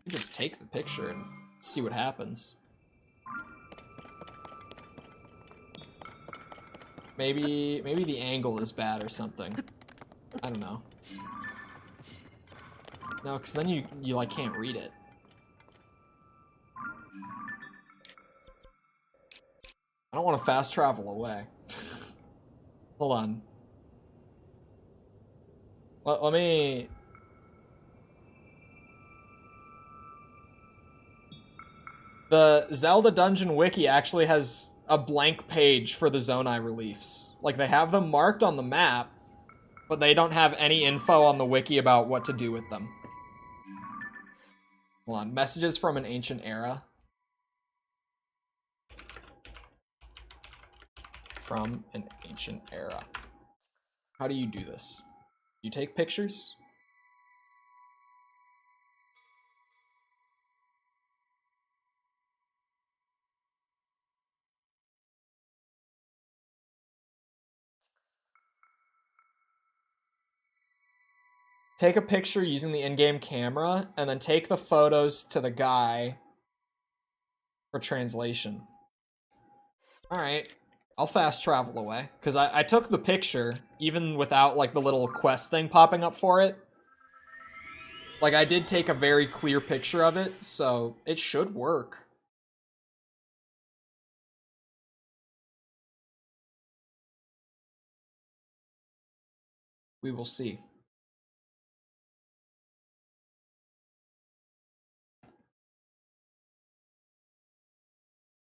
You just take the picture and see what happens. Maybe the angle is bad or something. I don't know. No, because then you like can't read it. I don't want to fast travel away. Hold on. Let me... The Zelda Dungeon Wiki actually has a blank page for the Zonai reliefs. Like, they have them marked on the map, but they don't have any info on the wiki about what to do with them. Hold on. Messages from an ancient era. From an ancient era. How do you do this? You take pictures? Take a picture using the in-game camera, and then take the photos to the guy for translation. Alright. I'll fast travel away. Because I took the picture, even without, like, the little quest thing popping up for it. Like, I did take a very clear picture of it, so it should work. We will see.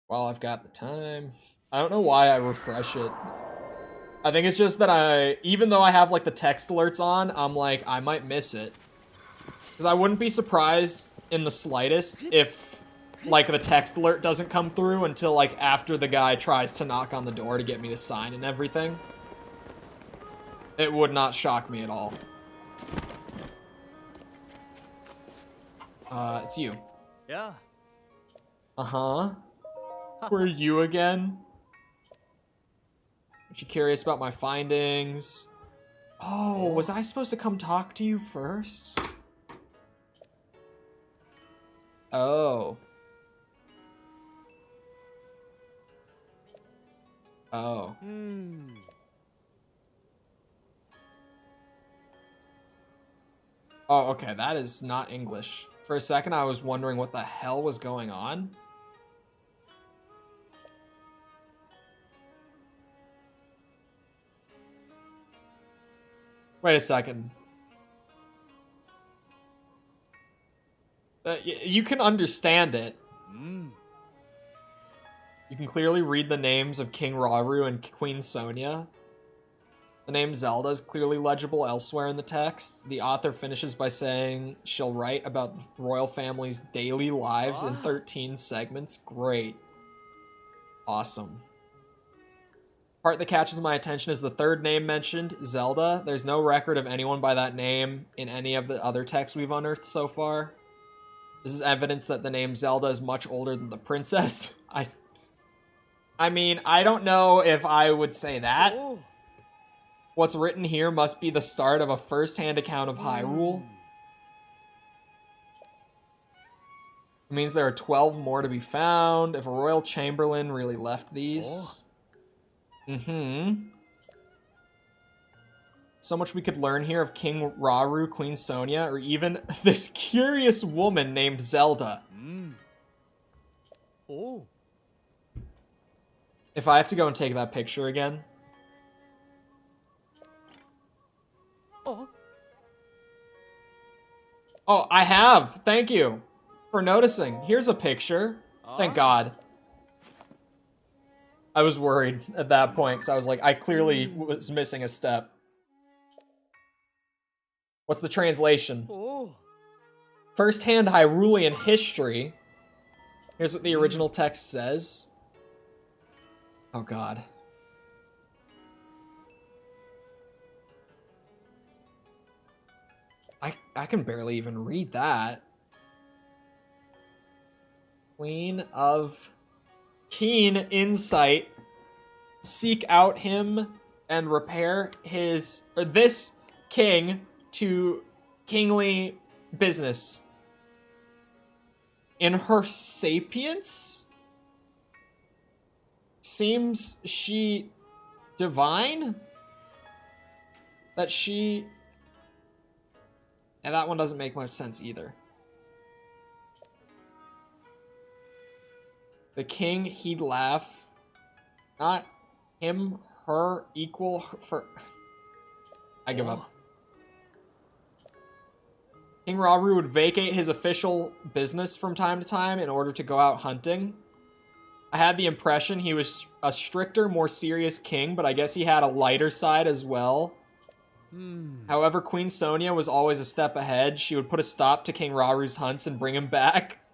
While I've got the time. I don't know why I refresh it. I think it's just that even though I have like the text alerts on, I'm like, I might miss it. Because I wouldn't be surprised in the slightest if like the text alert doesn't come through until like after the guy tries to knock on the door to get me to sign and everything. It would not shock me at all. It's you. Yeah. Uh-huh. Were you again? Aren't you curious about my findings? Oh, was I supposed to come talk to you first? Oh. Oh. Oh, okay, that is not English. For a second, I was wondering what the hell was going on. Wait a second. You can understand it. You can clearly read the names of King Rauru and Queen Sonia. The name Zelda is clearly legible elsewhere in the text. The author finishes by saying she'll write about the royal family's daily lives in 13 segments. Great. Awesome. Part that catches my attention is the third name mentioned, Zelda. There's no record of anyone by that name in any of the other texts we've unearthed so far. This is evidence that the name Zelda is much older than the princess. I mean, I don't know if I would say that. What's written here must be the start of a first-hand account of Hyrule. It means there are 12 more to be found. If a royal chamberlain really left these. So much we could learn here of King Rauru, Queen Sonia, or even this curious woman named Zelda. Oh. If I have to go and take that picture again. Oh, I have. Thank you for noticing. Here's a picture. Thank God. I was worried at that point because I was like, I clearly was missing a step. What's the translation? First-hand Hyrulean history. Here's what the original text says. Oh God. I can barely even read that. Queen of keen insight. Seek out him and repair his, or this king to kingly business. In her sapience? Seems she divine? That she... And that one doesn't make much sense either. The king, he'd laugh. Not him, her, equal, for... I give up. King Rauru would vacate his official business from time to time in order to go out hunting. I had the impression he was a stricter, more serious king, but I guess he had a lighter side as well. However, Queen Sonia was always a step ahead. She would put a stop to King Raru's hunts and bring him back.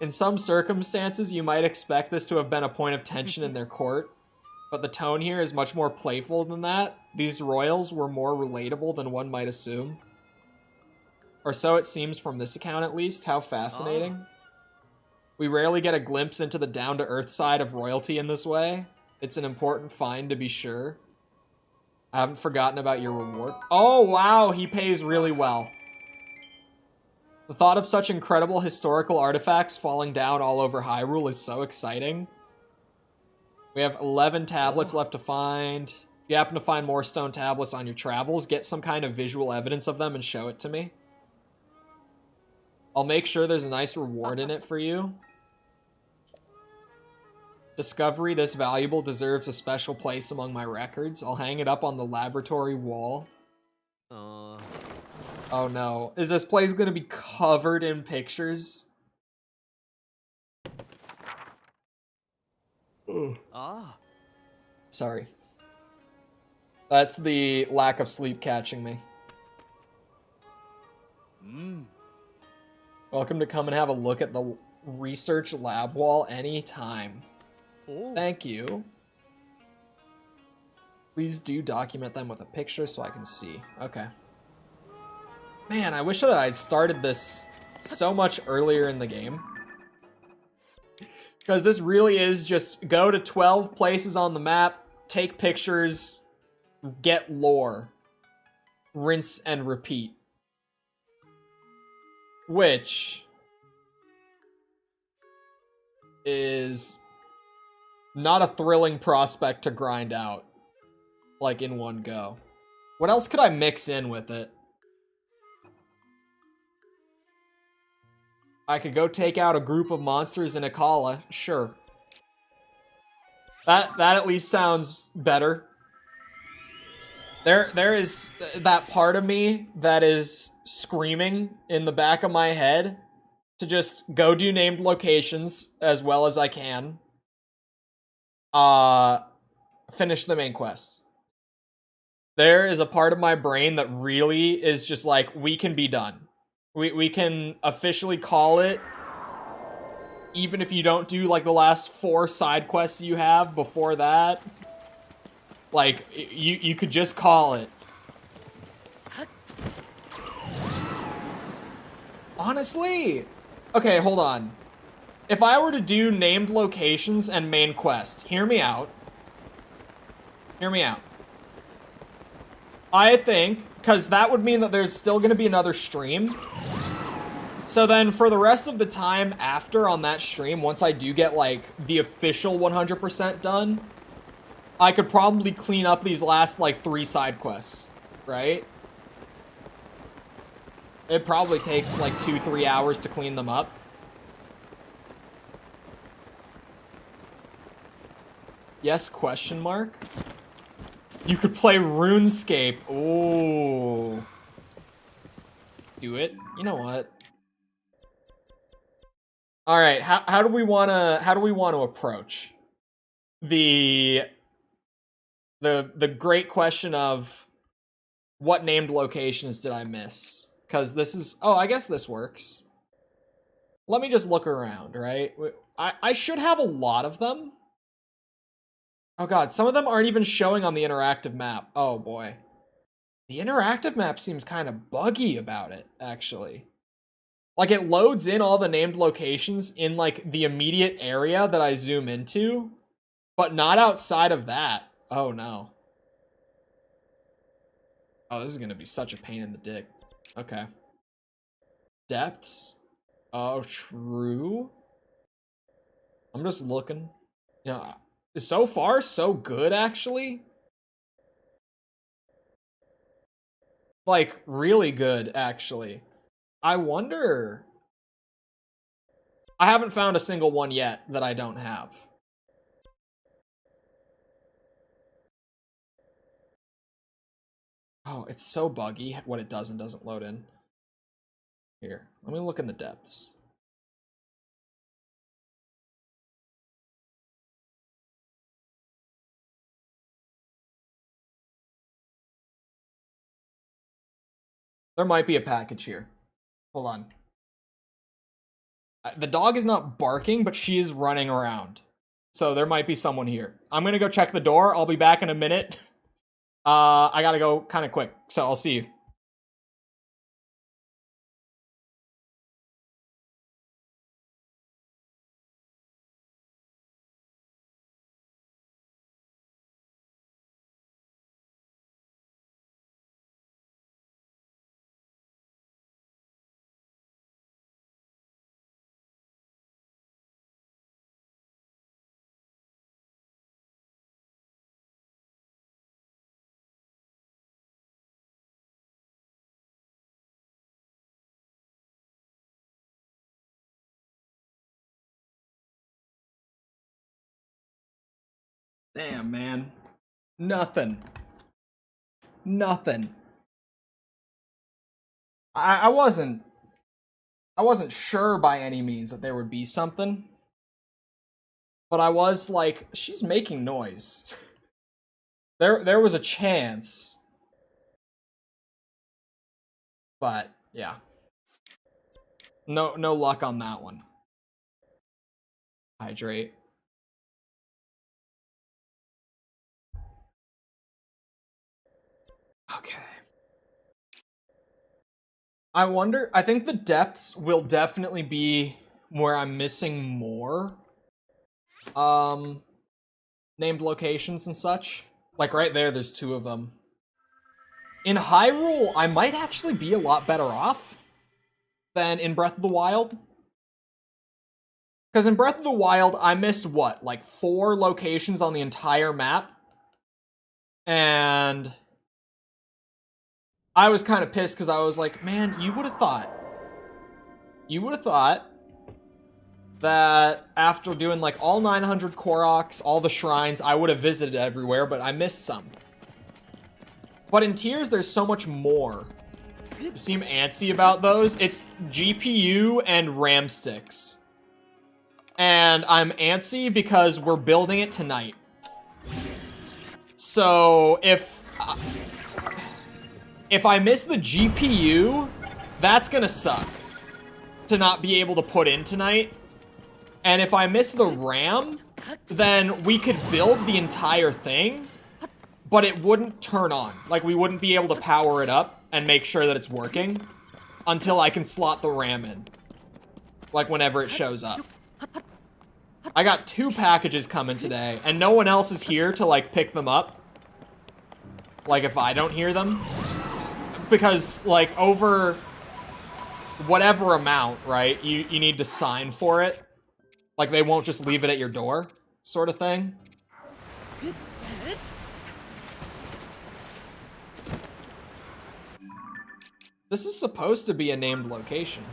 In some circumstances, you might expect this to have been a point of tension in their court, but the tone here is much more playful than that. These royals were more relatable than one might assume. Or so it seems from this account at least. How fascinating. We rarely get a glimpse into the down-to-earth side of royalty in this way. It's an important find to be sure. I haven't forgotten about your reward. Oh, wow, he pays really well. The thought of such incredible historical artifacts falling down all over Hyrule is so exciting. We have 11 tablets left to find. If you happen to find more stone tablets on your travels, get some kind of visual evidence of them and show it to me. I'll make sure there's a nice reward in it for you. Discovery this valuable deserves a special place among my records. I'll hang it up on the laboratory wall. Oh no. Is this place gonna be covered in pictures? Sorry. That's the lack of sleep catching me. Welcome to come and have a look at the research lab wall anytime. Thank you. Please do document them with a picture so I can see. Okay. Man, I wish that I'd started this so much earlier in the game. Because this really is just go to 12 places on the map, take pictures, get lore, rinse and repeat. Which is not a thrilling prospect to grind out, like in one go. What else could I mix in with it? I could go take out a group of monsters in Akala, sure. That at least sounds better. There is that part of me that is screaming in the back of my head to just go do named locations as well as I can. Finish the main quest. There is a part of my brain that really is just like, we can be done. We can officially call it, even if you don't do like the last 4 side quests you have before that. Like, you could just call it. Honestly? Okay, hold on. If I were to do named locations and main quests, hear me out. Hear me out. I think, because that would mean that there's still going to be another stream. So then for the rest of the time after on that stream, once I do get, like, the official 100% done, I could probably clean up these last, like, 3 side quests, right? It probably takes, like, 2-3 hours to clean them up. Yes, question mark? You could play RuneScape. Ooh. Do it. You know what? All right. How do we want to approach the great question of what named locations did I miss? Because this is, oh, I guess this works. Let me just look around, right? I should have a lot of them. Oh god, some of them aren't even showing on the interactive map. Oh boy. The interactive map seems kind of buggy about it, actually. Like, it loads in all the named locations in, like, the immediate area that I zoom into, but not outside of that. Oh no. Oh, this is gonna be such a pain in the dick. Okay. Depths? Oh, true. I'm just looking. You know, so far, so good, actually. Like, really good, actually. I wonder... I haven't found a single one yet that I don't have. Oh, it's so buggy what it does and doesn't load in. Here, let me look in the depths. There might be a package here. Hold on. The dog is not barking, but she is running around. So there might be someone here. I'm gonna go check the door. I'll be back in a minute. I gotta go kind of quick, so I'll see you. Damn, man. Nothing. Nothing. I wasn't sure by any means that there would be something. But I was like, she's making noise. There was a chance. But yeah. No luck on that one. Hydrate. Okay. I wonder, I think the depths will definitely be where I'm missing more named locations and such. Like right there's 2 of them. In Hyrule, I might actually be a lot better off than in Breath of the Wild. Because in Breath of the Wild, I missed what, like 4 locations on the entire map? And I was kind of pissed because I was like, man, you would have thought that after doing like all 900 Koroks, all the shrines, I would have visited everywhere, but I missed some. But in Tears, there's so much more. You seem antsy about those. It's GPU and RAM sticks. And I'm antsy because we're building it tonight. So if I miss the GPU, that's gonna suck to not be able to put in tonight. And if I miss the RAM, then we could build the entire thing, but it wouldn't turn on. Like, we wouldn't be able to power it up and make sure that it's working until I can slot the RAM in. Like, whenever it shows up. I got 2 packages coming today, and no one else is here to, like, pick them up. Like, if I don't hear them. Because, like, over whatever amount, right, you need to sign for it. Like, they won't just leave it at your door, sort of thing. This is supposed to be a named location.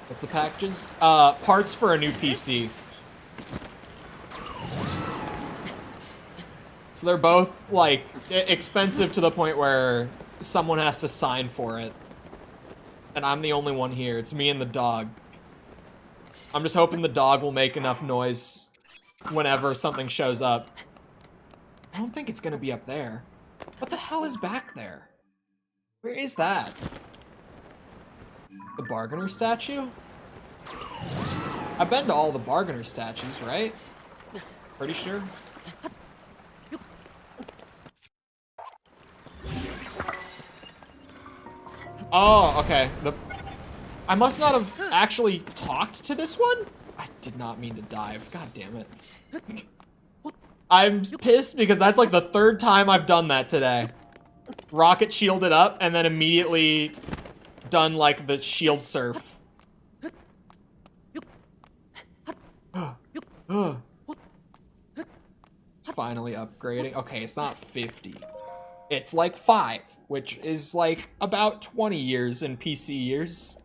What's the packages? Parts for a new PC. So they're both, like, expensive to the point where someone has to sign for it. And I'm the only one here. It's me and the dog. I'm just hoping the dog will make enough noise whenever something shows up. I don't think it's gonna be up there. What the hell is back there? Where is that? The bargainer statue? I've been to all the bargainer statues, right? Pretty sure. Oh, okay. I must not have actually talked to this one? I did not mean to dive. God damn it. I'm pissed because that's like the third time I've done that today. Rocket shielded up and then immediately done like the shield surf. It's finally upgrading. Okay, it's not 50. It's like 5, which is like about 20 years in PC years.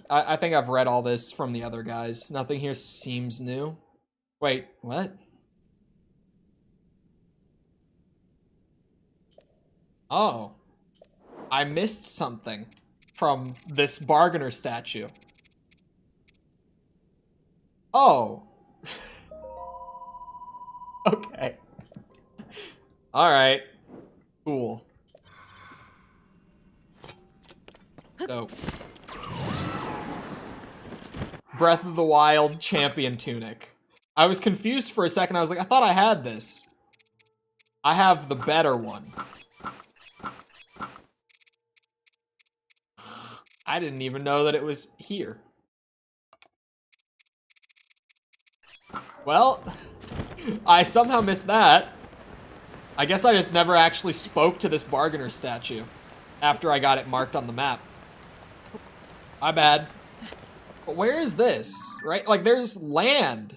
I think I've read all this from the other guys. Nothing here seems new. Wait, what? Oh. I missed something from this bargainer statue. Oh. Okay. Alright. Cool. Dope. Breath of the Wild champion tunic. I was confused for a second. I was like, I thought I had this. I have the better one. I didn't even know that it was here. Well, I somehow missed that. I guess I just never actually spoke to this bargainer statue after I got it marked on the map. My bad. But where is this, right? Like, there's land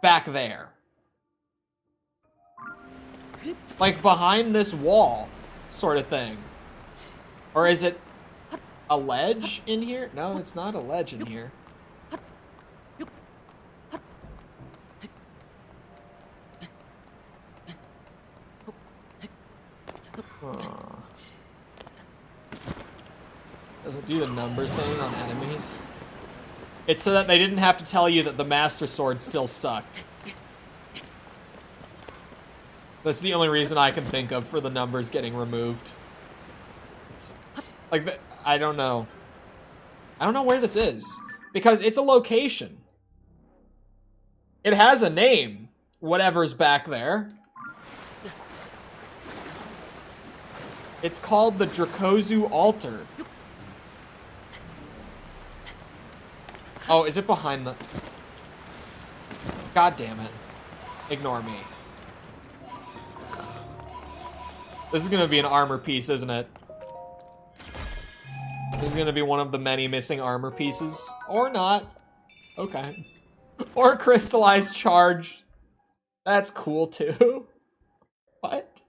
back there. Like, behind this wall, sort of thing. Or is it a ledge in here? No, it's not a ledge in here. Does it do the number thing on enemies? It's so that they didn't have to tell you that the Master Sword still sucked. That's the only reason I can think of for the numbers getting removed. It's like, I don't know. I don't know where this is. Because it's a location. It has a name, whatever's back there. It's called the Dracozu Altar. Oh, is it behind the... God damn it. Ignore me. This is gonna be an armor piece, isn't it? This is gonna be one of the many missing armor pieces. Or not. Okay. Or crystallized charge. That's cool too. What?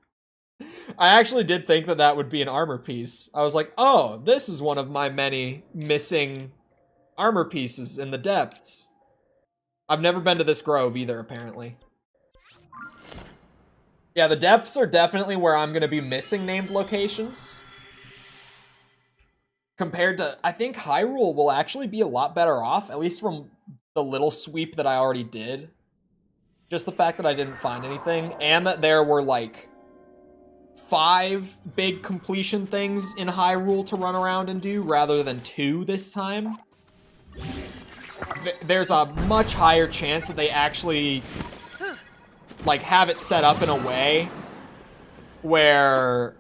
I actually did think that that would be an armor piece. I was like, oh, this is one of my many missing armor pieces in the depths. I've never been to this grove either, apparently. Yeah, the depths are definitely where I'm gonna be missing named locations. Compared to, I think Hyrule will actually be a lot better off, at least from the little sweep that I already did. Just the fact that I didn't find anything, and that there were like 5 big completion things in Hyrule to run around and do, rather than 2 this time. There's a much higher chance that they actually like have it set up in a way where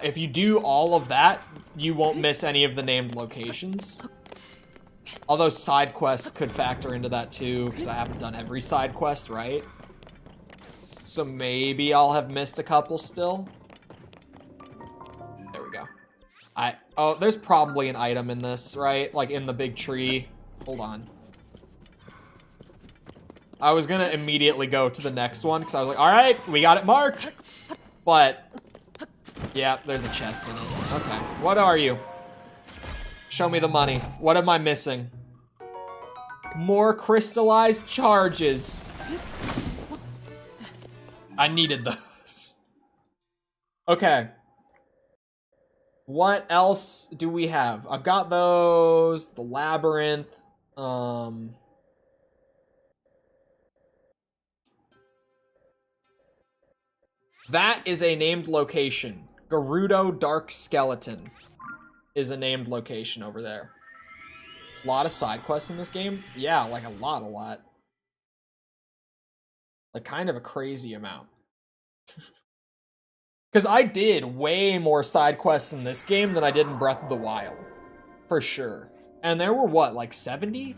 if you do all of that, you won't miss any of the named locations. Although side quests could factor into that too, because I haven't done every side quest, right? So maybe I'll have missed a couple still. There we go. Oh, there's probably an item in this, right? Like in the big tree. Hold on. I was gonna immediately go to the next one, because I was like, all right, we got it marked. But, yeah, there's a chest in it. Okay, what are you? Show me the money. What am I missing? More crystallized charges. I needed those. Okay. What else do we have? I've got those, the labyrinth, that is a named location. Gerudo Dark Skeleton is a named location over there. A lot of side quests in this game? Yeah, like a lot. Like kind of a crazy amount. Because I did way more side quests in this game than I did in Breath of the Wild. For sure. And there were what, like 70?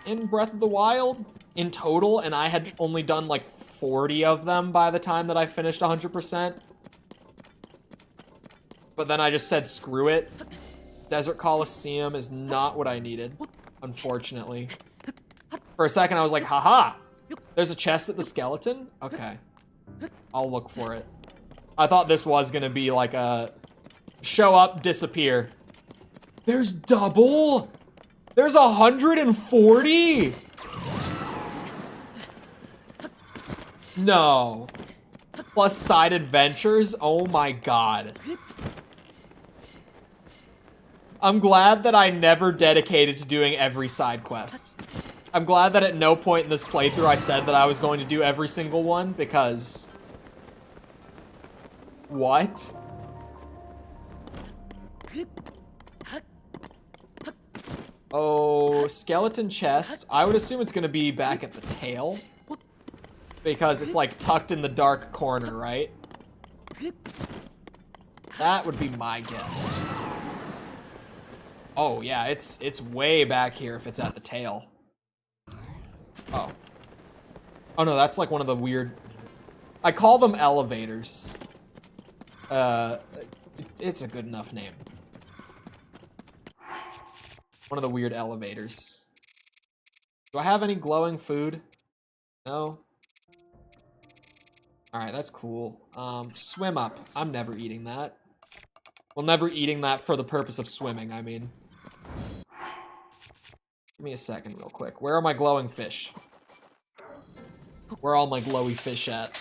In Breath of the Wild? In total, and I had only done like 40 of them by the time that I finished 100%. But then I just said, screw it. Desert Coliseum is not what I needed, unfortunately. For a second, I was like, haha! There's a chest at the skeleton? Okay. I'll look for it. I thought this was gonna be like a show up, disappear. There's double? There's 140? No. Plus side adventures? Oh my god. I'm glad that I never dedicated to doing every side quest. I'm glad that at no point in this playthrough I said that I was going to do every single one, because... What? Oh, skeleton chest. I would assume it's gonna be back at the tail. Because it's like tucked in the dark corner, right? That would be my guess. Oh yeah, it's way back here if it's at the tail. Oh. Oh no, that's like one of the weird... I call them elevators. It's a good enough name. One of the weird elevators. Do I have any glowing food? No? Alright, that's cool. Swim up. I'm never eating that. Well, never eating that for the purpose of swimming, I mean. Give me a second real quick. Where are my glowing fish? Where are all my glowy fish at?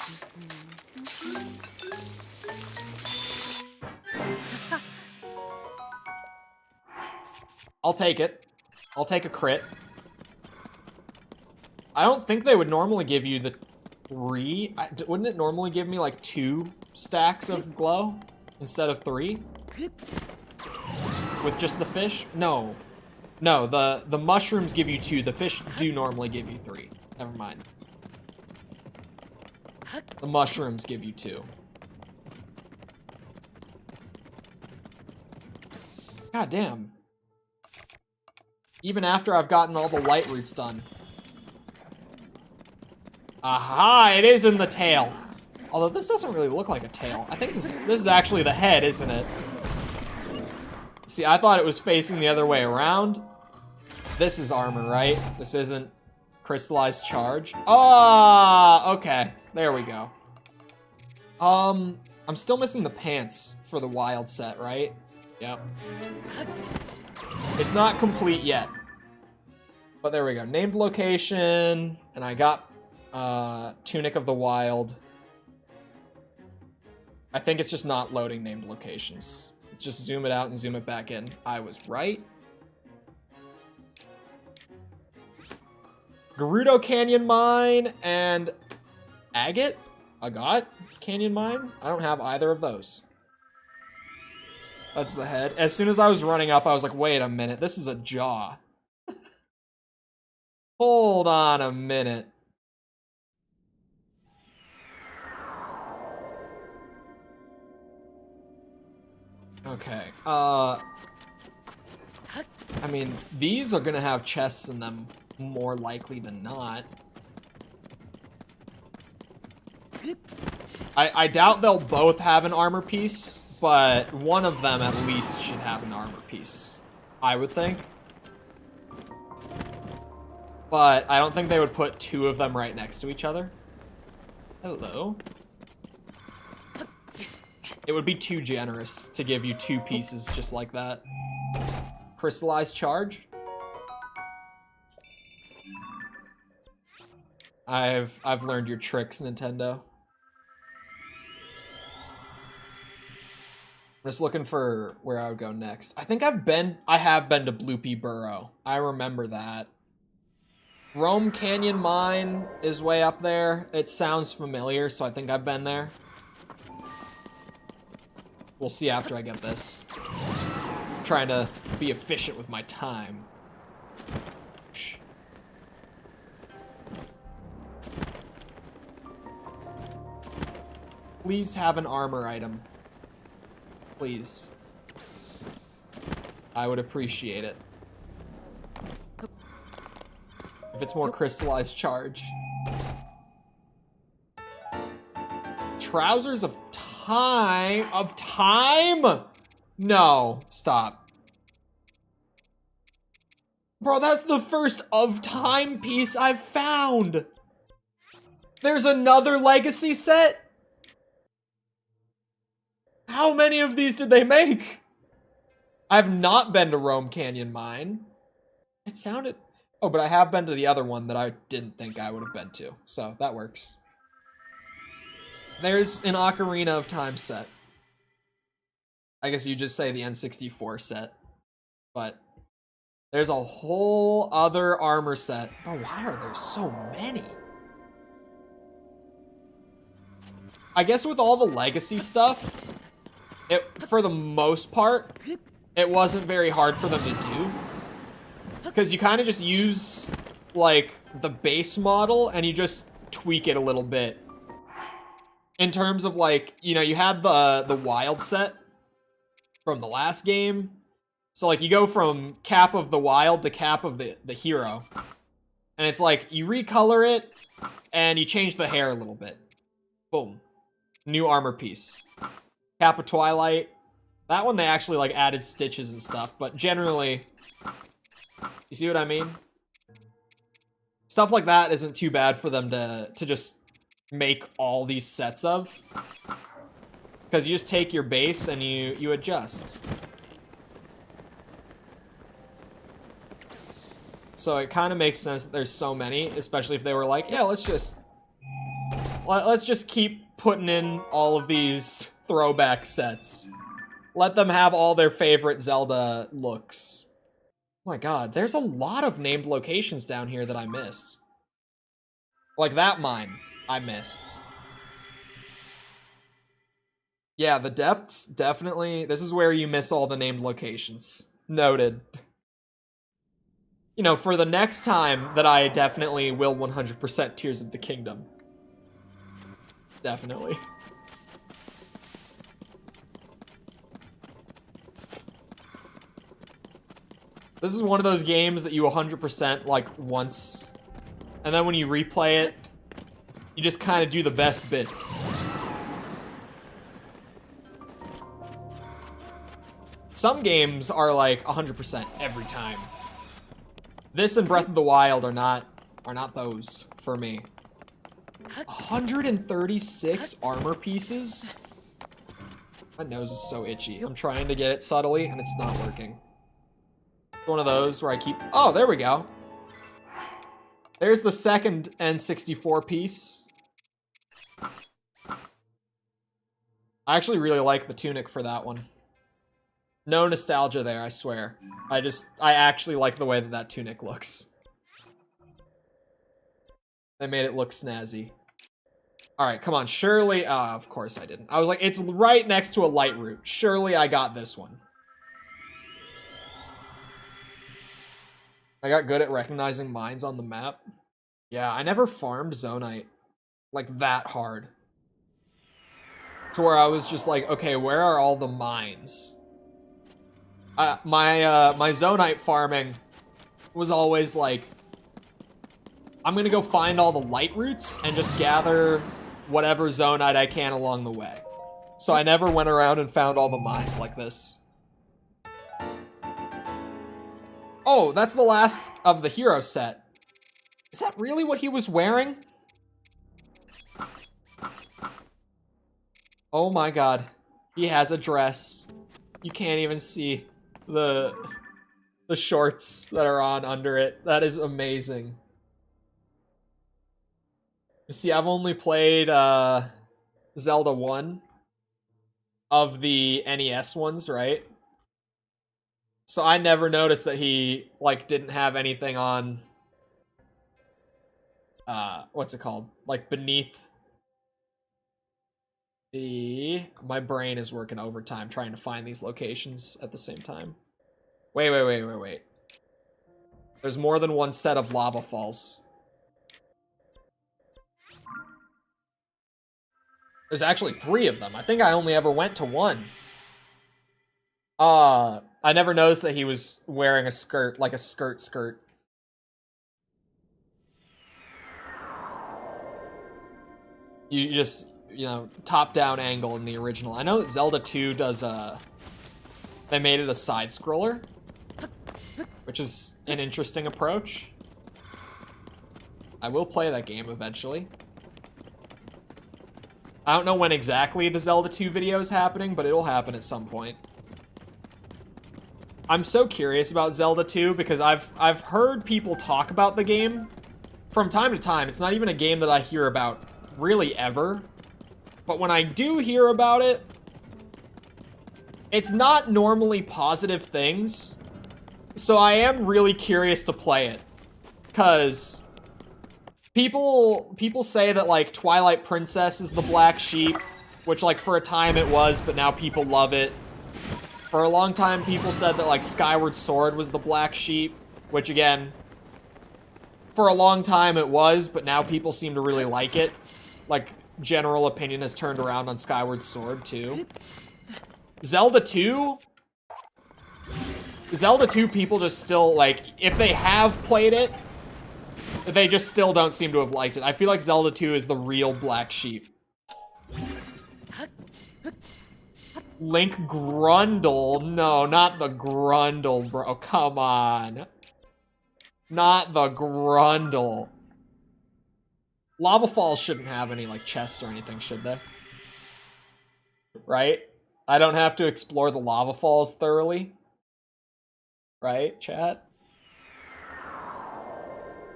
I'll take it. I'll take a crit. I don't think they would normally give you the 3. Wouldn't it normally give me like 2 stacks of glow instead of 3? With just the fish? No. No, the mushrooms give you 2. The fish do normally give you 3. Never mind. The mushrooms give you 2. God damn. Even after I've gotten all the light roots done. Aha, it is in the tail. Although this doesn't really look like a tail. I think this is actually the head, isn't it? See, I thought it was facing the other way around. This is armor, right? This isn't crystallized charge. Ah, okay. There we go. I'm still missing the pants for the wild set, right? Yep. It's not complete yet. But there we go. Named location, and I got Tunic of the Wild. I think it's just not loading named locations. Let's just zoom it out and zoom it back in. I was right. Gerudo Canyon Mine and Agate? Agate Canyon Mine? I don't have either of those. That's the head. As soon as I was running up, I was like, wait a minute, this is a jaw. Hold on a minute. Okay, I I mean, these are gonna have chests in them more likely than not. I doubt they'll both have an armor piece, but one of them at least should have an armor piece, I would think. But I don't think they would put two of them right next to each other. Hello. It would be too generous to give you two pieces just like that. Crystallized charge. I've learned your tricks, Nintendo. I'm just looking for where I would go next. I think I have been to Bloopy Burrow. I remember that. Rome Canyon Mine is way up there. It sounds familiar, so I think I've been there. We'll see after I get this. I'm trying to be efficient with my time. Please have an armor item. Please. I would appreciate it. If it's more crystallized charge. Trousers of time? Of time? No, stop. Bro, that's the first of time piece I've found. There's another legacy set? How many of these did they make? I've not been to Rome Canyon Mine. It sounded... Oh, but I have been to the other one that I didn't think I would have been to. So, that works. There's an Ocarina of Time set. I guess you just say the N64 set. But there's a whole other armor set. Bro, why are there so many? I guess with all the legacy stuff, for the most part, it wasn't very hard for them to do. Because you kind of just use, like, the base model and you just tweak it a little bit. In terms of, like, you know, you had the wild set from the last game. So, like, you go from Cap of the Wild to Cap of the Hero. And it's like, you recolor it and you change the hair a little bit. Boom. New armor piece. Cap of Twilight. That one they actually, like, added stitches and stuff. But generally... You see what I mean? Stuff like that isn't too bad for them to just make all these sets of. Because you just take your base and you adjust. So it kind of makes sense that there's so many, especially if they were like, yeah, let's just keep putting in all of these throwback sets. Let them have all their favorite Zelda looks. Oh my god, there's a lot of named locations down here that I missed. Like that mine, I missed. Yeah, the depths, definitely. This is where you miss all the named locations. Noted. You know, for the next time that I definitely will 100% Tears of the Kingdom. Definitely. This is one of those games that you 100% like once, and then when you replay it, you just kind of do the best bits. Some games are like 100% every time. This and Breath of the Wild are not those for me. 136 armor pieces? My nose is so itchy. I'm trying to get it subtly and it's not working. One of those where I keep... Oh, there we go. There's the second N64 piece. I actually really like the tunic for that one. No nostalgia there, I swear. I actually like the way that tunic looks. They made it look snazzy. Alright, come on, surely... of course I didn't. I was like, it's right next to a light route. Surely I got this one. I got good at recognizing mines on the map. Yeah, I never farmed Zonite like that hard. To where I was just like, okay, where are all the mines? My Zonite farming was always like, I'm gonna go find all the light roots and just gather whatever Zonite I can along the way. So I never went around and found all the mines like this. Oh, that's the last of the hero set. Is that really what he was wearing? Oh my god. He has a dress. You can't even see the shorts that are on under it. That is amazing. See, I've only played Zelda 1 of the NES ones, right? So I never noticed that he, like, didn't have anything on, what's it called? Like, beneath the... My brain is working overtime trying to find these locations at the same time. Wait. There's more than one set of lava falls. There's actually 3 of them. I think I only ever went to 1. I never noticed that he was wearing a skirt, like a skirt. You just, you know, top-down angle in the original. I know that Zelda 2 does, they made it a side-scroller, which is an interesting approach. I will play that game eventually. I don't know when exactly the Zelda 2 video is happening, but it'll happen at some point. I'm so curious about Zelda 2 because I've heard people talk about the game from time to time. It's not even a game that I hear about really ever. But when I do hear about it, it's not normally positive things. So I am really curious to play it. Cause people say that like Twilight Princess is the black sheep, which like for a time it was, but now people love it. For a long time, people said that, like, Skyward Sword was the black sheep, which, again, for a long time it was, but now people seem to really like it. Like, general opinion has turned around on Skyward Sword, too. Zelda 2? Zelda 2 people just still, like, if they have played it, they just still don't seem to have liked it. I feel like Zelda 2 is the real black sheep. Link Grundle? No, not the Grundle, bro. Come on. Not the Grundle. Lava Falls shouldn't have any, like, chests or anything, should they? Right? I don't have to explore the Lava Falls thoroughly. Right, chat?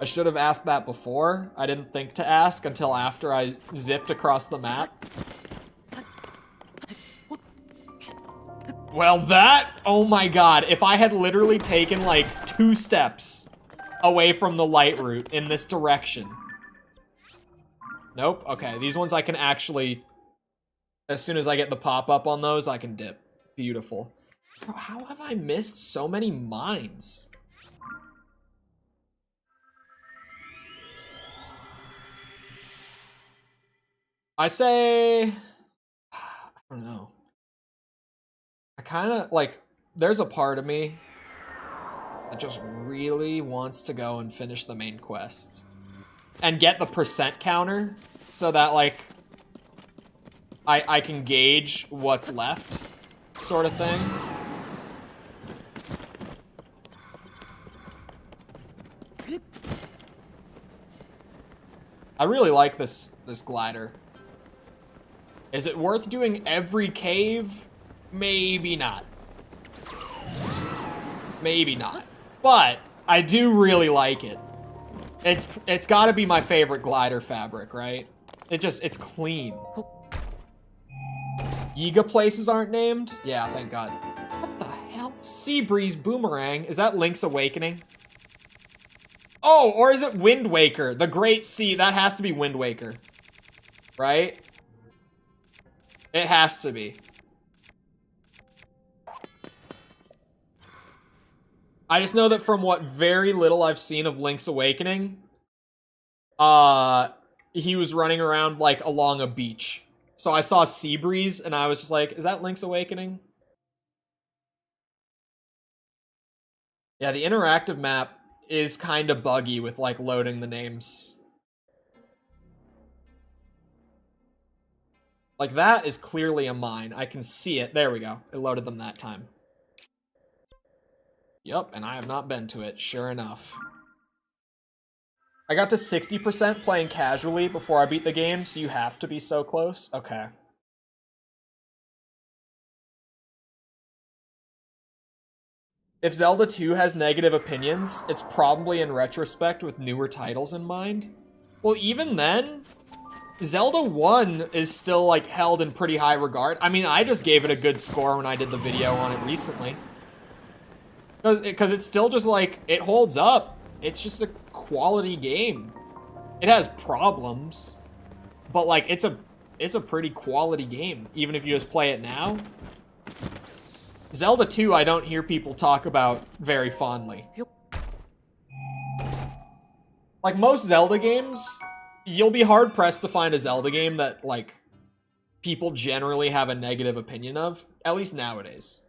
I should have asked that before. I didn't think to ask until after I zipped across the map. Well, that, oh my god, if I had literally taken like 2 steps away from the light route in this direction. Nope, okay, these ones I can actually, as soon as I get the pop-up on those, I can dip. Beautiful. Bro, how have I missed so many mines? I say, I don't know. I kind of, like, there's a part of me that just really wants to go and finish the main quest. And get the percent counter, so that, like, I can gauge what's left, sort of thing. I really like this glider. Is it worth doing every cave? Maybe not. Maybe not. But I do really like it. It's gotta be my favorite glider fabric, right? It's clean. Yiga places aren't named? Yeah, thank God. What the hell? Sea Breeze Boomerang? Is that Link's Awakening? Oh, or is it Wind Waker? The Great Sea, that has to be Wind Waker. Right? It has to be. I just know that from what very little I've seen of Link's Awakening, he was running around, like, along a beach. So I saw Sea Breeze, and I was just like, is that Link's Awakening? Yeah, the interactive map is kind of buggy with, like, loading the names. Like, that is clearly a mine. I can see it. There we go. It loaded them that time. Yup, and I have not been to it, sure enough. I got to 60% playing casually before I beat the game, so you have to be so close? Okay. If Zelda 2 has negative opinions, it's probably in retrospect with newer titles in mind. Well, even then, Zelda 1 is still, like, held in pretty high regard. I mean, I just gave it a good score when I did the video on it recently. Because it's still just, like, it holds up. It's just a quality game. It has problems, but, like, it's a pretty quality game, even if you just play it now. Zelda 2, I don't hear people talk about very fondly. Like, most Zelda games, you'll be hard-pressed to find a Zelda game that, like, people generally have a negative opinion of, at least nowadays.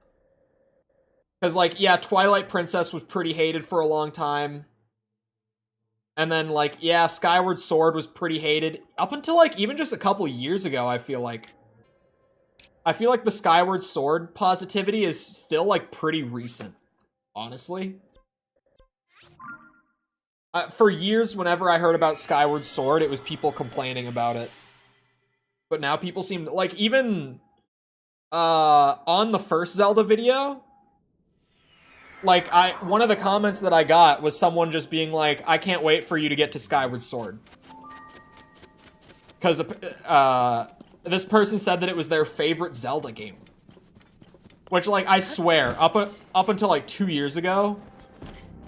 Because, like, yeah, Twilight Princess was pretty hated for a long time. And then, like, yeah, Skyward Sword was pretty hated. Up until, like, even just a couple years ago, I feel like the Skyward Sword positivity is still, like, pretty recent, honestly. For years, whenever I heard about Skyward Sword, it was people complaining about it. But now people seem, like, even on the first Zelda video, like, one of the comments that I got was someone just being like, I can't wait for you to get to Skyward Sword. Because this person said that it was their favorite Zelda game. Which, like, I swear, up until, like, 2 years ago,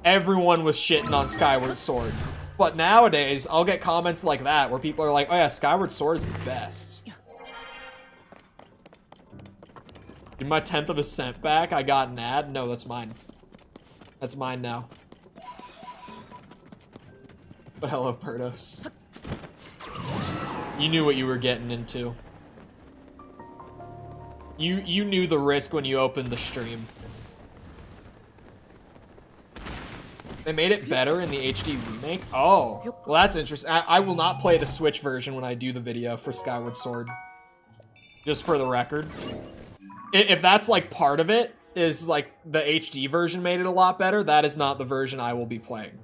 everyone was shitting on Skyward Sword. But nowadays, I'll get comments like that, where people are like, oh yeah, Skyward Sword is the best. Give my 10th of a cent back, I got an ad? No, that's mine. That's mine now. But hello, Perdos. You knew what you were getting into. You knew the risk when you opened the stream. They made it better in the HD remake? Oh, well that's interesting. I will not play the Switch version when I do the video for Skyward Sword. Just for the record. If that's, like, part of it, is, like, the HD version made it a lot better, that is not the version I will be playing.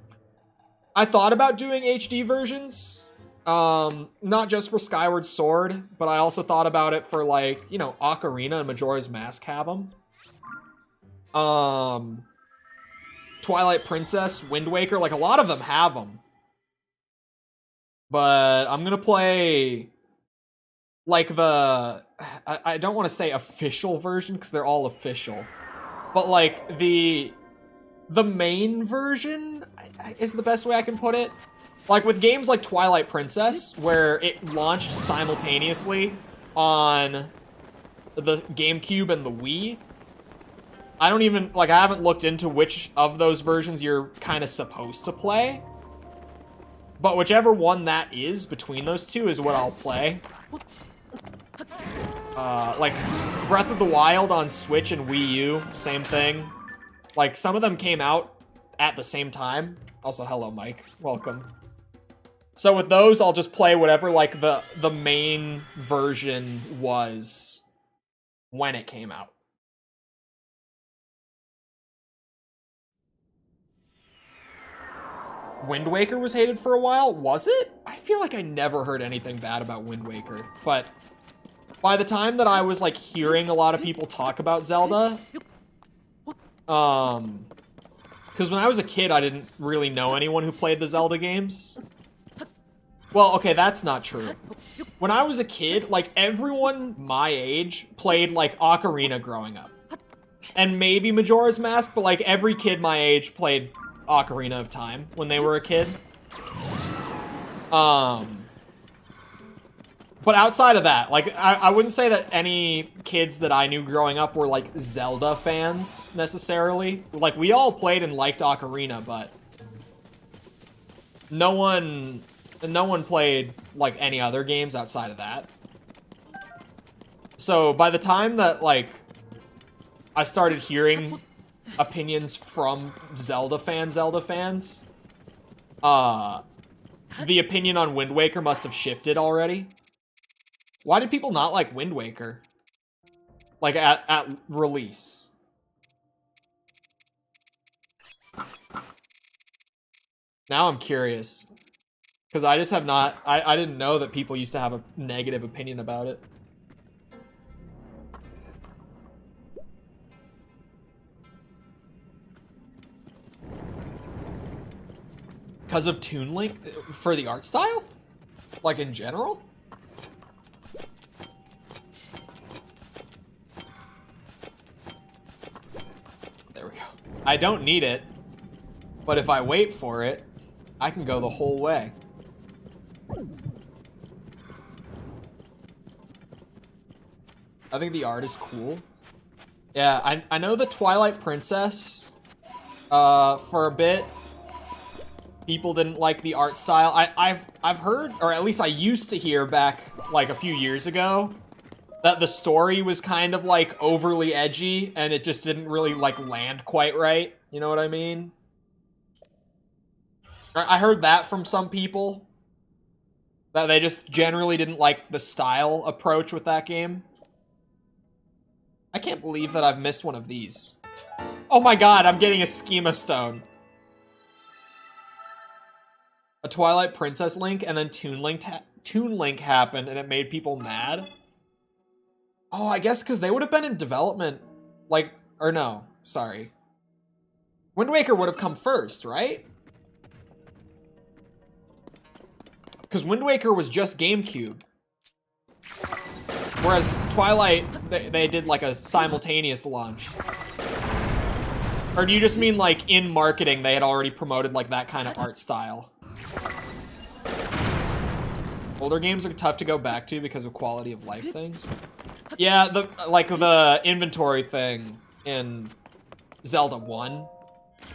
I thought about doing HD versions, not just for Skyward Sword, but I also thought about it for, like, you know, Ocarina and Majora's Mask have them. Twilight Princess, Wind Waker, like, a lot of them have them. But I'm gonna play, like, I don't want to say official version, because they're all official. But, like, the main version is the best way I can put it. Like, with games like Twilight Princess, where it launched simultaneously on the GameCube and the Wii, I don't even, like, I haven't looked into which of those versions you're kind of supposed to play. But whichever one that is between those two is what I'll play. Like, Breath of the Wild on Switch and Wii U, same thing. Like, some of them came out at the same time. Also, hello, Mike. Welcome. So with those, I'll just play whatever, like, the main version was when it came out. Wind Waker was hated for a while? Was it? I feel like I never heard anything bad about Wind Waker, but by the time that I was, like, hearing a lot of people talk about Zelda, because when I was a kid, I didn't really know anyone who played the Zelda games. Well, okay, that's not true. When I was a kid, like, everyone my age played, like, Ocarina growing up. And maybe Majora's Mask, but, like, every kid my age played Ocarina of Time when they were a kid. But outside of that, like, I wouldn't say that any kids that I knew growing up were, like, Zelda fans, necessarily. Like, we all played and liked Ocarina, but no one played, like, any other games outside of that. So, by the time that, like, I started hearing opinions from Zelda fans, the opinion on Wind Waker must have shifted already. Why did people not like Wind Waker? Like, at release? Now I'm curious. Because I just have not... I didn't know that people used to have a negative opinion about it. Because of Toon Link? For the art style? Like, in general? There we go. I don't need it. But if I wait for it, I can go the whole way. I think the art is cool. Yeah, I know the Twilight Princess, for a bit, people didn't like the art style. I've heard, or at least I used to hear back, like, a few years ago, that the story was kind of, like, overly edgy, and it just didn't really, like, land quite right. You know what I mean? I heard that from some people. That they just generally didn't like the style approach with that game. I can't believe that I've missed one of these. Oh my god, I'm getting a Schema Stone. A Twilight Princess Link and then Toon Link happened and it made people mad. Oh, I guess because they would have been in development, like, or no, sorry. Wind Waker would have come first, right? Because Wind Waker was just GameCube. Whereas Twilight, they did like a simultaneous launch. Or do you just mean like in marketing they had already promoted like that kind of art style? Older games are tough to go back to because of quality of life things. Yeah, the inventory thing in Zelda 1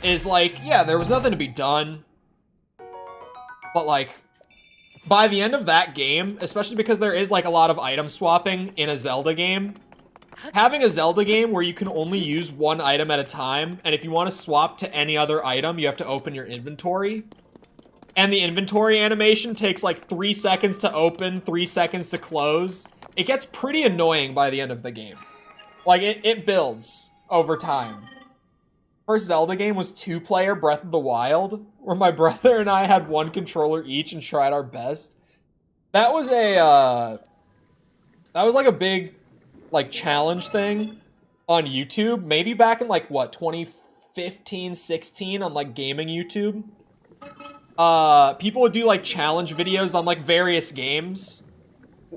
is like, yeah, there was nothing to be done. But like, by the end of that game, especially because there is like a lot of item swapping in a Zelda game, having a Zelda game where you can only use one item at a time, and if you want to swap to any other item, you have to open your inventory. And the inventory animation takes like 3 seconds to open, 3 seconds to close. It gets pretty annoying by the end of the game. Like, it builds over time. First Zelda game was 2-player Breath of the Wild, where my brother and I had one controller each and tried our best. That was like a big, like, challenge thing on YouTube. Maybe back in, like, what, 2015, 16 on, like, gaming YouTube. People would do, like, challenge videos on, like, various games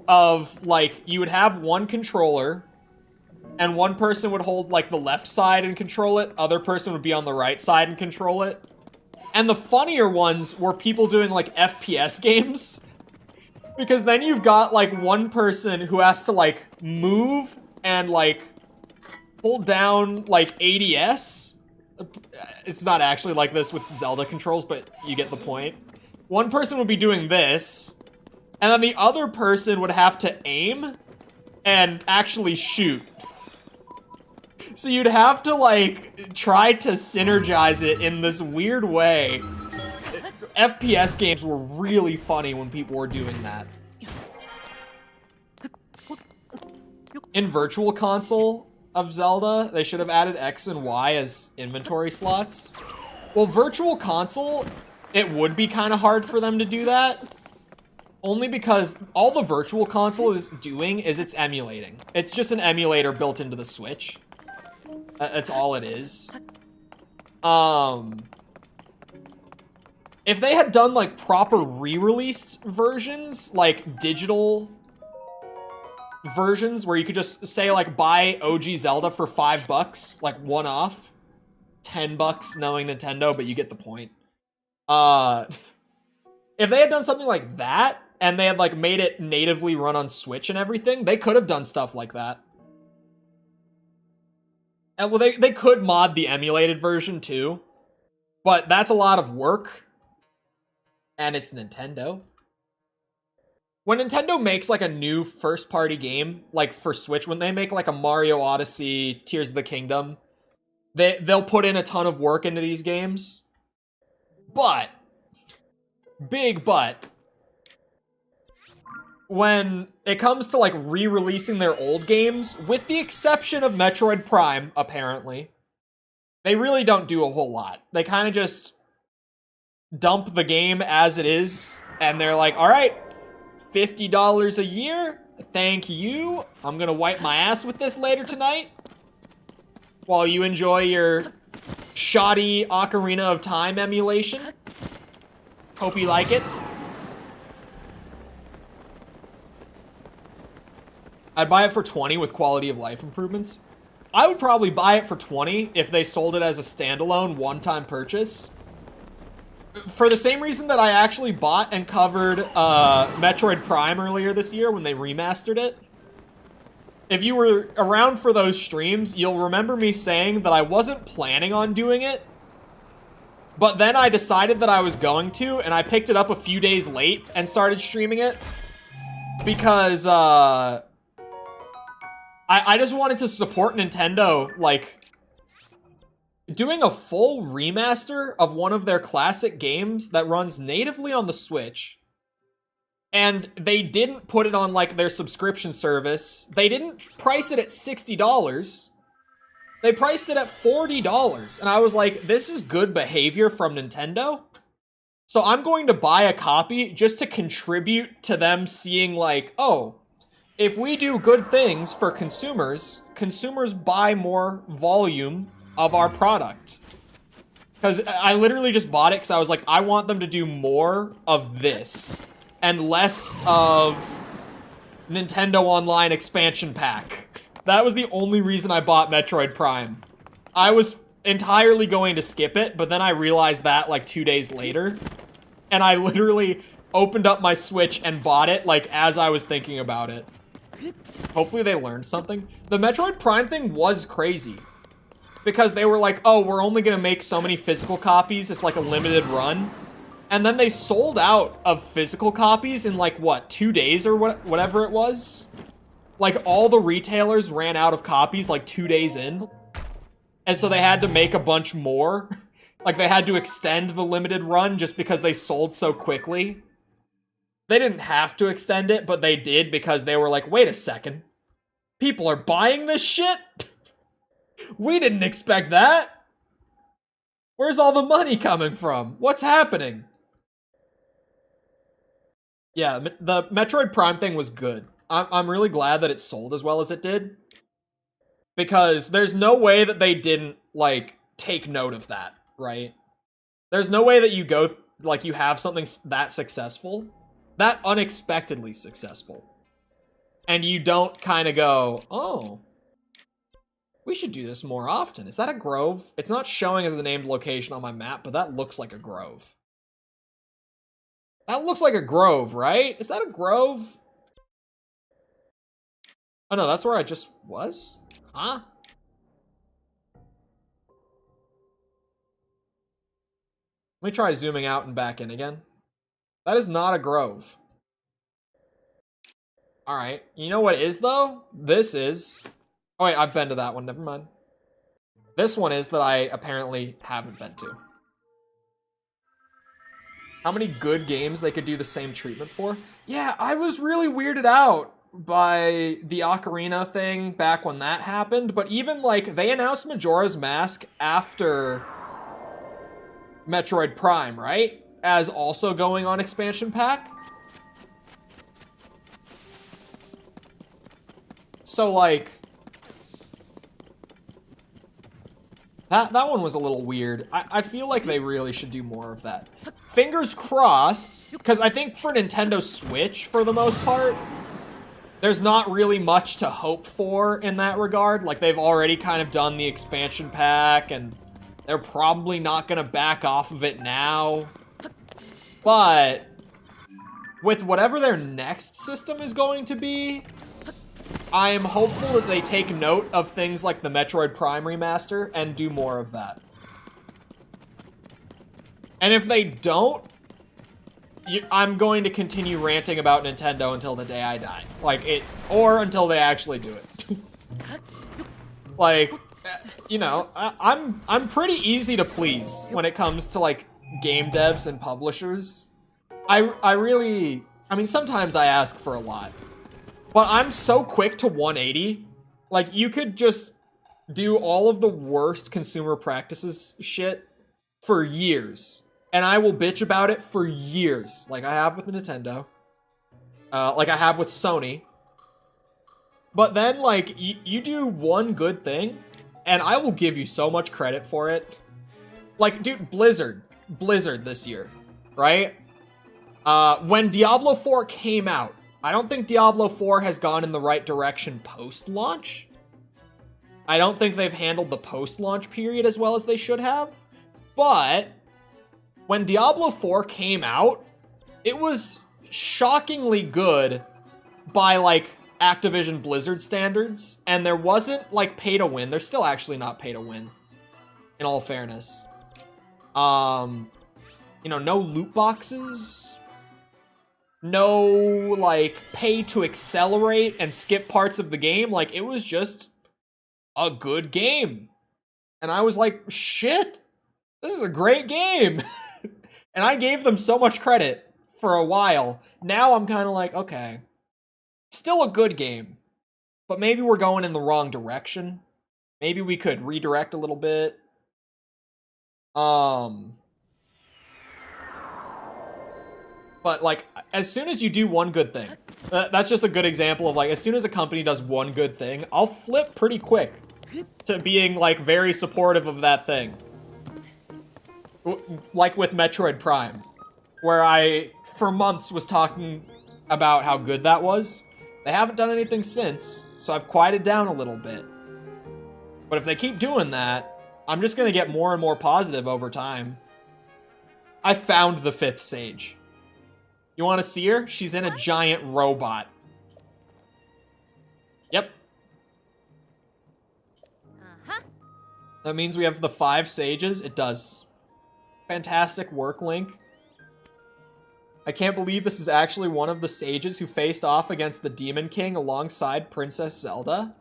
of, like, you would have one controller, and one person would hold, like, the left side and control it, other person would be on the right side and control it. And the funnier ones were people doing, like, FPS games. Because then you've got, like, one person who has to, like, move and, like, hold down, like, ADS. It's not actually like this with Zelda controls, but you get the point. One person would be doing this, and then the other person would have to aim and actually shoot. So you'd have to, like, try to synergize it in this weird way. FPS games were really funny when people were doing that. In Virtual Console of Zelda, they should have added X and Y as inventory slots. Well, Virtual Console, it would be kind of hard for them to do that. Only because all the Virtual Console is doing is it's emulating. It's just an emulator built into the Switch. That's all it is. If they had done, like, proper re-released versions, like digital versions where you could just say, like, buy OG Zelda for $5, like, one off. $10 knowing Nintendo, but you get the point. If they had done something like that, and they had, like, made it natively run on Switch and everything, they could have done stuff like that. And, well, they could mod the emulated version, too. But that's a lot of work. And it's Nintendo. When Nintendo makes, like, a new first-party game, like, for Switch, when they make, like, a Mario Odyssey, Tears of the Kingdom, They'll put in a ton of work into these games. But, big but, when it comes to like re-releasing their old games, with the exception of Metroid Prime, apparently, they really don't do a whole lot. They kind of just dump the game as it is, and they're like, all right, $50 a year, thank you. I'm gonna wipe my ass with this later tonight while you enjoy your shoddy Ocarina of Time emulation. Hope you like it. I'd buy it for 20 with quality of life improvements. I would probably buy it for 20 if they sold it as a standalone one-time purchase. For the same reason that I actually bought and covered Metroid Prime earlier this year when they remastered it. If you were around for those streams, you'll remember me saying that I wasn't planning on doing it. But then I decided that I was going to, and I picked it up a few days late and started streaming it. Because, I just wanted to support Nintendo, like, doing a full remaster of one of their classic games that runs natively on the Switch. And they didn't put it on, like, their subscription service. They didn't price it at $60. They priced it at $40. And I was like, this is good behavior from Nintendo. So I'm going to buy a copy just to contribute to them seeing, like, oh, if we do good things for consumers, consumers buy more volume of our product. Because I literally just bought it because I was like, I want them to do more of this and less of Nintendo Online expansion pack. That was the only reason I bought Metroid Prime. I was entirely going to skip it, but then I realized that like 2 days later. And I literally opened up my Switch and bought it like as I was thinking about it. Hopefully they learned something. The Metroid Prime thing was crazy. Because they were like, oh, we're only gonna make so many physical copies. It's like a limited run. And then they sold out of physical copies in like, what, 2 days or whatever it was? Like, all the retailers ran out of copies like 2 days in. And so they had to make a bunch more. Like, they had to extend the limited run just because they sold so quickly. They didn't have to extend it, but they did because they were like, wait a second. People are buying this shit? We didn't expect that. Where's all the money coming from? What's happening? Yeah, the Metroid Prime thing was good. I'm really glad that it sold as well as it did. Because there's no way that they didn't, like, take note of that, right? There's no way that you go, like, you have something that successful, that unexpectedly successful, and you don't kind of go, oh, we should do this more often. Is that a grove? It's not showing as a named location on my map, but that looks like a grove. That looks like a grove, right? Is that a grove? Oh no, that's where I just was? Huh? Let me try zooming out and back in again. That is not a grove. Alright, you know what is though? This is... Oh wait, I've been to that one, never mind. This one is that I apparently haven't been to. How many good games they could do the same treatment for? Yeah, I was really weirded out by the Ocarina thing back when that happened, but even like, they announced Majora's Mask after Metroid Prime, right? As also going on expansion pack. So like, that one was a little weird. I feel like they really should do more of that. Fingers crossed, because I think for Nintendo Switch, for the most part, there's not really much to hope for in that regard. Like, they've already kind of done the expansion pack, and they're probably not gonna back off of it now. But with whatever their next system is going to be, I am hopeful that they take note of things like the Metroid Prime remaster and do more of that. And if they don't, I'm going to continue ranting about Nintendo until the day I die. Like, or until they actually do it. Like, you know, I'm pretty easy to please when it comes to like game devs and publishers. I really, I mean, sometimes I ask for a lot, but I'm so quick to 180. Like, you could just do all of the worst consumer practices shit for years, and I will bitch about it for years, like I have with Nintendo, like I have with Sony. But then, like, you do one good thing, and I will give you so much credit for it. Like, dude, Blizzard this year, right? When Diablo 4 came out, I don't think Diablo 4 has gone in the right direction post-launch. I don't think they've handled the post-launch period as well as they should have. But when Diablo 4 came out, it was shockingly good by, like, Activision Blizzard standards, and there wasn't, like, pay to win. There's still actually not pay to win, in all fairness. You know, no loot boxes, no, like, pay to accelerate and skip parts of the game. Like, it was just a good game. And I was like, shit, this is a great game. And I gave them so much credit for a while. Now I'm kind of like, okay, still a good game, but maybe we're going in the wrong direction. Maybe we could redirect a little bit. But, like, as soon as you do one good thing, that's just a good example of, like, as soon as a company does one good thing, I'll flip pretty quick to being, like, very supportive of that thing. Like with Metroid Prime, where I, for months, was talking about how good that was. They haven't done anything since, so I've quieted down a little bit. But if they keep doing that, I'm just gonna get more and more positive over time. I found the 5th sage. You want to see her? She's in a giant robot. Yep. That means we have the 5 sages. It does. Fantastic work, Link. I can't believe this is actually one of the sages who faced off against the Demon King alongside Princess Zelda.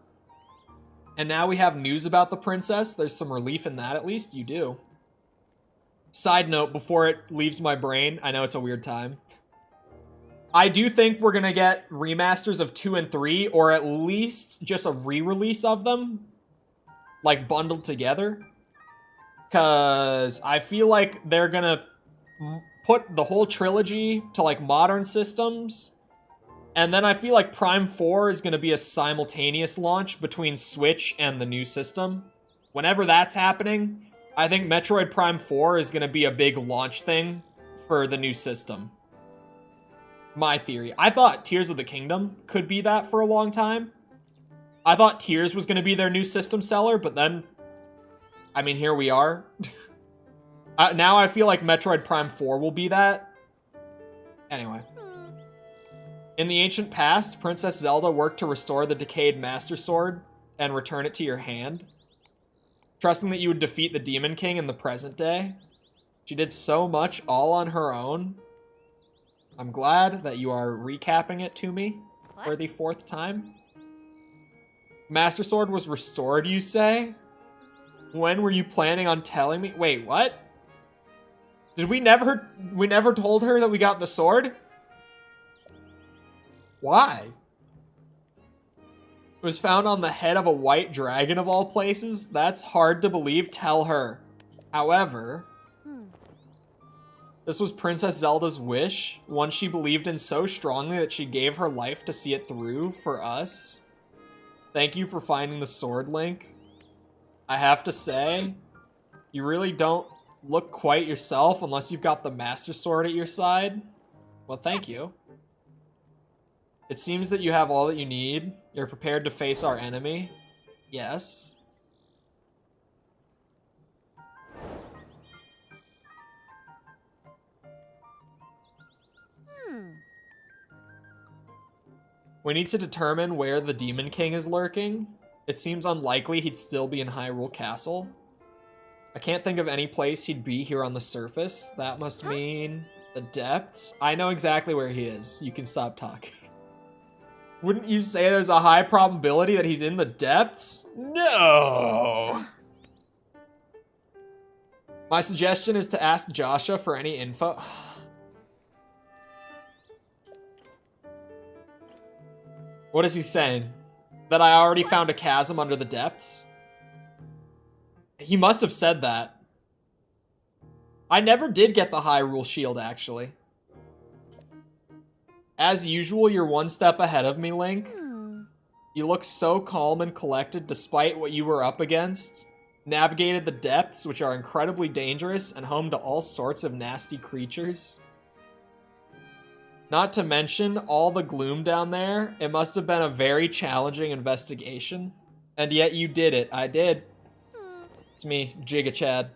And now we have news about the princess. There's some relief in that, at least. You do. Side note, before it leaves my brain, I know it's a weird time, I do think we're gonna get remasters of 2 and 3, or at least just a re-release of them, like, bundled together. Because I feel like they're gonna put the whole trilogy to, like, modern systems, and then I feel like Prime 4 is gonna be a simultaneous launch between Switch and the new system. Whenever that's happening, I think Metroid Prime 4 is gonna be a big launch thing for the new system. My theory. I thought Tears of the Kingdom could be that for a long time. I thought Tears was going to be their new system seller, but then, I mean, here we are. Now I feel like Metroid Prime 4 will be that. Anyway. In the ancient past, Princess Zelda worked to restore the decayed Master Sword and return it to your hand, trusting that you would defeat the Demon King in the present day. She did so much all on her own. I'm glad that you are recapping it to me for the 4th time. Master Sword was restored, you say? When were you planning on telling me? Wait, what? Did we never told her that we got the sword? Why? It was found on the head of a white dragon of all places? That's hard to believe. Tell her. However, this was Princess Zelda's wish, one she believed in so strongly that she gave her life to see it through for us. Thank you for finding the sword, Link. I have to say, you really don't look quite yourself unless you've got the Master Sword at your side. Well, thank you. It seems that you have all that you need. You're prepared to face our enemy. Yes. We need to determine where the Demon King is lurking. It seems unlikely he'd still be in Hyrule Castle. I can't think of any place he'd be here on the surface. That must mean the depths. I know exactly where he is. You can stop talking. Wouldn't you say there's a high probability that he's in the depths? No! My suggestion is to ask Joshua for any info. What is he saying? That I already found a chasm under the depths? He must have said that. I never did get the Hyrule Shield, actually. As usual, you're one step ahead of me, Link. You look so calm and collected despite what you were up against. Navigated the depths, which are incredibly dangerous and home to all sorts of nasty creatures. Not to mention all the gloom down there. It must have been a very challenging investigation. And yet you did it. I did. It's me, Giga Chad.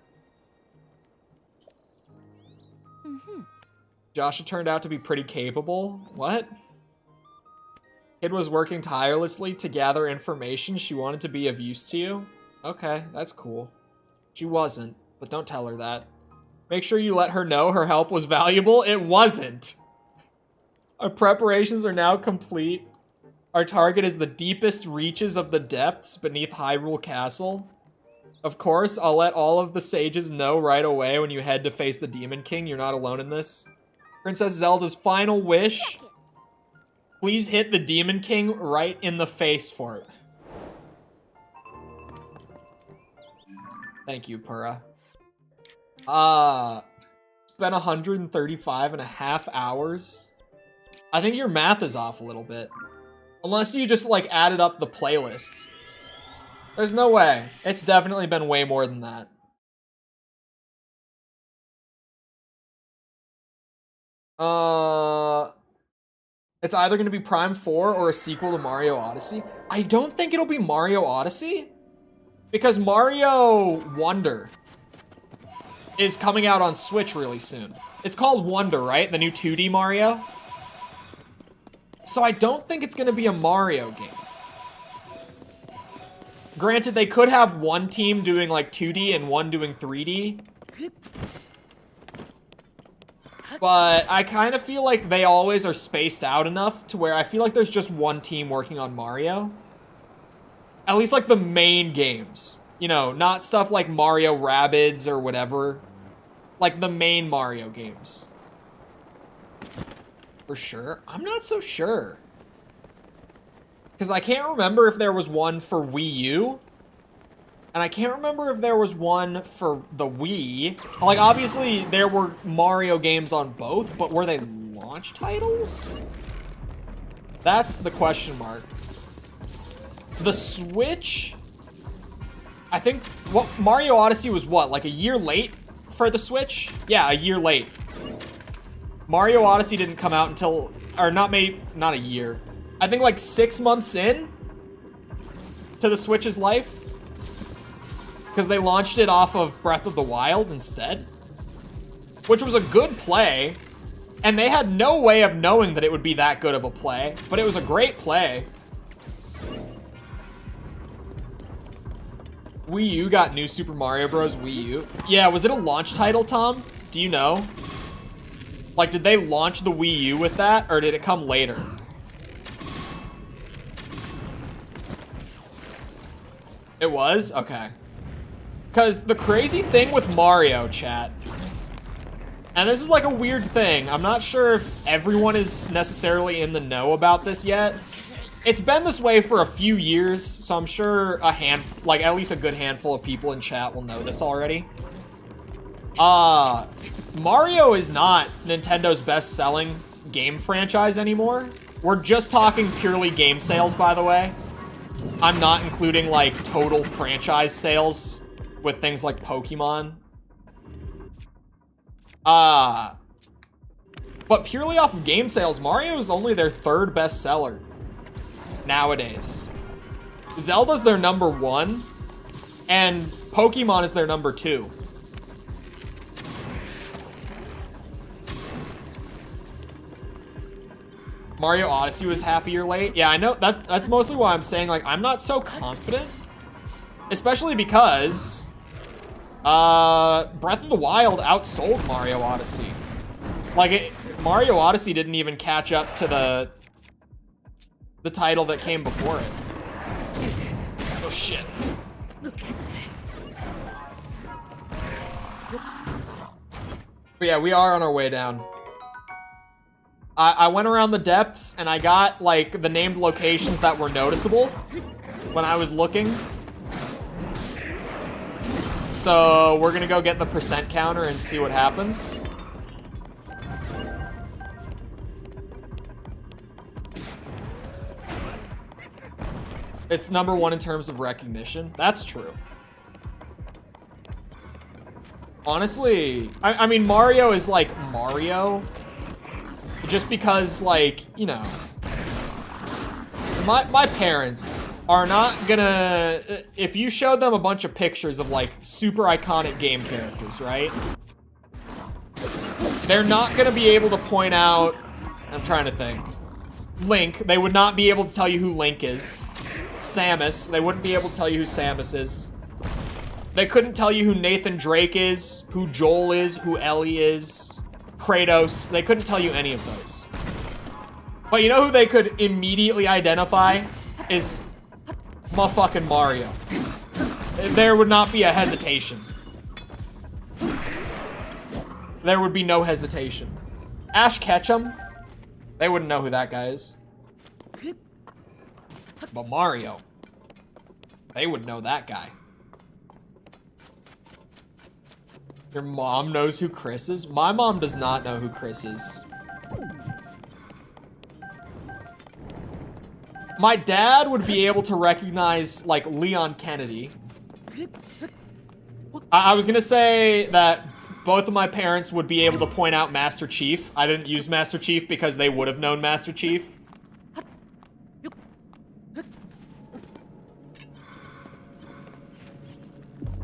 Joshua turned out to be pretty capable. What? Kid was working tirelessly to gather information. She wanted to be of use to you. Okay, that's cool. She wasn't, but don't tell her that. Make sure you let her know her help was valuable. It wasn't. Our preparations are now complete. Our target is the deepest reaches of the depths beneath Hyrule Castle. Of course, I'll let all of the sages know right away when you head to face the Demon King. You're not alone in this. Princess Zelda's final wish. Please hit the Demon King right in the face for it. Thank you, Pura. It's been 135 and a half hours. I think your math is off a little bit. Unless you just, like, added up the playlist. There's no way. It's definitely been way more than that. It's either going to be Prime 4 or a sequel to Mario Odyssey. I don't think it'll be Mario Odyssey. Because Mario Wonder is coming out on Switch really soon. It's called Wonder, right? The new 2D Mario. So I don't think it's going to be a Mario game. Granted, they could have one team doing like 2D and one doing 3D. But I kind of feel like they always are spaced out enough to where I feel like there's just one team working on Mario. At least like the main games. You know, not stuff like Mario Rabbids or whatever. Like the main Mario games. For sure? I'm not so sure. Because I can't remember if there was one for Wii U. And I can't remember if there was one for the Wii. Like, obviously, there were Mario games on both, but were they launch titles? That's the question mark. The Switch... I think... What, Mario Odyssey was what? Like a year late for the Switch? Yeah, a year late. Mario Odyssey didn't come out until... Or not a year. I think like 6 months in to the Switch's life. Because they launched it off of Breath of the Wild instead. Which was a good play. And they had no way of knowing that it would be that good of a play. But it was a great play. Wii U got New Super Mario Bros. Wii U. Yeah, was it a launch title, Tom? Do you know? Like, did they launch the Wii U with that? Or did it come later? It was? Okay. Because the crazy thing with Mario, chat, and this is like a weird thing, I'm not sure if everyone is necessarily in the know about this yet. It's been this way for a few years, so I'm sure at least a good handful of people in chat will know this already. Mario is not Nintendo's best-selling game franchise anymore. We're just talking purely game sales, by the way. I'm not including, like, total franchise sales with things like Pokemon. But purely off of game sales, Mario is only their third bestseller nowadays. Zelda's their number 1, and Pokemon is their number 2. Mario Odyssey was half a year late. Yeah, I know, that's mostly why I'm saying, like, I'm not so confident. Especially because Breath of the Wild outsold Mario Odyssey. Like, Mario Odyssey didn't even catch up to the title that came before it. Oh shit. But yeah, we are on our way down. I went around the depths and I got like the named locations that were noticeable when I was looking. So we're gonna go get the percent counter and see what happens. It's #1 in terms of recognition. That's true. Honestly, I mean, Mario is like Mario. Just because, like, you know, my parents are not gonna, if you showed them a bunch of pictures of like super iconic game characters, right? They're not gonna be able to point out, I'm trying to think, Link. They would not be able to tell you who Link is. Samus, they wouldn't be able to tell you who Samus is. They couldn't tell you who Nathan Drake is, who Joel is, who Ellie is, Kratos. They couldn't tell you any of those. But you know who they could immediately identify is motherfucking Mario. There would not be a hesitation. There would be no hesitation. Ash Ketchum, they wouldn't know who that guy is. But Mario, they would know that guy. Your mom knows who Chris is? My mom does not know who Chris is. My dad would be able to recognize, like, Leon Kennedy. I was gonna say that both of my parents would be able to point out Master Chief. I didn't use Master Chief because they would have known Master Chief.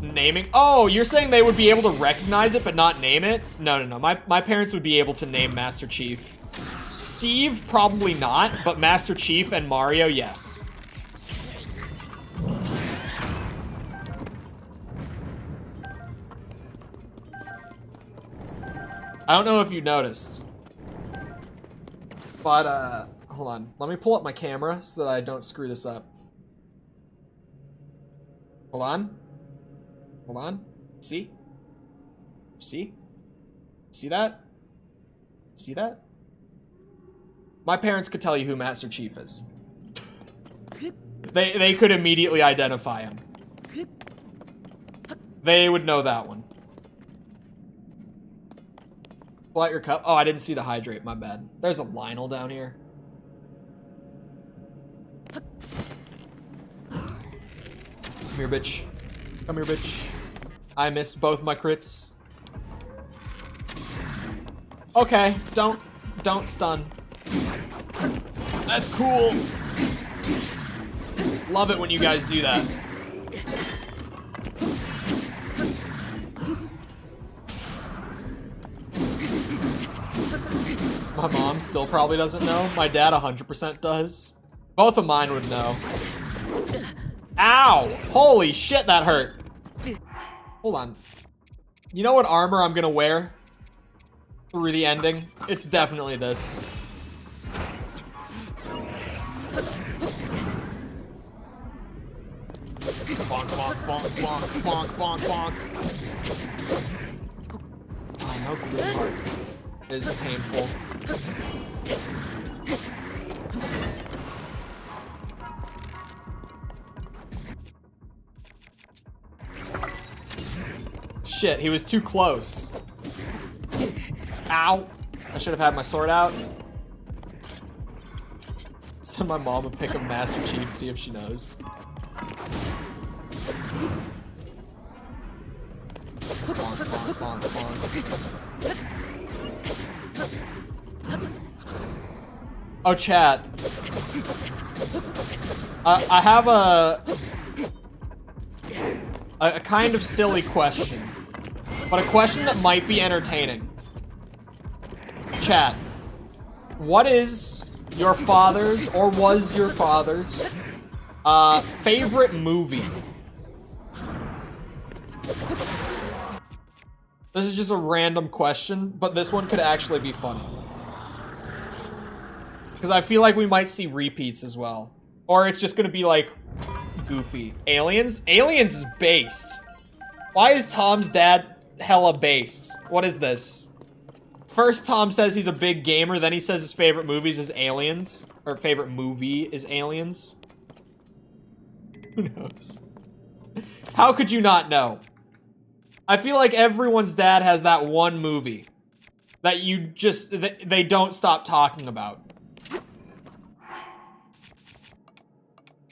Naming? Oh, you're saying they would be able to recognize it but not name it? No, no, no. My parents would be able to name Master Chief. Steve, probably not, but Master Chief and Mario, yes. I don't know if you noticed, but, hold on. Let me pull up my camera so that I don't screw this up. Hold on. Hold on. See? See? See that? See that? My parents could tell you who Master Chief is. They could immediately identify him. They would know that one. Pull out your cup. Oh, I didn't see the hydrate. My bad. There's a Lionel down here. Come here, bitch. Come here, bitch. I missed both my crits. Okay, don't stun. That's cool. Love it when you guys do that. My mom still probably doesn't know. My dad 100% does. Both of mine would know. Ow! Holy shit, that hurt. Hold on. You know what armor I'm gonna wear through the ending? It's definitely this. Bonk, bonk, bonk, bonk, bonk, bonk, bonk. Oh, no glue heart is painful. Shit, he was too close. Ow. I should have had my sword out. Send my mom a pic of Master Chief, see if she knows. Bonk, bonk, bonk, bonk. Oh, chat. I have a kind of silly question, but a question that might be entertaining. Chat, what is your father's, or was your father's, favorite movie? This is just a random question, but this one could actually be funny. Because I feel like we might see repeats as well. Or it's just gonna be like goofy. Aliens? Aliens is based. Why is Tom's dad hella based? What is this? First Tom says he's a big gamer, then he says his favorite movies is Aliens. Or favorite movie is Aliens. Who knows? How could you not know? I feel like everyone's dad has that one movie that you just, they don't stop talking about.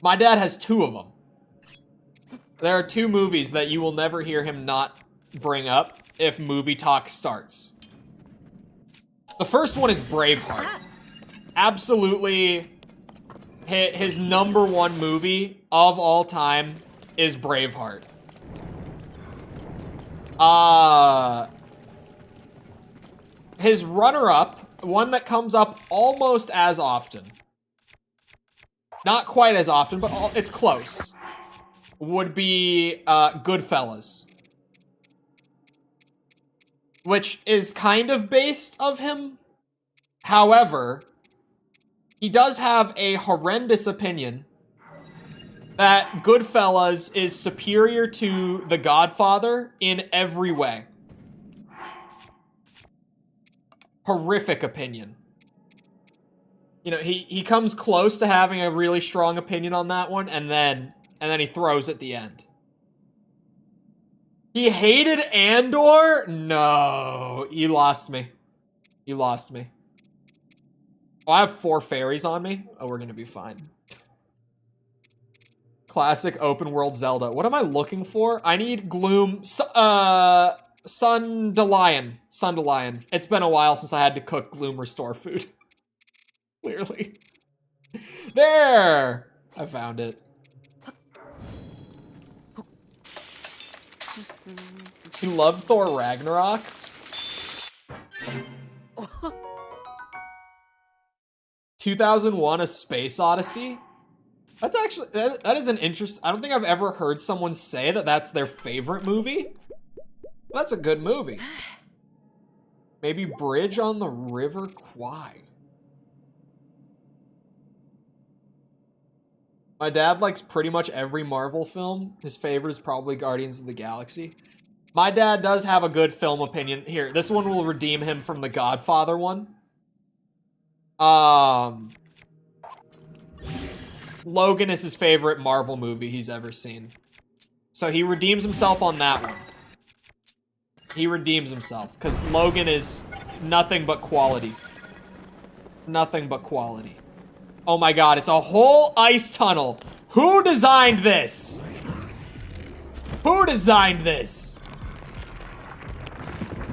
My dad has 2 of them. There are 2 movies that you will never hear him not bring up if movie talk starts. The first one is Braveheart. Absolutely, his #1 movie of all time is Braveheart. His runner-up, one that comes up almost as often. Not quite as often, but it's close. Would be Goodfellas. Which is kind of based of him. However, he does have a horrendous opinion that Goodfellas is superior to The Godfather in every way. Horrific opinion. You know, he comes close to having a really strong opinion on that one, and then he throws at the end. He hated Andor? No, you lost me. You lost me. Oh, I have 4 fairies on me. Oh, we're gonna be fine. Classic open world Zelda. What am I looking for? I need Gloom. Sundelion. Sundelion. It's been a while since I had to cook Gloom Restore food. Clearly. There! I found it. You love Thor Ragnarok? "2001: A Space Odyssey"? That's actually, that is an interest. I don't think I've ever heard someone say that that's their favorite movie. That's a good movie. Maybe Bridge on the River Kwai. My dad likes pretty much every Marvel film. His favorite is probably Guardians of the Galaxy. My dad does have a good film opinion. Here, this one will redeem him from the Godfather one. Logan is his favorite Marvel movie he's ever seen. So he redeems himself on that one. He redeems himself, because Logan is nothing but quality. Nothing but quality. Oh my god, it's a whole ice tunnel. Who designed this? Who designed this?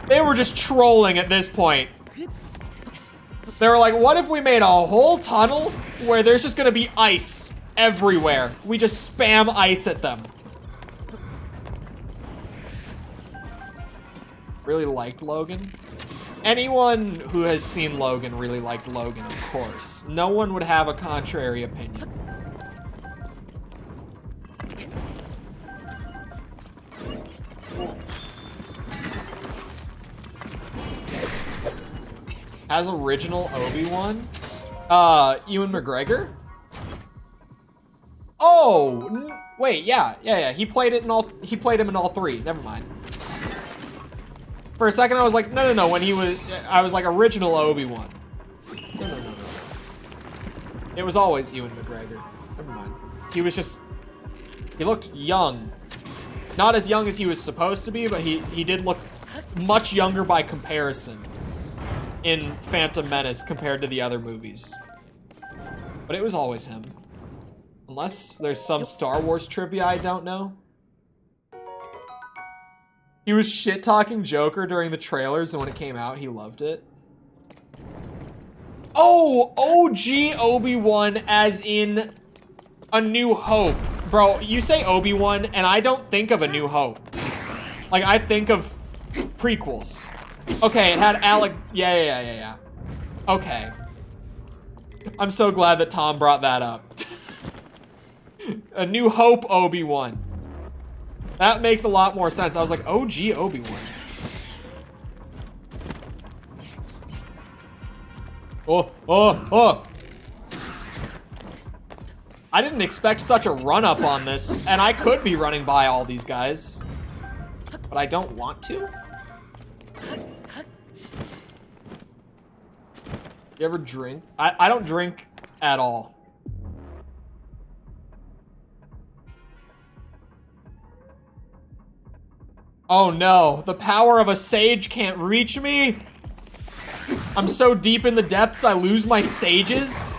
They were just trolling at this point. They were like, what if we made a whole tunnel where there's just gonna be ice everywhere? We just spam ice at them. Really liked Logan. Anyone who has seen Logan really liked Logan, of course. No one would have a contrary opinion. As original Obi-Wan? Ewan McGregor? Oh, wait, yeah. He played him in all 3. Never mind. For a second, I was like, no. When I was like, original Obi-Wan. No. It was always Ewan McGregor. Never mind. He looked young. Not as young as he was supposed to be, but he did look much younger by comparison in Phantom Menace compared to the other movies. But it was always him. Unless there's some Star Wars trivia I don't know. He was shit-talking Joker during the trailers, and when it came out, he loved it. Oh, OG Obi-Wan as in A New Hope. Bro, you say Obi-Wan, and I don't think of A New Hope. Like, I think of prequels. Okay, it had Alec... Yeah. Okay. I'm so glad that Tom brought that up. A New Hope Obi-Wan. That makes a lot more sense. I was like, OG Obi-Wan. Oh. I didn't expect such a run-up on this, and I could be running by all these guys. But I don't want to? You ever drink? I don't drink at all. Oh no, the power of a sage can't reach me. I'm so deep in the depths I lose my sages.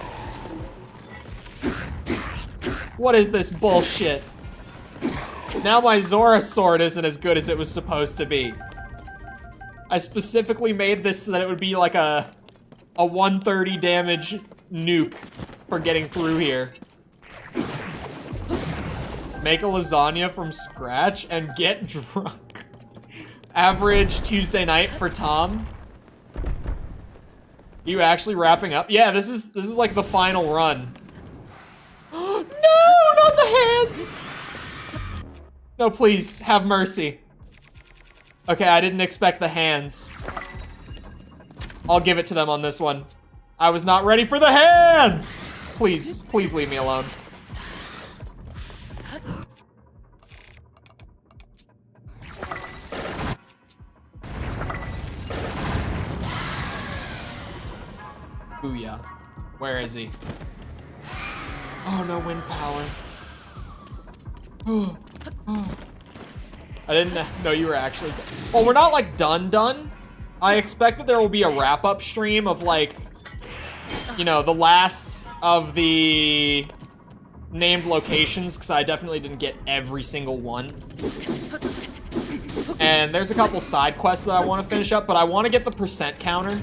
What is this bullshit? Now my Zora sword isn't as good as it was supposed to be. I specifically made this so that it would be like a 130 damage nuke for getting through here. Make a lasagna from scratch and get drunk. Average Tuesday night for Tom. You actually wrapping up? Yeah, this is like the final run. No, not the hands! No, please, have mercy. Okay, I didn't expect the hands. I'll give it to them on this one. I was not ready for the hands! Please, please leave me alone. Booyah. Where is he? Oh, no wind power. I didn't know you were actually... Well, we're not, like, done. I expect that there will be a wrap-up stream of, like, you know, the last of the named locations, because I definitely didn't get every single one. And there's a couple side quests that I want to finish up, but I want to get the percent counter.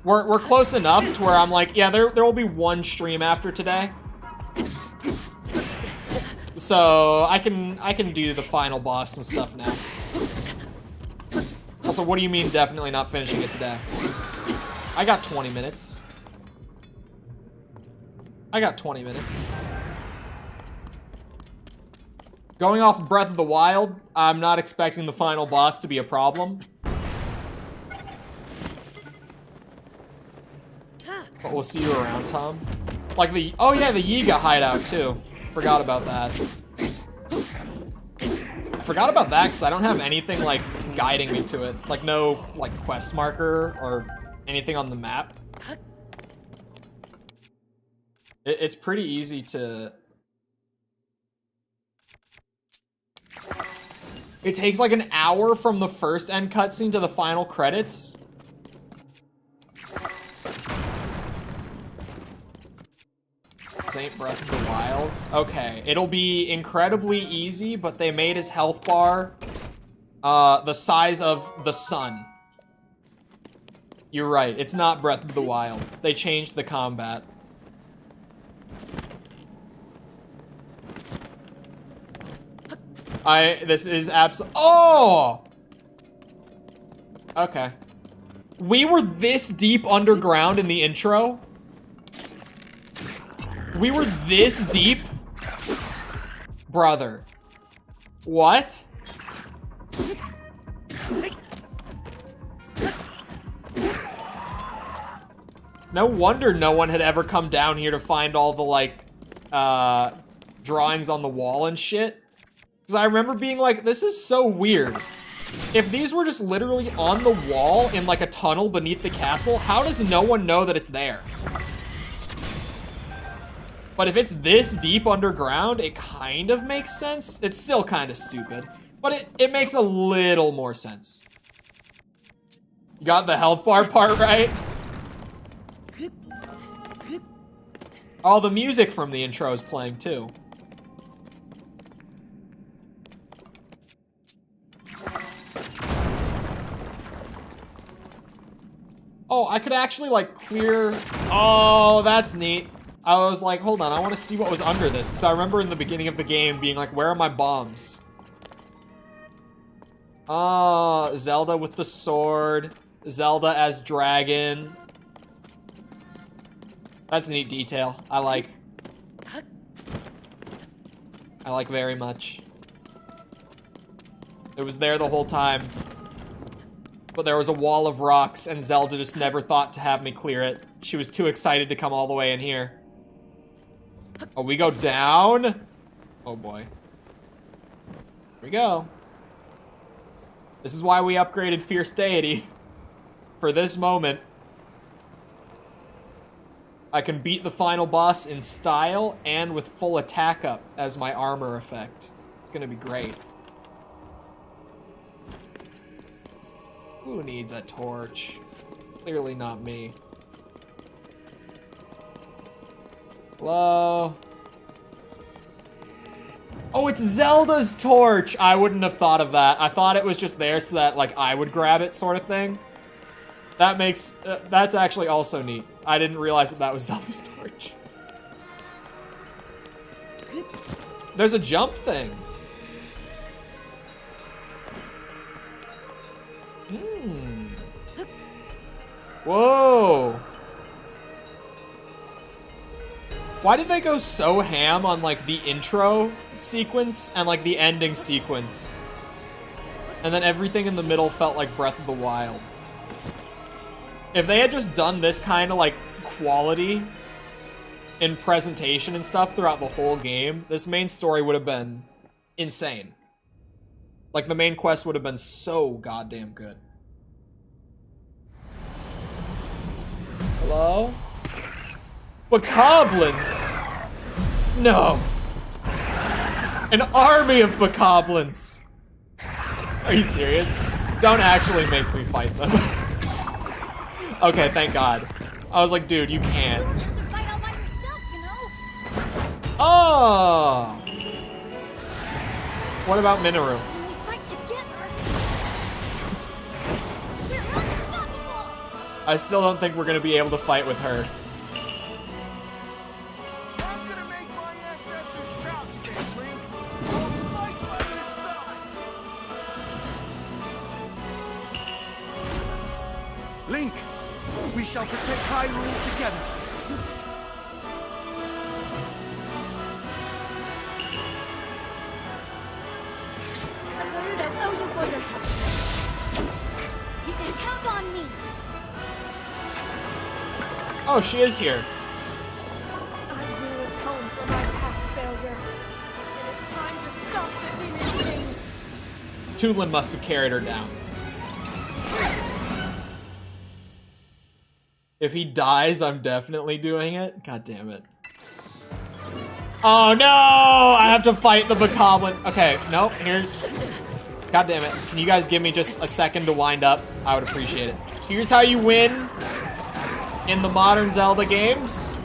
We're close enough to where I'm like, yeah, there will be one stream after today. So I can do the final boss and stuff now. Also, what do you mean definitely not finishing it today? I got 20 minutes. I got 20 minutes. Going off Breath of the Wild, I'm not expecting the final boss to be a problem. But we'll see you around, Tom. Like the, oh yeah, the Yiga hideout too. Forgot about that. I forgot about that because I don't have anything like guiding me to it. Like no like quest marker or anything on the map. It's pretty easy to... It takes like an hour from the first end cutscene to the final credits. This ain't Breath of the Wild. Okay, it'll be incredibly easy, but they made his health bar the size of the sun. You're right, it's not Breath of the Wild. They changed the combat. This is oh! Okay. We were this deep underground in the intro? We were this deep? Brother. What? No wonder no one had ever come down here to find all the, like, drawings on the wall and shit. Because I remember being like, this is so weird. If these were just literally on the wall in, like, a tunnel beneath the castle, how does no one know that it's there? But if it's this deep underground, it kind of makes sense. It's still kind of stupid, but it makes a little more sense. Got the health bar part right? Oh, the music from the intro is playing too. Oh, I could actually like clear... Oh, that's neat. I was like, hold on, I want to see what was under this, because I remember in the beginning of the game being like, where are my bombs? Zelda with the sword. Zelda as dragon. That's a neat detail. I like very much. It was there the whole time. But there was a wall of rocks, and Zelda just never thought to have me clear it. She was too excited to come all the way in here. Oh, we go down? Oh boy. Here we go. This is why we upgraded Fierce Deity. For this moment. I can beat the final boss in style and with full attack up as my armor effect. It's gonna be great. Who needs a torch? Clearly not me. Hello? Oh, it's Zelda's torch! I wouldn't have thought of that. I thought it was just there so that, like, I would grab it sort of thing. That makes... that's actually also neat. I didn't realize that that was Zelda's torch. There's a jump thing. Hmm. Whoa. Why did they go so ham on, like, the intro sequence and, like, the ending sequence? And then everything in the middle felt like Breath of the Wild. If they had just done this kind of, like, quality in presentation and stuff throughout the whole game, this main story would have been insane. Like, the main quest would have been so goddamn good. Hello? Bokoblins! No. An army of Bokoblins! Are you serious? Don't actually make me fight them. Okay, thank God. I was like, dude, you can't. You don't have to fight all by yourself, you know? Oh! What about Minoru? When we fight together, we're unstoppable! I still don't think we're gonna be able to fight with her. I'm gonna make my ancestors proud today, Link. I'll fight by your side. Link, we shall protect Hyrule together. The Gerudo owe you for your help. You can count on me. Oh, she is here. I will atone for my past failure. It is time to stop the Demon King. Tulin must have carried her down. If he dies, I'm definitely doing it. God damn it. Oh no! I have to fight the Bokoblin. Okay, nope, here's... God damn it. Can you guys give me just a second to wind up? I would appreciate it. Here's how you win in the modern Zelda games.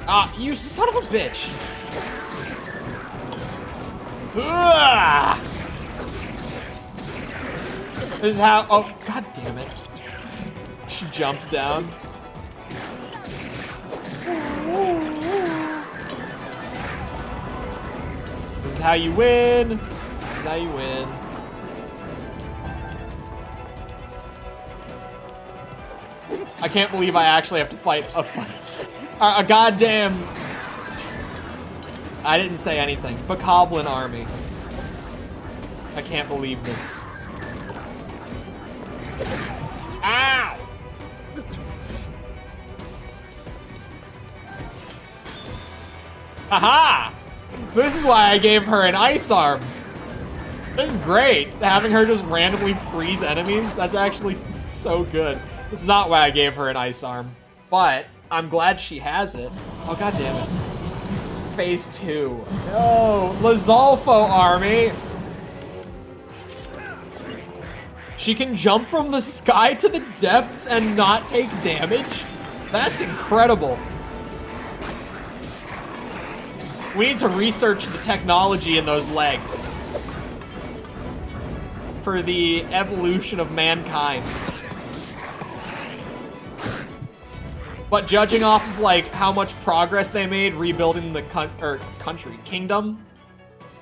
Ah, you son of a bitch. Ugh! This is how... Oh, god damn it. She jumped down. This is how you win. This is how you win. I can't believe I actually have to fight a goddamn... I didn't say anything. Bokoblin army. I can't believe this. Ow! Aha! This is why I gave her an ice arm. This is great. Having her just randomly freeze enemies, that's actually so good. It's not why I gave her an ice arm, but I'm glad she has it. Oh, god damn it. Phase 2. No, Lizalfo army. She can jump from the sky to the depths and not take damage? That's incredible. We need to research the technology in those legs for the evolution of mankind. But judging off of like how much progress they made rebuilding the kingdom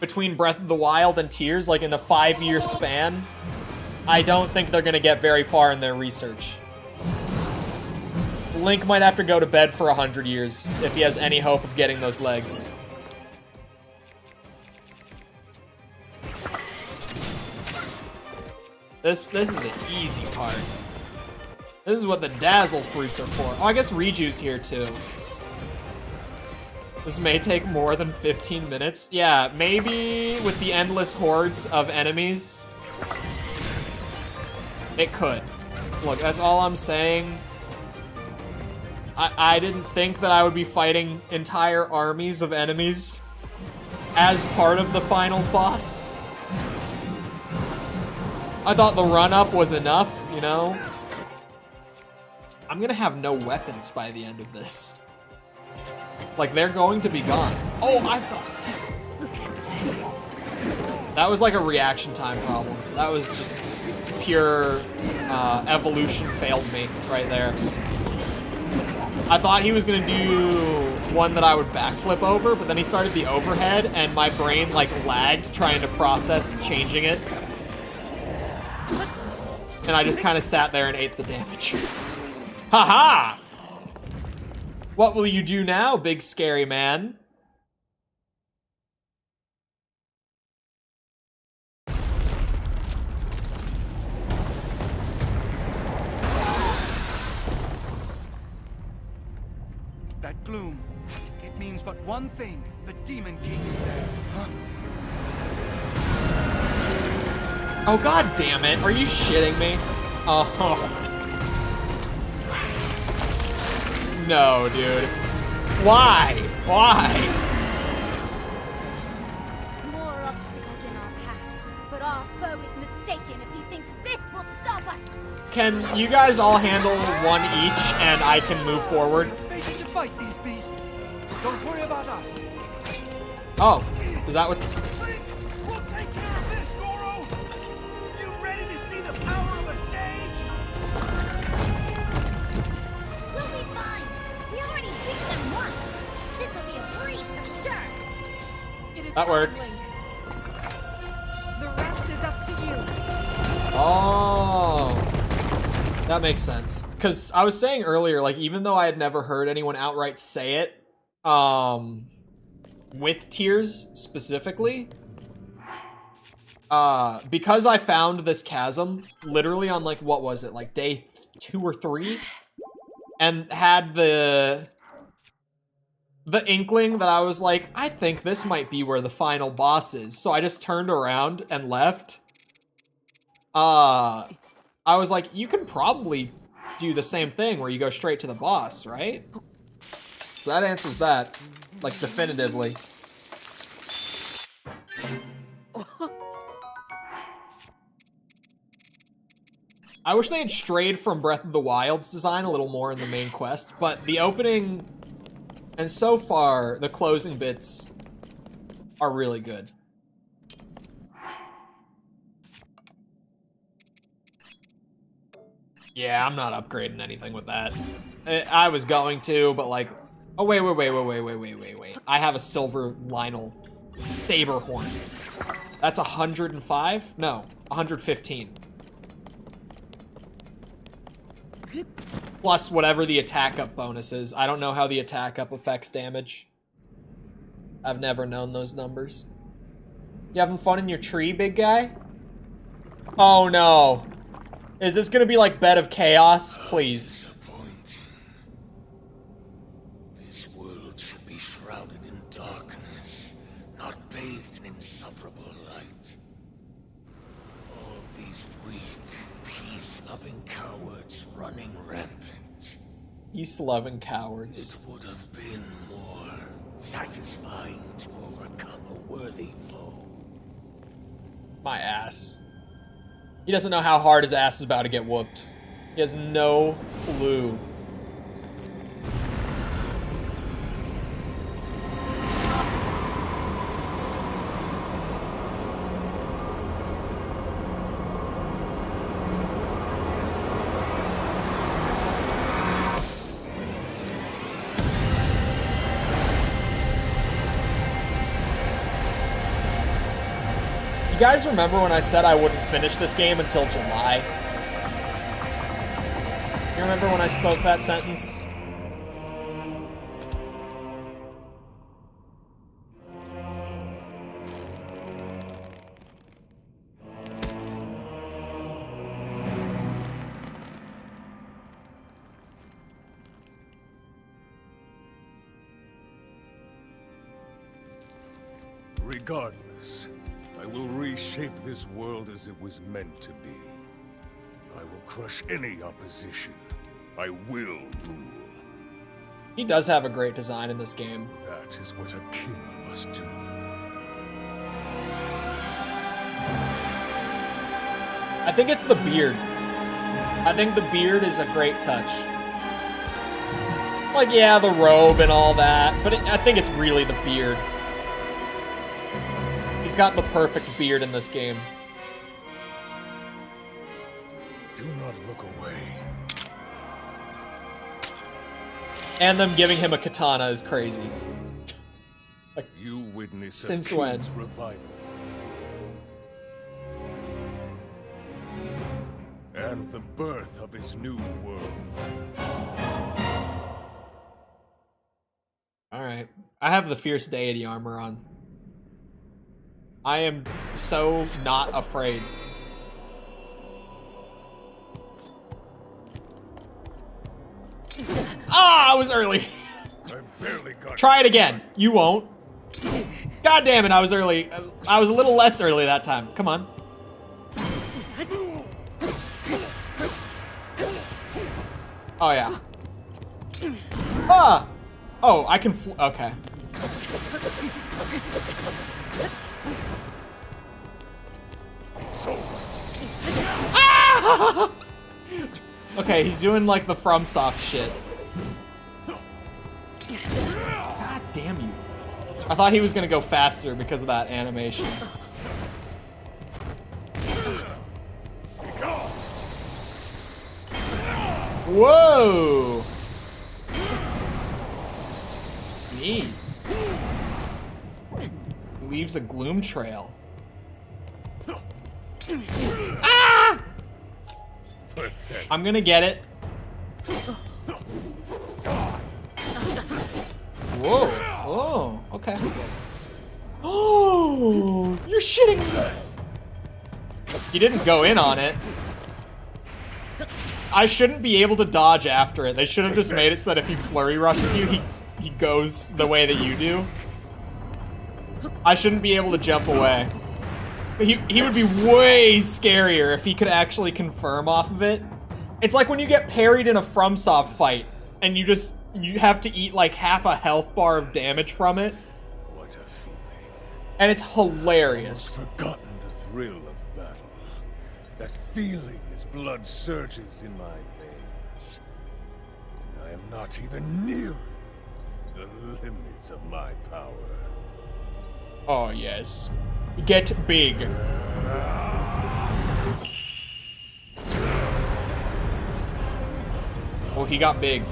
between Breath of the Wild and Tears, like in a 5-year span, I don't think they're gonna get very far in their research. Link might have to go to bed for 100 years if he has any hope of getting those legs. This is the easy part. This is what the Dazzle fruits are for. Oh, I guess Riju's here too. This may take more than 15 minutes. Yeah, maybe with the endless hordes of enemies, it could. Look, that's all I'm saying. I didn't think that I would be fighting entire armies of enemies as part of the final boss. I thought the run-up was enough, you know? I'm gonna have no weapons by the end of this. Like, they're going to be gone. Oh, I thought... That was like a reaction time problem. That was just pure evolution failed me right there. I thought he was gonna do one that I would backflip over, but then he started the overhead, and my brain like lagged trying to process changing it. And I just kind of sat there and ate the damage. Haha! What will you do now, big scary man? That gloom, it means but one thing. The Demon King is there. Huh? Oh, god damn it. Are you shitting me? Oh. No, dude. Why? Why? More obstacles in our path, but our foe is mistaken if he thinks this will stop us. Can you guys all handle one each and I can move forward? We're fated to fight these beasts. Don't worry about us. Oh, is that what this... Link, we'll take care of this, Goro. You ready to see the power of a sage? We'll be fine. We already beat them once. This will be a breeze for sure. It is That time, works. Link. The rest is up to you. Oh. That makes sense. Because I was saying earlier, like, even though I had never heard anyone outright say it, with tears specifically, because I found this chasm literally on, like, what was it, like day 2 or 3, and had the inkling that I was like, I think this might be where the final boss is, so I just turned around and left. I was like, you can probably do the same thing where you go straight to the boss, right? So that answers that, like, definitively. I wish they had strayed from Breath of the Wild's design a little more in the main quest, but the opening, and so far, the closing bits are really good. Yeah, I'm not upgrading anything with that. I was going to, but like, oh wait. I have a silver Lionel saber horn. That's 105? No, 115. Plus whatever the attack up bonus is. I don't know how the attack up affects damage. I've never known those numbers. You having fun in your tree, big guy? Oh no. Is this gonna be like Bed of Chaos? Please. Disappointing. This world should be shrouded in darkness, not bathed in insufferable light. All these weak, peace-loving cowards running rampant. Peace-loving cowards. It would have been more satisfying to overcome a worthy foe. My ass. He doesn't know how hard his ass is about to get whooped. He has no clue. You guys remember when I said I wouldn't finish this game until July? You remember when I spoke that sentence? Regardless, I will reshape this world as it was meant to be. I will crush any opposition. I will rule. He does have a great design in this game. That is what a king must do. I think it's the beard. I think the beard is a great touch. Like, yeah, the robe and all that, but I think it's really the beard. He's got the perfect beard in this game. Do not look away. And them giving him a katana is crazy. Like, You witness Since a when? king's revival. And the birth of his new world. alright. I have the Fierce Deity armor on. I am so not afraid. Ah, I was early. I barely got Try it again. You won't. God damn it, I was early. I was a little less early that time. Come on. Oh, yeah. Ah! Oh, I can okay. Ah! Okay, he's doing like the FromSoft shit. God damn you. I thought he was gonna go faster because of that animation. Whoa! Neat. Leaves a gloom trail. Ah! Pathetic. I'm gonna get it. Whoa. Oh, okay. Oh, you're shitting me. He didn't go in on it. I shouldn't be able to dodge after it. They should have just made it so that if he flurry rushes you, he goes the way that you do. I shouldn't be able to jump away. He would be way scarier if he could actually confirm off of it. It's like when you get parried in a FromSoft fight and you have to eat like half a health bar of damage from it. What a feeling. And it's hilarious. Forgotten the thrill of battle. That feeling as blood surges in my veins. And I am not even near the limits of my power. Oh, yes. Get big. Oh, he got big.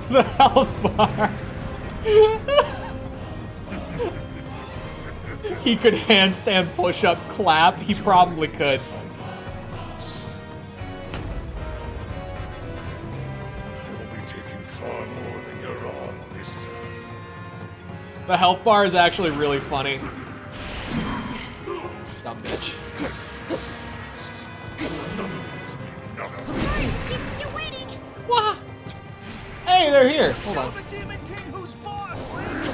The health bar. He could handstand, push up, clap. He probably could. You'll be taking far more than you're on this time. The health bar is actually really funny. Dumb bitch. You're waiting! Wah! Hey, they're here. Hold Show on. the Demon King who's boss, Link!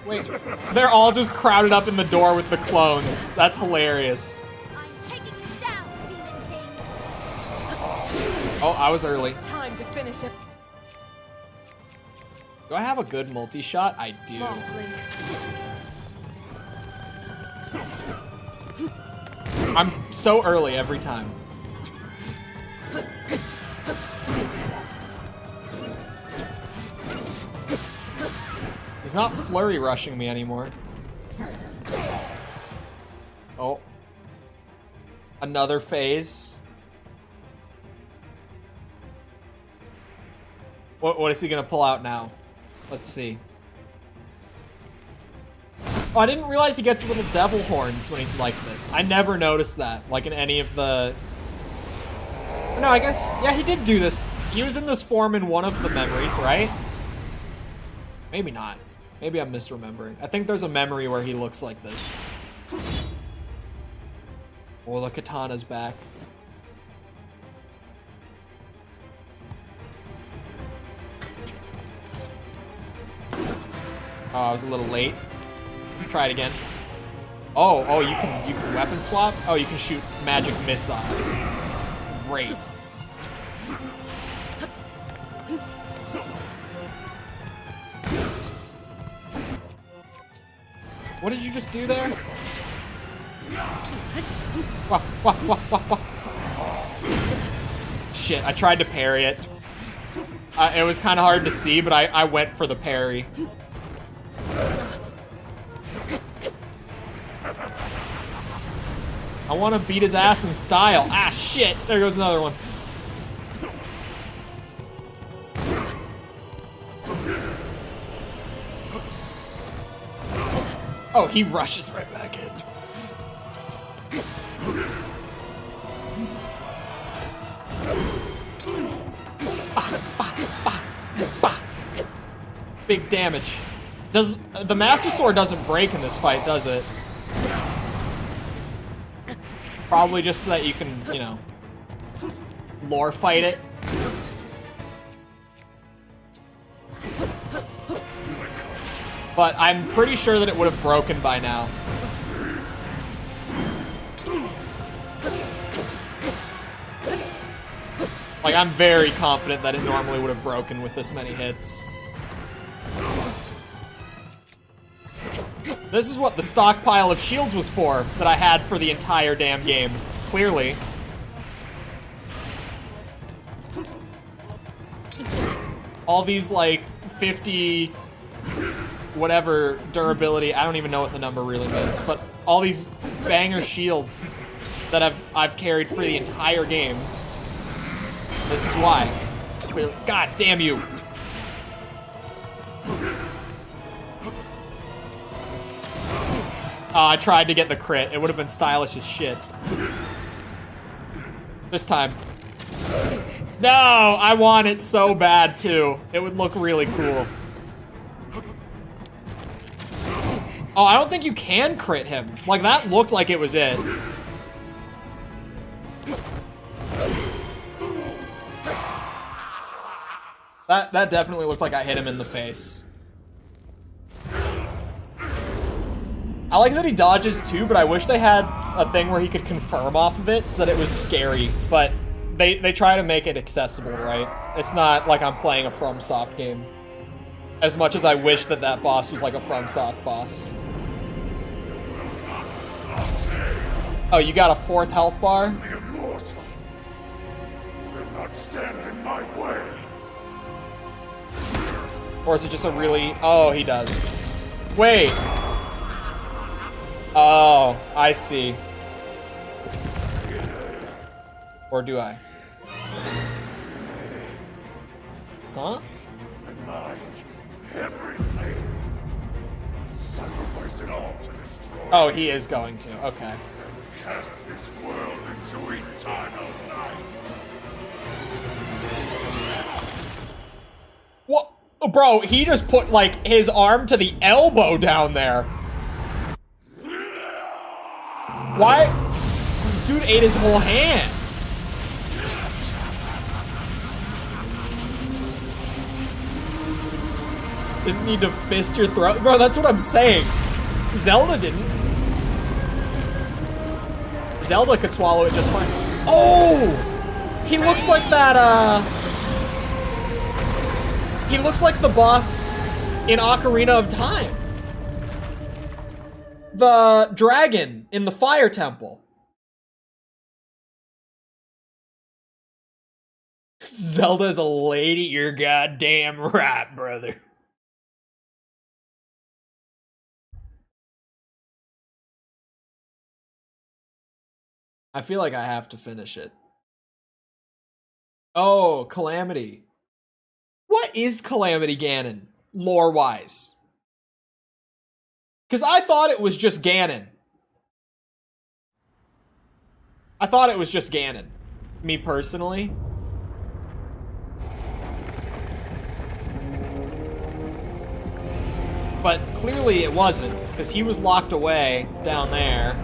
Wait. They're all just crowded up in the door with the clones. That's hilarious. I'm taking you down, Demon King! Oh, I was early. It's time to finish it. Do I have a good multi-shot? I do. Long Link. I'm so early every time. He's not flurry rushing me anymore. Oh. Another phase. What is he gonna pull out now? Let's see. Oh, I didn't realize he gets little devil horns when he's like this. I never noticed that, like in any of the... No, I guess, yeah, he did do this. He was in this form in one of the memories, right? Maybe not. Maybe I'm misremembering. I think there's a memory where he looks like this. Oh, the katana's back. Oh, I was a little late. Try it again. Oh, you can weapon swap? Oh, you can shoot magic missiles. Great. What did you just do there? Wah, wah, wah, wah, wah. Shit, I tried to parry it. It was kind of hard to see, but I went for the parry. I want to beat his ass in style. Ah, shit. There goes another one. Oh, he rushes right back in. Big damage. Does the Master Sword doesn't break in this fight, does it? Probably just so that you can, you know, lore fight it. But I'm pretty sure that it would have broken by now. Like, I'm very confident that it normally would have broken with this many hits. This is what the stockpile of shields was for that I had for the entire damn game. Clearly. All these, like, 50... whatever durability, I don't even know what the number really means, but all these banger shields that I've carried for the entire game. This is why. Clearly. God damn you. Oh, I tried to get the crit. It would have been stylish as shit. This time. No, I want it so bad too. It would look really cool. Oh, I don't think you can crit him. Like, that looked like it was it. That definitely looked like I hit him in the face. I like that he dodges too, but I wish they had a thing where he could confirm off of it so that it was scary. But they try to make it accessible, right? It's not like I'm playing a FromSoft game. As much as I wish that that boss was like a FromSoft boss. Oh, you got a 4th health bar? The immortal will not stand in my way. Or is it just a really... Oh, he does. Wait. Oh, I see. Or do I? Huh? Mind, everything. Sacrifice it all to destroy. Oh, he is going to. Okay. Cast this world into eternal night. What? Oh, bro, he just put, like, his arm to the elbow down there. Why? Dude ate his whole hand. Didn't need to fist your throat. Bro, that's what I'm saying. Zelda didn't. Zelda could swallow it just fine. Oh! He looks like that, he looks like the boss in Ocarina of Time. The dragon in the fire temple. Zelda's a lady, you're goddamn right, brother. I feel like I have to finish it. Oh, Calamity. What is Calamity Ganon, lore-wise? Because I thought it was just Ganon. I thought it was just Ganon. Me personally. But clearly it wasn't, because he was locked away down there.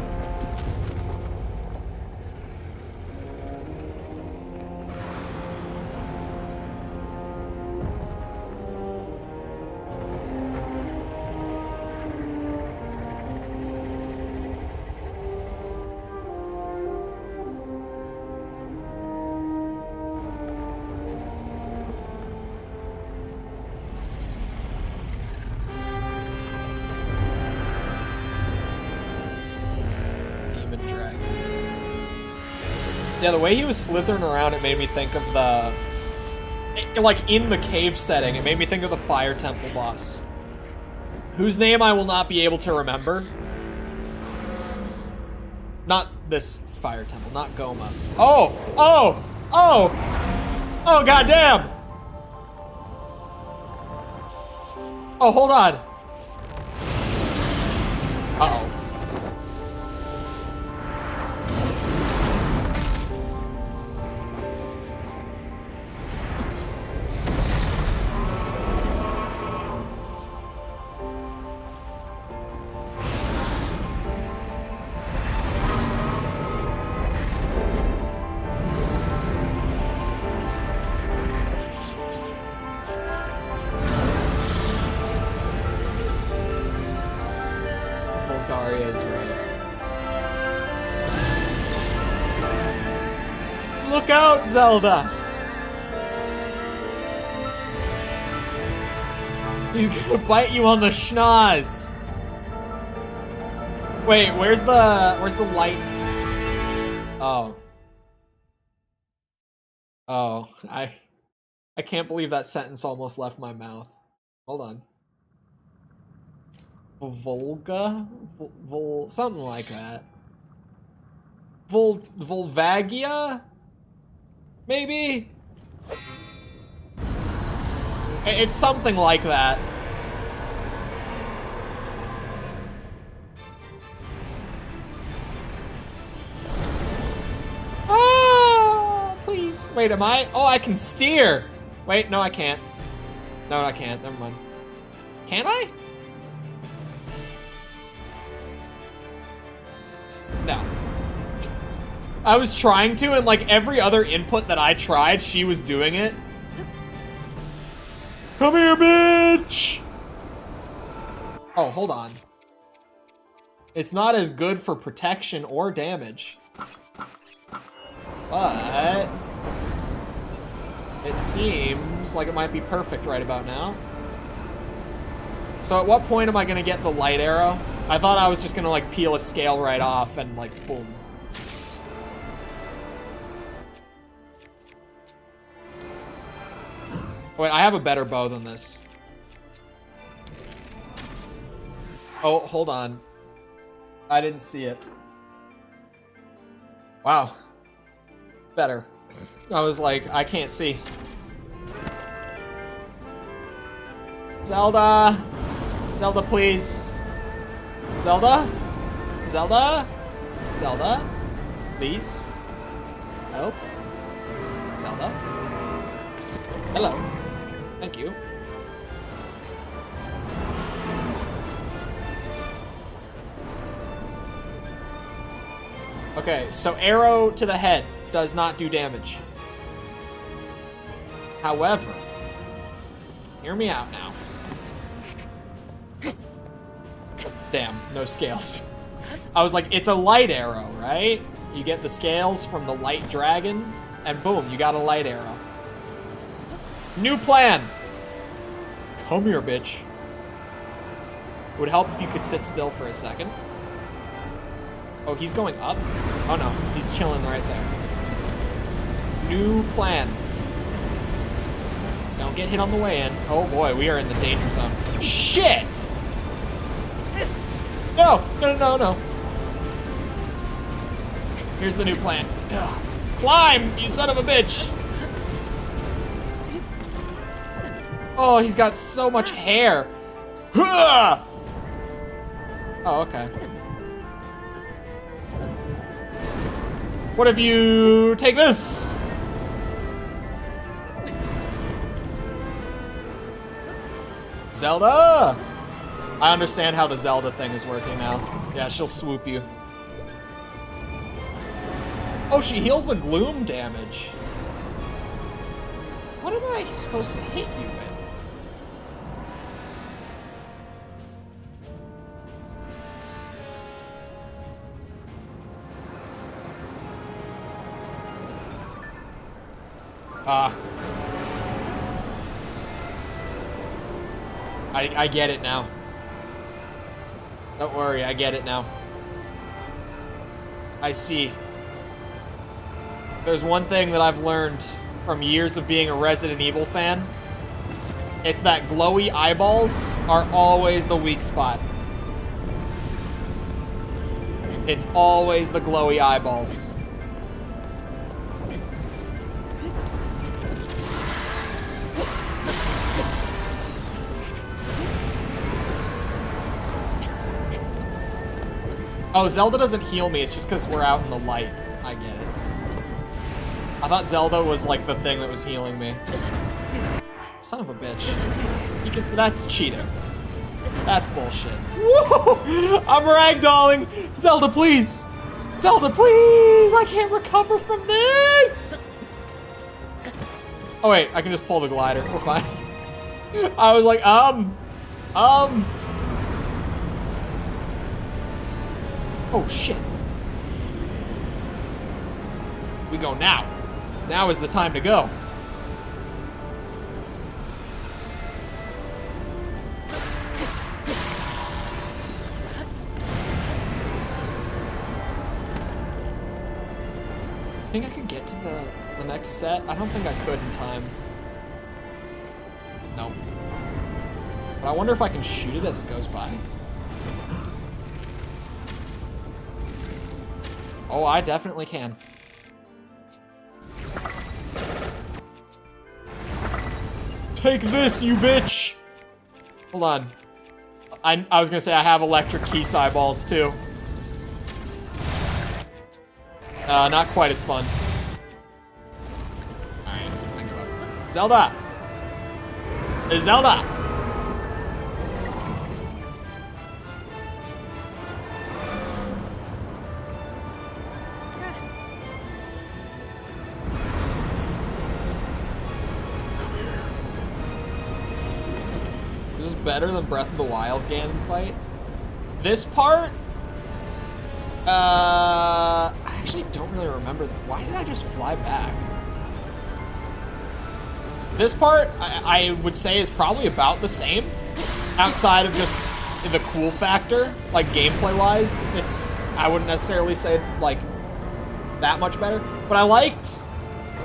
Yeah, the way he was slithering around, it made me think of the... like, in the cave setting, it made me think of the Fire Temple boss. Whose name I will not be able to remember. Not this Fire Temple, not Goma. Oh! Oh! Oh! Oh, goddamn! Oh, hold on. Uh-oh. Bulgaria's right. Look out, Zelda! He's gonna bite you on the schnoz. Wait, where's the light? Oh. Oh, I can't believe that sentence almost left my mouth. Hold on. Volga? Something like that. Volvagia? Maybe? It's something like that. Oh, please. Wait, am I? Oh, I can steer. Wait, no, I can't. No, I can't. Never mind. Can I? No. I was trying to, and like every other input that I tried, she was doing it. Come here, bitch! Oh, hold on. It's not as good for protection or damage. But it seems like it might be perfect right about now. So at what point am I gonna get the light arrow? I thought I was just gonna like peel a scale right off and like boom. Wait, I have a better bow than this. Oh, hold on. I didn't see it. Wow. Better. I was like, I can't see. Zelda! Zelda, please. Zelda? Zelda? Zelda? Please? Help? Zelda? Hello. Thank you. Okay, so arrow to the head does not do damage. However, hear me out now. Damn, no scales. I was like, it's a light arrow, right? You get the scales from the light dragon, and boom, you got a light arrow. New plan! Come here, bitch. It would help if you could sit still for a second. Oh, he's going up? Oh no, he's chilling right there. New plan. Don't get hit on the way in. Oh boy, we are in the danger zone. Shit! No, no, no, no. Here's the new plan. Ugh. Climb, you son of a bitch! Oh, he's got so much hair. Oh, okay. What if you take this? Zelda! I understand how the Zelda thing is working now. Yeah, she'll swoop you. Oh, she heals the gloom damage. What am I supposed to hit you with? I get it now. Don't worry, I get it now. I see. there's one thing that I've learned from years of being a Resident Evil fan. It's that glowy eyeballs are always the weak spot. It's always the glowy eyeballs. Oh, Zelda doesn't heal me, it's just because we're out in the light. I get it. I thought Zelda was like the thing that was healing me. Son of a bitch. That's cheating. That's bullshit. Whoa! I'm ragdolling! Zelda, please! Zelda, please! I can't recover from this! Oh wait, I can just pull the glider. We're fine. I was like, Oh shit. We go now. Now is the time to go. I think I could get to the next set. I don't think I could in time. No. But I wonder if I can shoot it as it goes by. Oh, I definitely can. Take this, you bitch! Hold on. I was gonna say I have electric key eyeballs too. Not quite as fun. Alright, I give up. Zelda! Zelda! This is better than Breath of the Wild Ganon fight. This part, I actually don't really remember. Why did I just fly back? This part, I would say, is probably about the same, outside of just the cool factor, like gameplay-wise. I wouldn't necessarily say like that much better, but I liked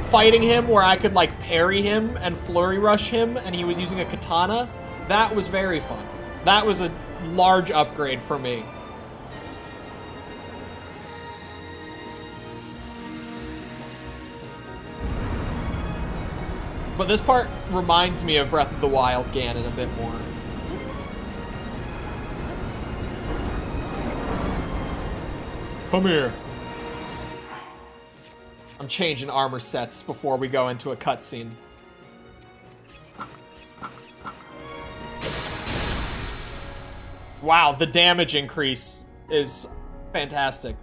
fighting him where I could like parry him and flurry rush him, and he was using a katana. That was very fun. That was a large upgrade for me. But this part reminds me of Breath of the Wild Ganon a bit more. Come here. I'm changing armor sets before we go into a cutscene. Wow, the damage increase is fantastic.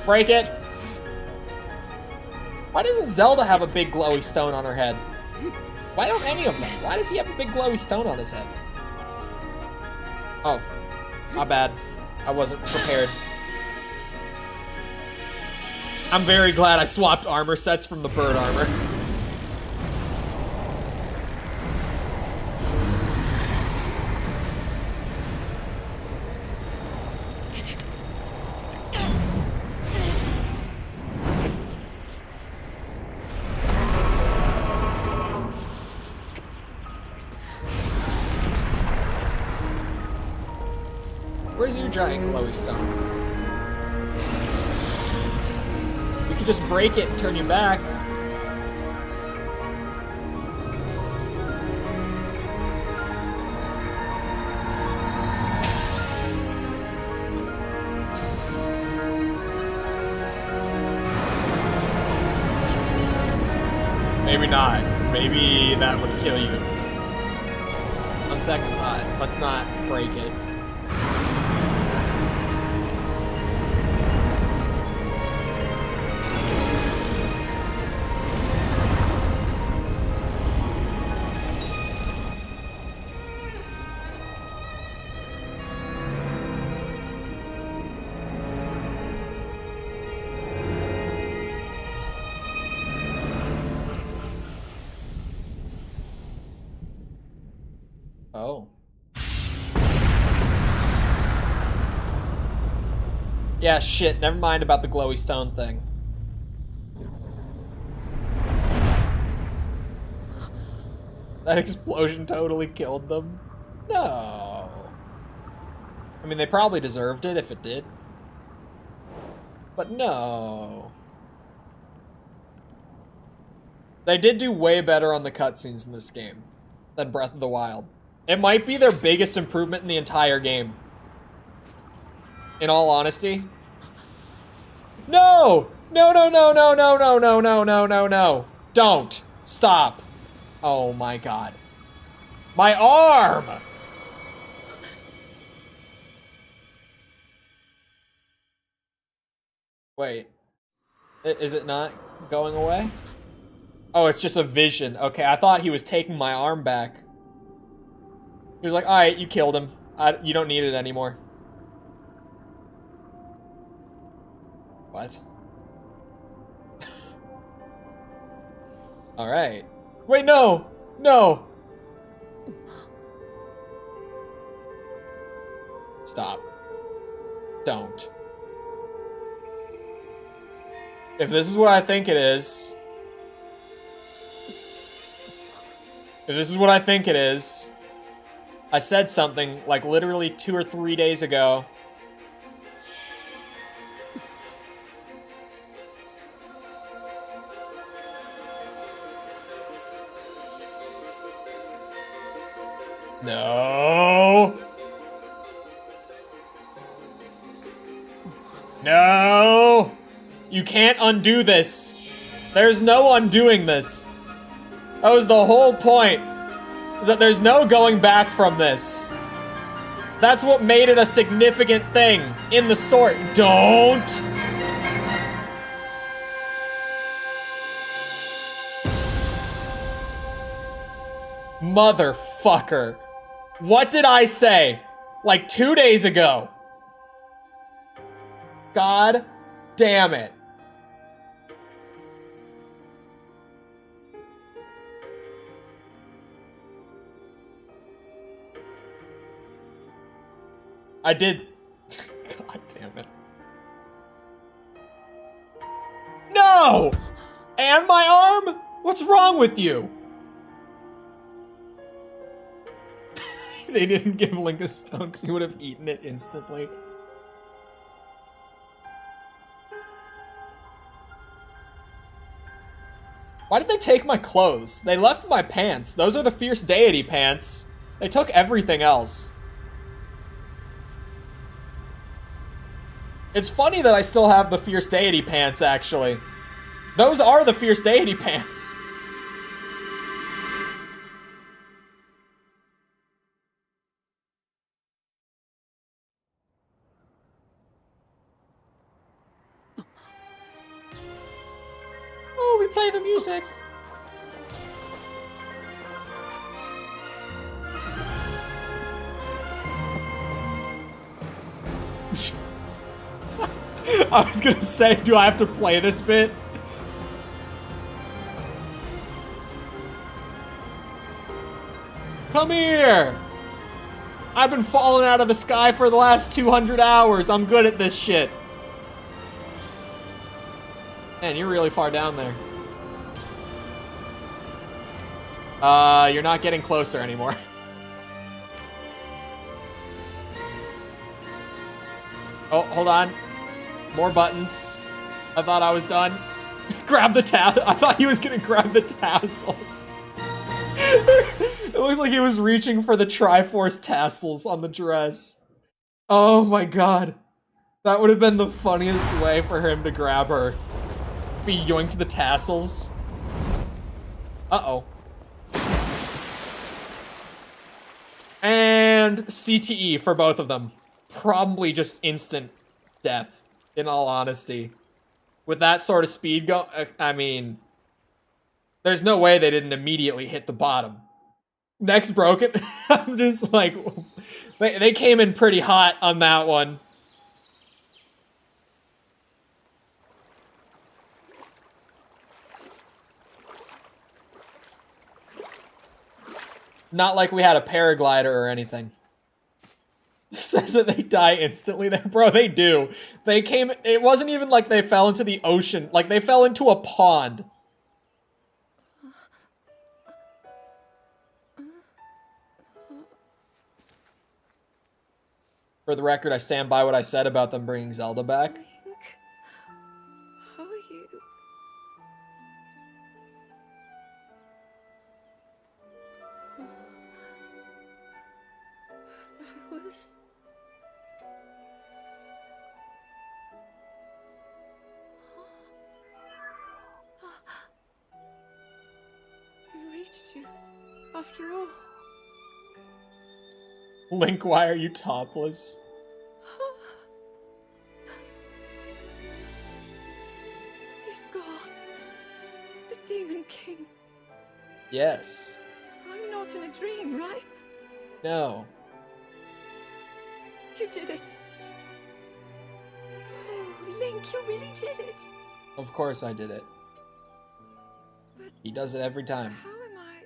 Break it. Why doesn't Zelda have a big glowy stone on her head? Why don't any of them? Why does he have a big glowy stone on his head? Oh, my bad. I wasn't prepared. I'm very glad I swapped armor sets from the bird armor. Where's your giant glowy stone? We could just break it and turn you back. Maybe not. Maybe that would kill you. On second thought, let's not break it. Oh. Yeah, shit, never mind about the glowy stone thing. That explosion totally killed them. No. I mean, they probably deserved it if it did. But no. They did do way better on the cutscenes in this game than Breath of the Wild. It might be their biggest improvement in the entire game. In all honesty. No! No, no, no, no, no, no, no, no, no, no, no. Don't. Stop. Oh my god. My arm! Wait. Is it not going away? Oh, it's just a vision. Okay, I thought he was taking my arm back. He was like, alright, you killed him. You don't need it anymore. What? Alright. Wait, no! No! Stop. Don't. If this is what I think it is... If this is what I think it is... I said something, like, literally 2 or 3 days ago. No! No! You can't undo this. There's no undoing this. That was the whole point. Is that there's no going back from this. That's what made it a significant thing in the story. Don't! Motherfucker. What did I say? Like 2 days ago. God damn it. I did. God damn it. No! And my arm? What's wrong with you? They didn't give Link a stone because he would have eaten it instantly. Why did they take my clothes? They left my pants. Those are the Fierce Deity pants. They took everything else. It's funny that I still have the Fierce Deity pants, actually. Those are the Fierce Deity pants. Oh, we play the music. I was gonna say, do I have to play this bit? Come here! I've been falling out of the sky for the last 200 hours. I'm good at this shit. Man, you're really far down there. You're not getting closer anymore. Oh, hold on. More buttons. I thought I was done. Grab the I thought he was gonna grab the tassels. It looked like he was reaching for the Triforce tassels on the dress. Oh my god. That would have been the funniest way for him to grab her. Be yoinked the tassels. Uh-oh. And CTE for both of them. Probably just instant death, in all honesty. With that sort of speed I mean, there's no way they didn't immediately hit the bottom. Neck's broken. I'm just like, they came in pretty hot on that one. Not like we had a paraglider or anything. Says that they die instantly there. Bro, they do. They came, it wasn't even like they fell into the ocean. Like, they fell into a pond. For the record, I stand by what I said about them bringing Zelda back. Link, how are you? I was... We reached you, after all. Link, why are you topless? He's gone. The Demon King. Yes. I'm not in a dream, right? No. You did it. Oh, Link, you really did it. Of course I did it. But He does it every time. how am I...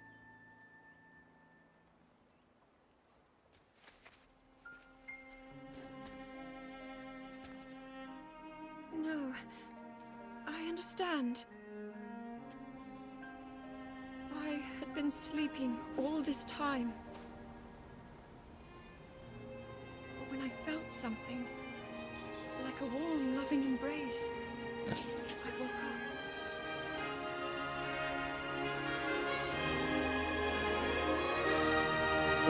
No, I understand. I had been sleeping all this time. But when I felt something, like a warm, loving embrace, I woke up.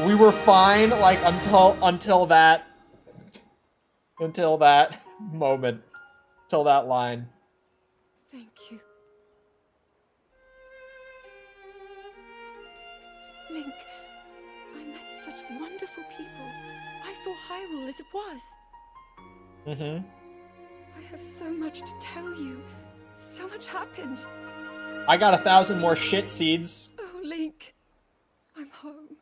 We were fine, like, until that moment. Till that line. Thank you. Link, I met such wonderful people. I saw Hyrule as it was. Mm-hmm. I have so much to tell you. So much happened. I got 1,000 more shit seeds. Oh, Link. I'm home.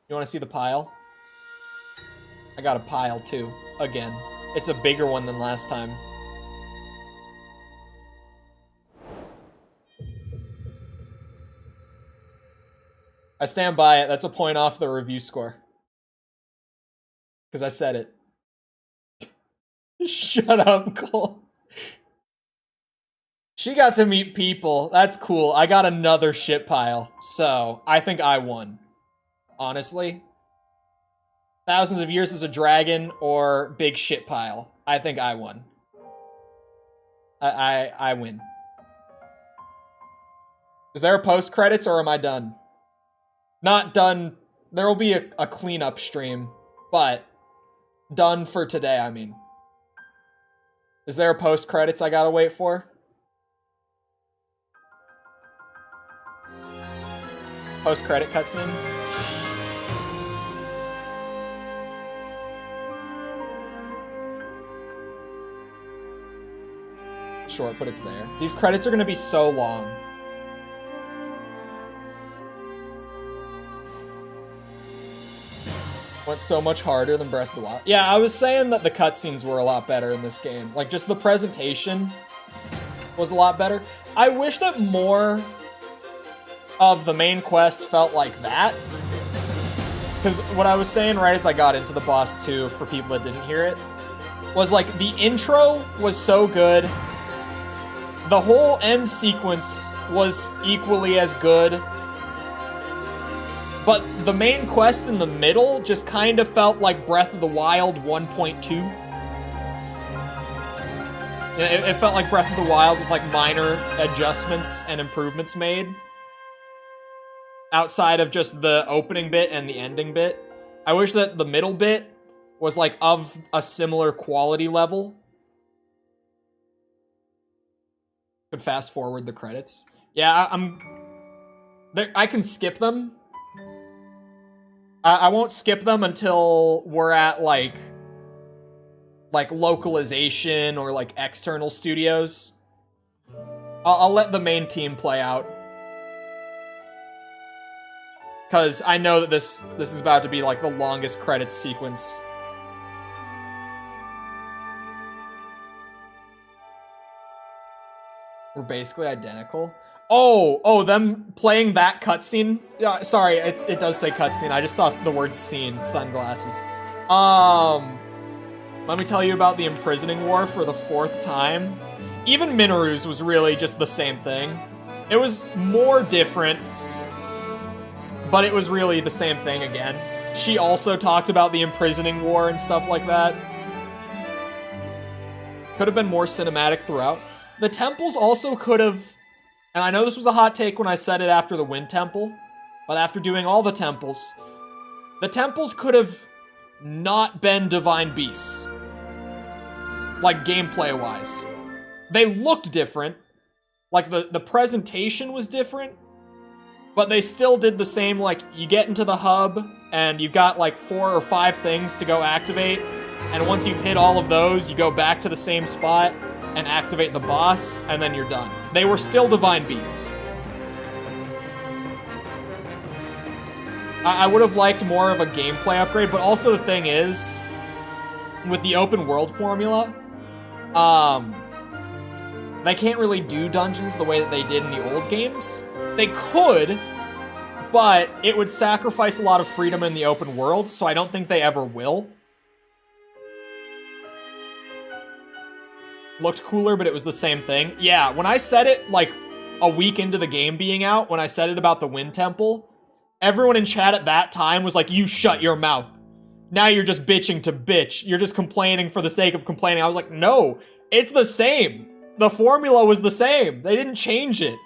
You want to see the pile? I got a pile too. Again. It's a bigger one than last time. I stand by it. That's a point off the review score. Because I said it. Shut up, Cole. She got to meet people. That's cool. I got another shit pile. So, I think I won. Honestly. Thousands of Years as a Dragon or Big Shit Pile. I think I won. I win. Is there a post-credits or am I done? Not done. There will be a cleanup stream, but done for today, I mean. Is there a post-credits I gotta wait for? Post-credit cutscene? Sure, but it's there. These credits are gonna be so long. Went so much harder than Breath of the Wild. Yeah, I was saying that the cutscenes were a lot better in this game. Like, just the presentation was a lot better. I wish that more of the main quest felt like that. Because what I was saying right as I got into the boss 2, for people that didn't hear it, was like, the intro was so good. The whole end sequence was equally as good. But the main quest in the middle just kind of felt like Breath of the Wild 1.2. It felt like Breath of the Wild with like minor adjustments and improvements made. Outside of just the opening bit and the ending bit. I wish that the middle bit was like of a similar quality level. Could fast forward the credits. Yeah, I can skip them. I won't skip them until we're at like localization or like external studios. I'll let the main team play out. Cause I know that this is about to be like the longest credits sequence. We're basically identical. Oh, them playing that cutscene. Yeah, sorry, it does say cutscene. I just saw the word scene, sunglasses. Let me tell you about the imprisoning war for the 4th time. Even Minoru's was really just the same thing. It was more different, but it was really the same thing again. She also talked about the imprisoning war and stuff like that. Could have been more cinematic throughout. The temples also could have, and I know this was a hot take when I said it after the Wind Temple, but after doing all the temples could have not been divine beasts. Like, gameplay-wise. They looked different. Like, the presentation was different. But they still did the same, like, you get into the hub, and you've got, like, 4 or 5 things to go activate. And once you've hit all of those, you go back to the same spot and activate the boss, and then you're done. They were still divine beasts. I would have liked more of a gameplay upgrade, but also the thing is, with the open world formula, they can't really do dungeons the way that they did in the old games. They could, but it would sacrifice a lot of freedom in the open world, so I don't think they ever will. Looked cooler, but it was the same thing. Yeah, when I said it, like, a week into the game being out, when I said it about the Wind Temple, everyone in chat at that time was like, you shut your mouth. Now you're just bitching to bitch. You're just complaining for the sake of complaining. I was like, no, it's the same. The formula was the same. They didn't change it.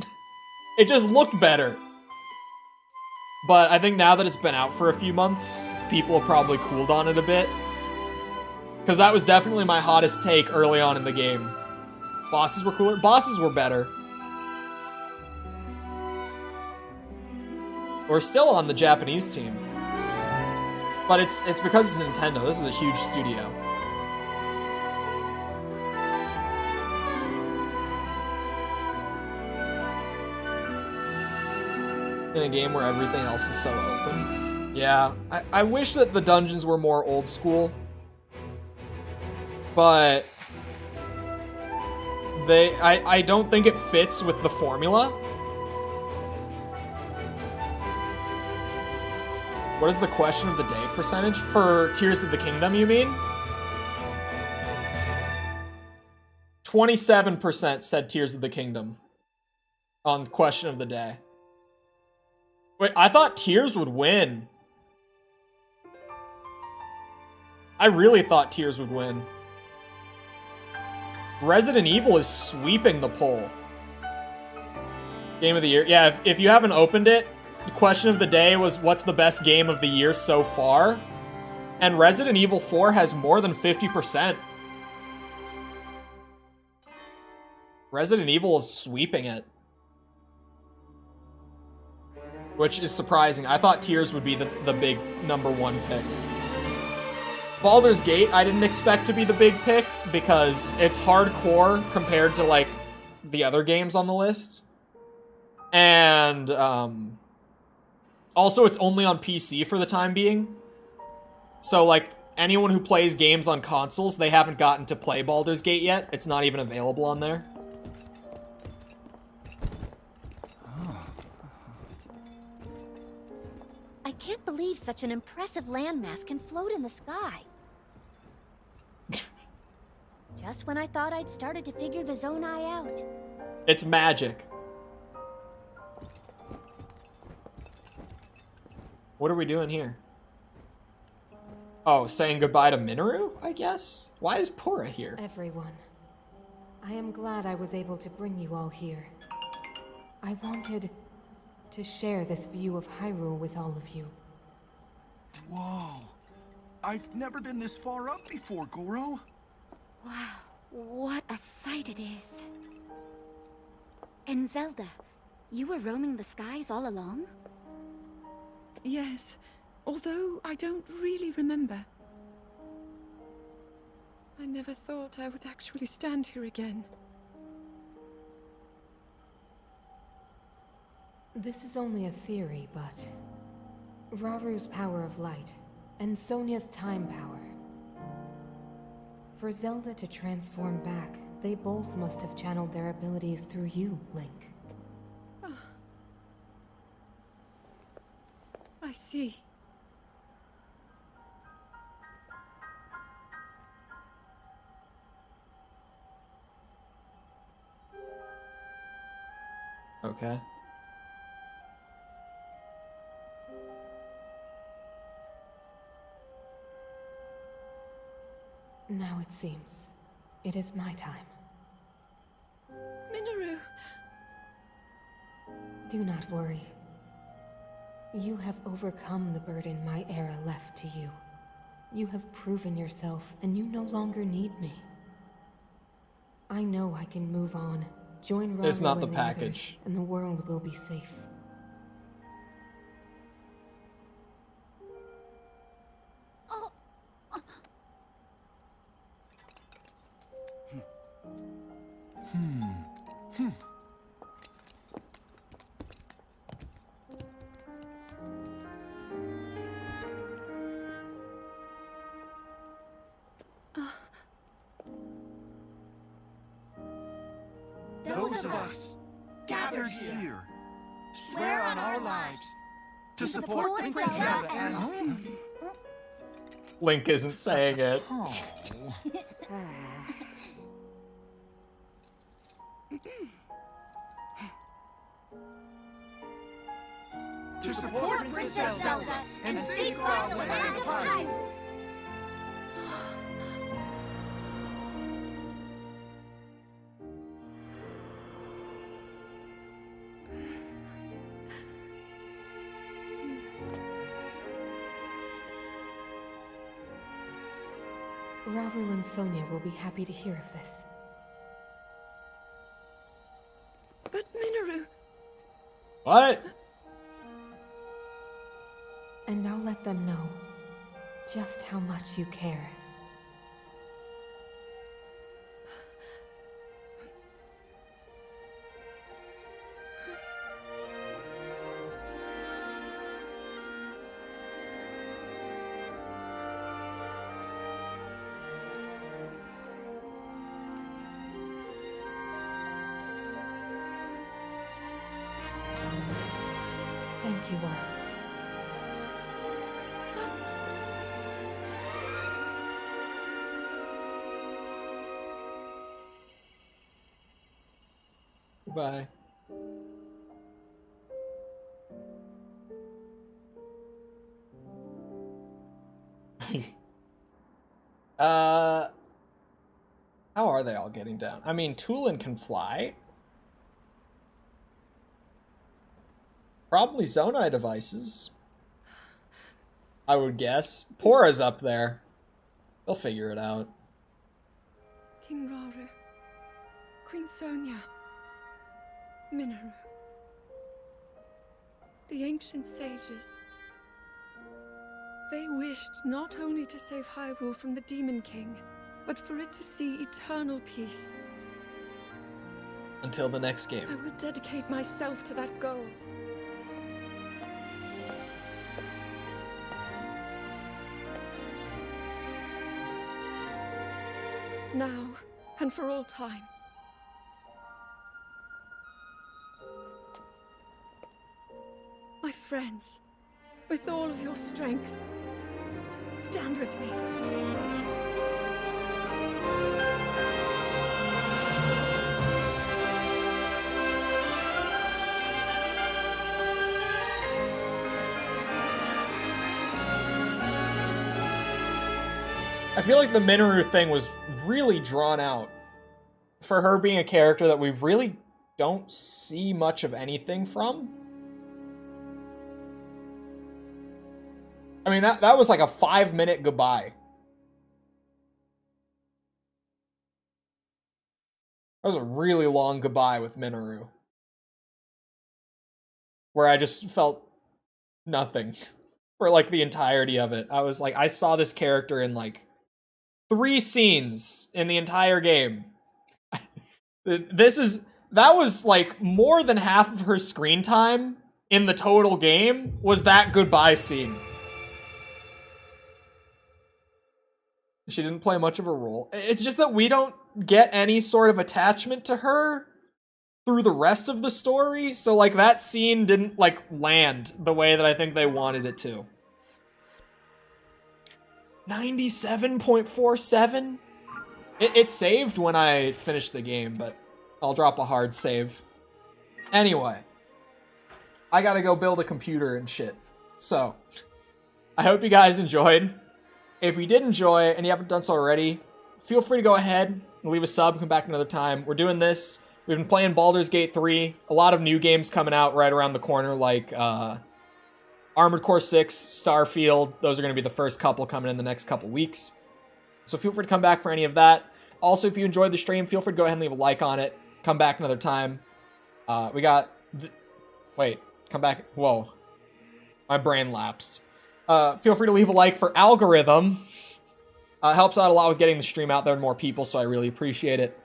It just looked better. But I think now that it's been out for a few months, people have probably cooled on it a bit. Because that was definitely my hottest take early on in the game. Bosses were cooler. Bosses were better. We're still on the Japanese team. But it's because it's Nintendo. This is a huge studio. In a game where everything else is so open. Yeah, I wish that the dungeons were more old school. But I don't think it fits with the formula. What is the question of the day percentage? For Tears of the Kingdom, you mean? 27% said Tears of the Kingdom on question of the day. Wait, I thought Tears would win. I really thought Tears would win. Resident Evil is sweeping the poll. Game of the year. Yeah, if you haven't opened it, the question of the day was, what's the best game of the year so far? And Resident Evil 4 has more than 50%. Resident Evil is sweeping it. Which is surprising. I thought Tears would be the big #1 pick. Baldur's Gate, I didn't expect to be the big pick because it's hardcore compared to, like, the other games on the list. And, also it's only on PC for the time being. So, like, anyone who plays games on consoles, they haven't gotten to play Baldur's Gate yet. It's not even available on there. I can't believe such an impressive landmass can float in the sky. Just when I thought I'd started to figure the Zonai out. It's magic. What are we doing here? Oh, saying goodbye to Minoru, I guess? Why is Pora here? Everyone, I am glad I was able to bring you all here. I wanted to share this view of Hyrule with all of you. Whoa. I've never been this far up before, Goro. Wow, what a sight it is. And Zelda, you were roaming the skies all along? Yes, although I don't really remember. I never thought I would actually stand here again. This is only a theory, but Raru's power of light and Sonia's time power. For Zelda to transform back, they both must have channeled their abilities through you, Link. Oh. I see. Okay. Now it seems it is my time. Minoru! Do not worry. You have overcome the burden my era left to you. You have proven yourself, and you no longer need me. I know I can move on, join Raru It's not the and package. others, and the world will be safe. Those of us gathered here swear on our lives to support Princess Zelda and... Link isn't saying it. to support Princess Zelda and safeguard the land of Hyrule. Raru and Sonia will be happy to hear of this. But Minoru... What? And I'll let them know just how much you care. Thank you all. Goodbye. How are they all getting down? I mean, Tulin can fly. Probably Zonai devices. I would guess. Pora's up there. They'll figure it out. King Raru, Queen Sonia, Minoru. The ancient sages. They wished not only to save Hyrule from the Demon King, but for it to see eternal peace. Until the next game. I will dedicate myself to that goal. Now, and for all time. My friends, with all of your strength, stand with me. I feel like the Minoru thing was really drawn out. For her being a character that we really don't see much of anything from. I mean, that was like a 5-minute goodbye. That was a really long goodbye with Minoru. Where I just felt nothing for like the entirety of it. I was like, I saw this character in like 3 scenes in the entire game. That was like more than half of her screen time in the total game was that goodbye scene. She didn't play much of a role. It's just that we don't get any sort of attachment to her through the rest of the story, so like that scene didn't like land the way that I think they wanted it to. 97.47? It saved when I finished the game, but I'll drop a hard save. Anyway, I gotta go build a computer and shit. So, I hope you guys enjoyed. If you did enjoy and you haven't done so already, feel free to go ahead and leave a sub, come back another time. We're doing this. We've been playing Baldur's Gate 3. A lot of new games coming out right around the corner, like Armored Core 6, Starfield. Those are going to be the first couple coming in the next couple weeks. So feel free to come back for any of that. Also, if you enjoyed the stream, feel free to go ahead and leave a like on it. Come back another time. We got... Wait, come back. Whoa. My brain lapsed. Feel free to leave a like for Algorithm. Helps out a lot with getting the stream out there to more people, so I really appreciate it.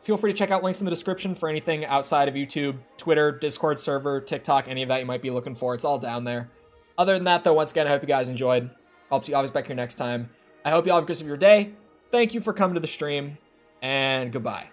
Feel free to check out links in the description for anything outside of YouTube, Twitter, Discord server, TikTok, any of that you might be looking for. It's all down there. Other than that, though, once again, I hope you guys enjoyed. I'll see you always back here next time. I hope you all have a good rest of your day. Thank you for coming to the stream, and goodbye.